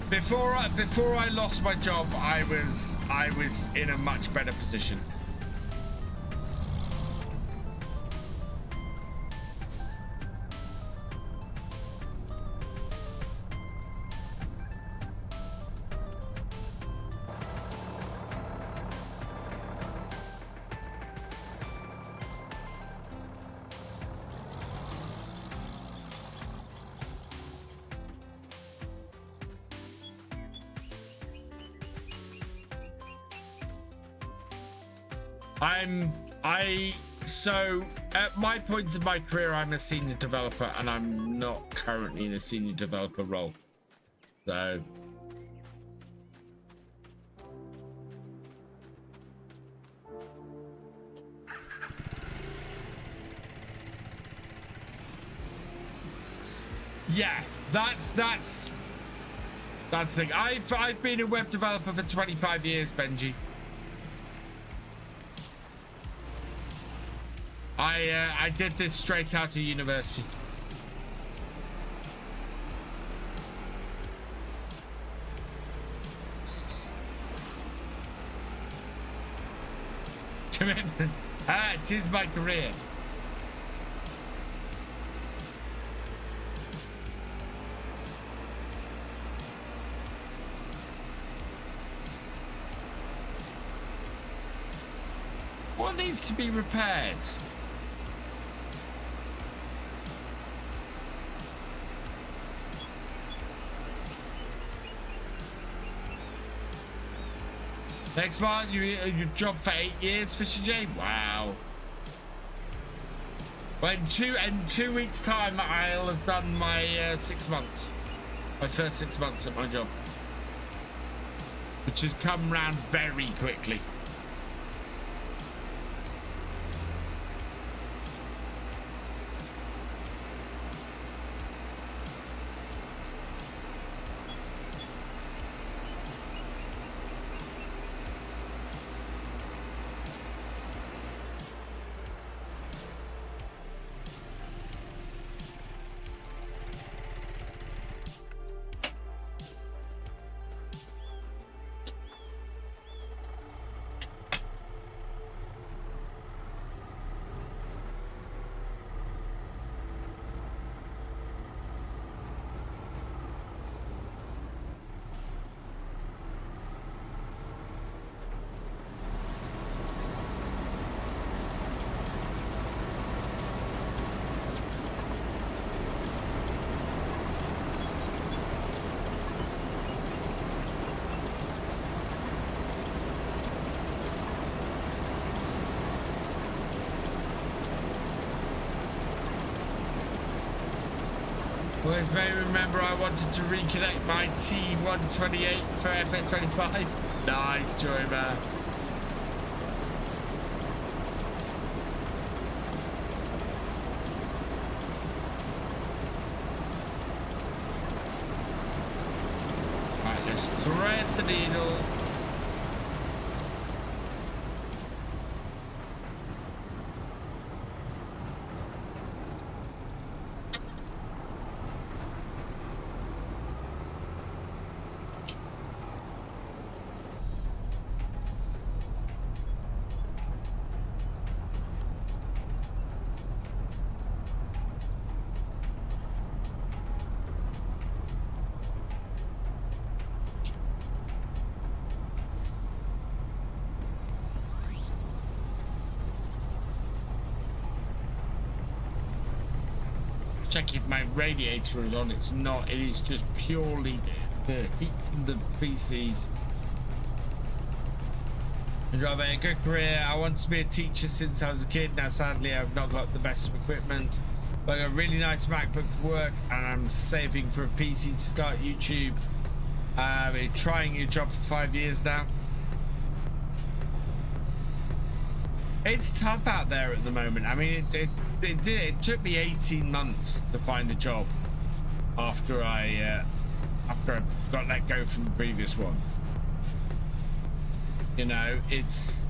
Before I lost my job, I was in a much better position. So at my point in my career, I'm a senior developer and I'm not currently in a senior developer role. So yeah, that's the thing. I've been a web developer for 25 years, Benji. I did this straight out of university. Commitment. It is my career. What needs to be repaired? Next month, your job for 8 years, Thefisherj? Wow. Well, in 2 weeks' time, I'll have done my 6 months. My first 6 months at my job. Which has come round very quickly. Boys may remember I wanted to reconnect my T128 for FS25. Nice, Joyman. Right, let's thread the needle. Check if my radiator is on. It's not. It is just purely the heat from the PCs. I've had a good career. I wanted to be a teacher since I was a kid. Now sadly I've not got the best of equipment, but I got a really nice MacBook for work, and I'm saving for a PC to start YouTube. I've been trying a job for 5 years now. It's tough out there at the moment. I mean, it took me 18 months to find a job after I got let go from the previous one. You know, it's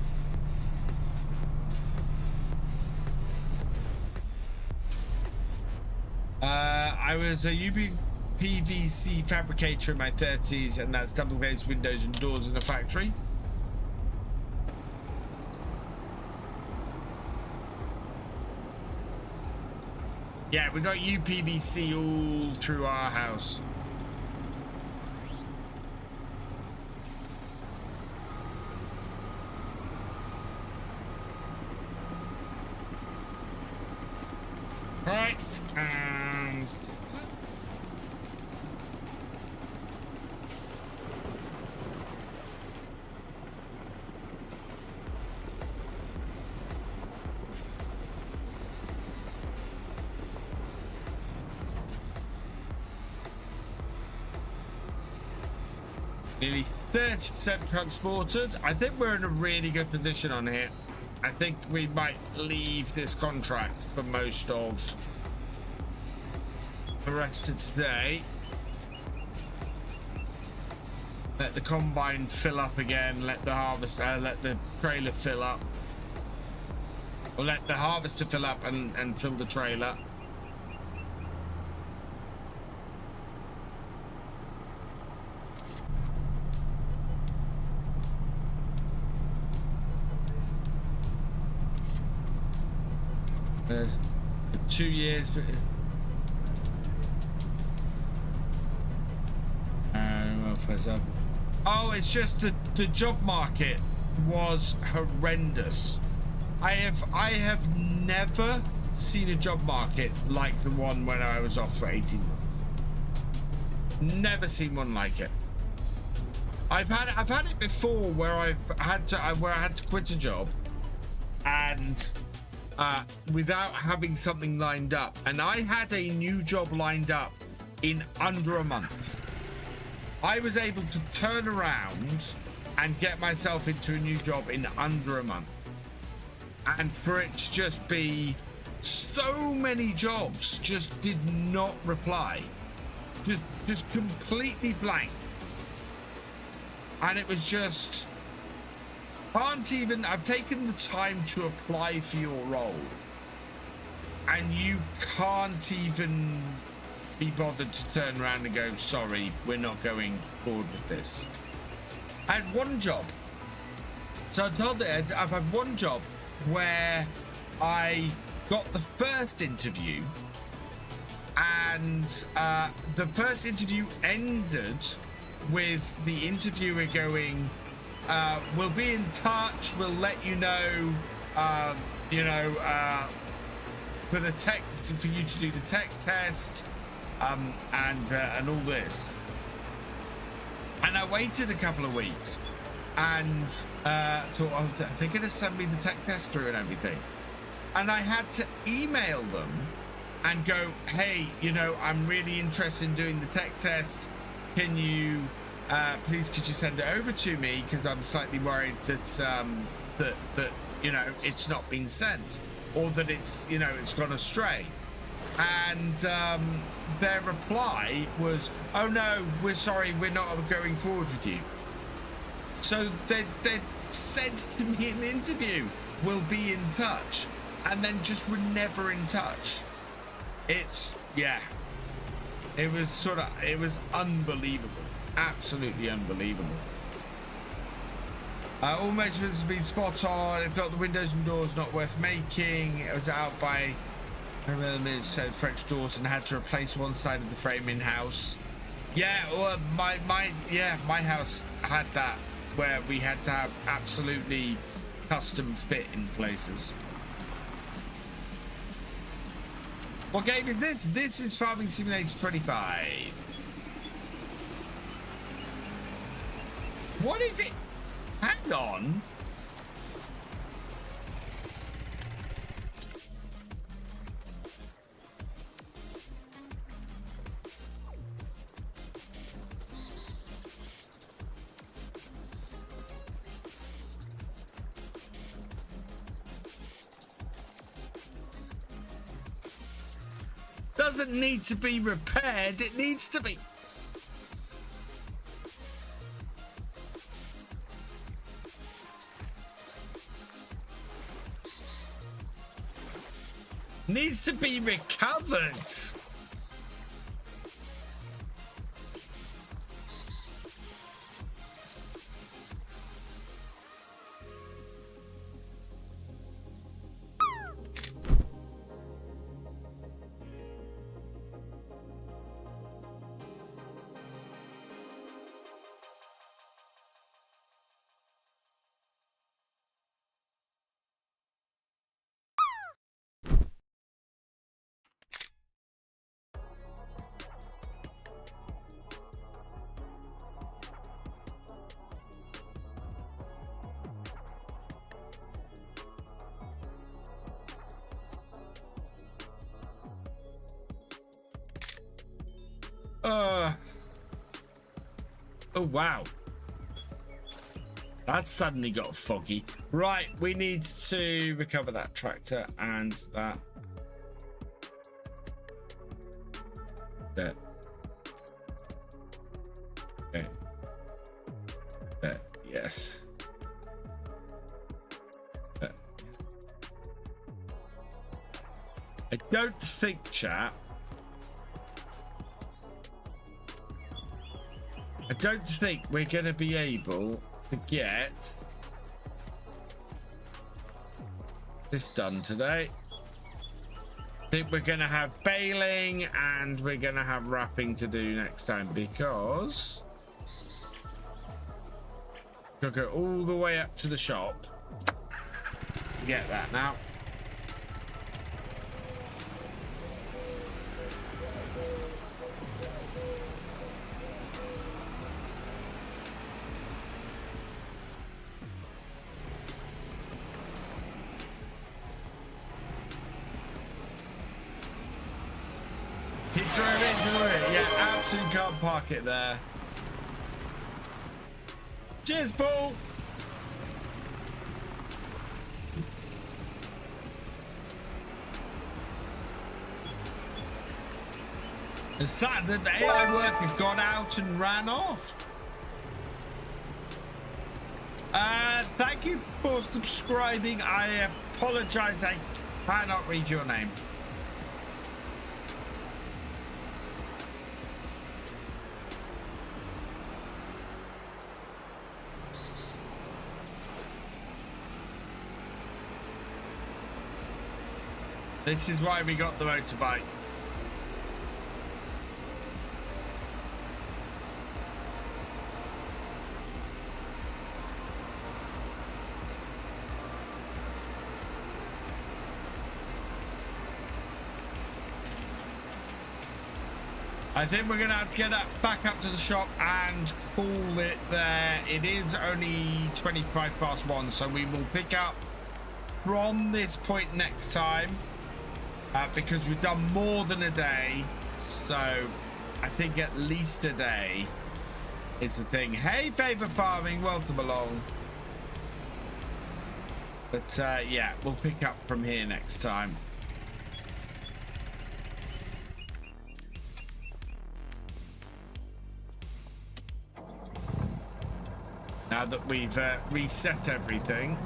I was a UPVC fabricator in my 30s, and that's double glazed windows and doors in a factory. Yeah, we got UPVC all through our house. Right, and nearly 30% transported. I think we're in a really good position on here. I think we might leave this contract for most of the rest of today. Let the combine fill up again. Let the harvest, let the trailer fill up. Or let the harvester fill up and fill the trailer. There's 2 years. Oh, it's just the job market was horrendous. I have never seen a job market like the one when I was off for 18 months. Never seen one like it. I've had it before where I had to quit a job and without having something lined up, and I had a new job lined up in under a month. I was able to turn around and get myself into a new job in under a month, and for it to just be so many jobs just did not reply, just completely blank, and it was just can't even. I've taken the time to apply for your role, and you can't even be bothered to turn around and go, sorry, we're not going forward with this. I had one job. So I told it, I've had one job where I got the first interview, and the first interview ended with the interviewer going, we'll be in touch, we'll let you know, for the tech, for you to do the tech test, and all this. And I waited a couple of weeks and thought, oh, they're going to send me the tech test through and everything. And I had to email them and go, hey, you know, I'm really interested in doing the tech test. Can you please could you send it over to me, because I'm slightly worried that that you know, it's not been sent, or that it's, you know, it's gone astray. And their reply was, oh no, we're sorry, we're not going forward with you. So they said to me in the interview, we'll be in touch, and then just were never in touch. It's, yeah, it was unbelievable, absolutely unbelievable. All measurements have been spot on. If not, the windows and doors not worth making. It was out by, I remember it said French doors and had to replace one side of the frame in house. Yeah, well, my house had that, where we had to have absolutely custom fit in places. What game is this? This is Farming Simulator 25. What is it? Hang on. Doesn't need to be repaired, it needs to be. Needs to be recovered. Oh wow, that suddenly got foggy. Right, we need to recover that tractor and that. There. Okay. There. Yes. There. I don't think, chat. I don't think we're going to be able to get this done today. I think we're going to have baling and we're going to have wrapping to do next time, because we'll go all the way up to the shop. Get that now. Yeah, absolutely can't park it there. Cheers, Paul. It's sad that the AI worker got out and ran off. Thank you for subscribing. I apologize, I cannot read your name. This is why we got the motorbike. I think we're going to have to get that back up to the shop and call it there. It is only 1:25, so we will pick up from this point next time. because we've done more than a day. So I think at least a day is the thing. Hey, Favour Farming, welcome along. But yeah, we'll pick up from here next time. Now that we've reset everything.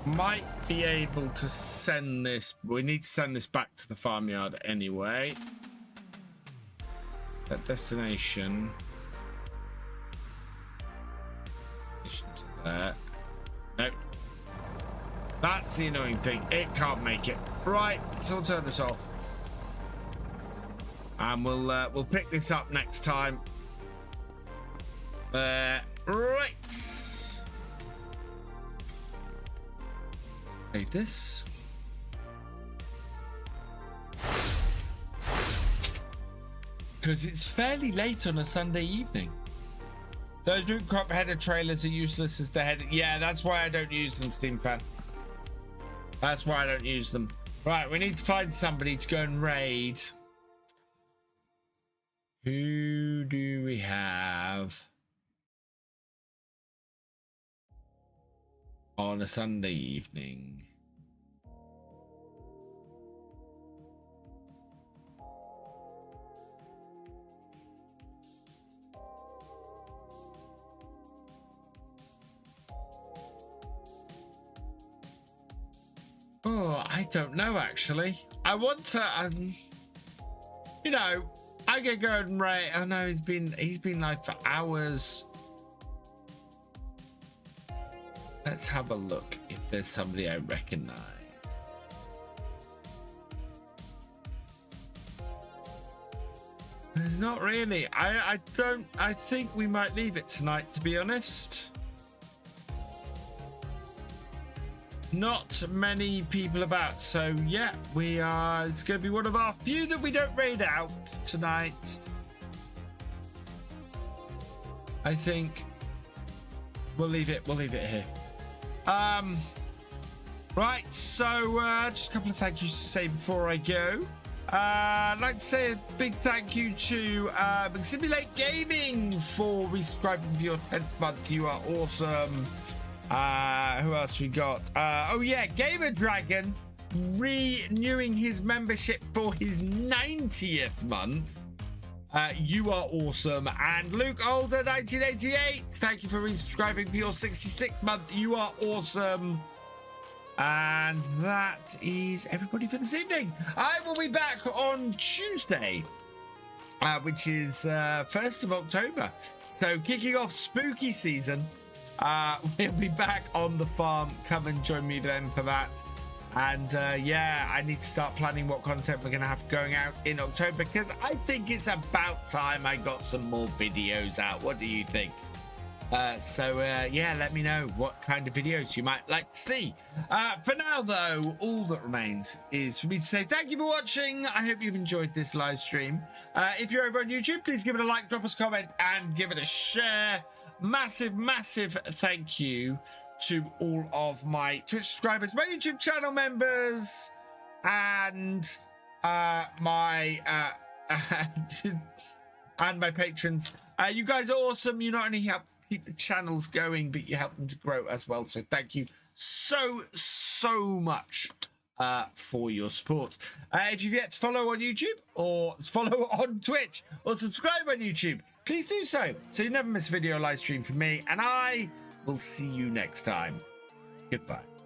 Might be able to send this. We need to send this back to the farmyard anyway. That destination. To there. Nope. That's the annoying thing. It can't make it. Right. So we'll turn this off, and we'll pick this up next time. Right. Save this. Because it's fairly late on a Sunday evening. Those root crop header trailers are useless as the header. Yeah, that's why I don't use them, Steam Fan. That's why I don't use them. Right, we need to find somebody to go and raid. Who do we have on a Sunday evening? Oh, I don't know actually. I want to, you know, I could go and rate. Oh no, he's been live for hours. Let's have a look if there's somebody I recognize. There's not really. I think we might leave it tonight, to be honest. Not many people about, so yeah, we are. It's going to be one of our few that we don't raid out tonight. I think we'll leave it here. Right, so just a couple of thank yous to say before I go. I'd like to say a big thank you to Simulate Gaming for resubscribing for your 10th month. You are awesome. Who else we got? Oh yeah, Gamer Dragon renewing his membership for his 90th month. You are awesome. And Luke Older 1988, thank you for resubscribing for your 66th month. You are awesome. And that is everybody for this evening. I will be back on Tuesday, which is 1st of October. So kicking off spooky season. We'll be back on the farm. Come and join me then for that. And yeah, I need to start planning what content we're going to have going out in October, because I think it's about time I got some more videos out. What do you think? So yeah, let me know what kind of videos you might like to see. For now, though, all that remains is for me to say thank you for watching. I hope you've enjoyed this live stream. If you're over on YouTube, please give it a like, drop us a comment, and give it a share. Massive thank you to all of my Twitch subscribers, my YouTube channel members, and my patrons. You guys are awesome. You not only help keep the channels going, but you help them to grow as well. So thank you so much for your support. If you've yet to follow on YouTube or follow on Twitch or subscribe on YouTube, please do so you never miss a video or live stream from me, and I will see you next time. Goodbye.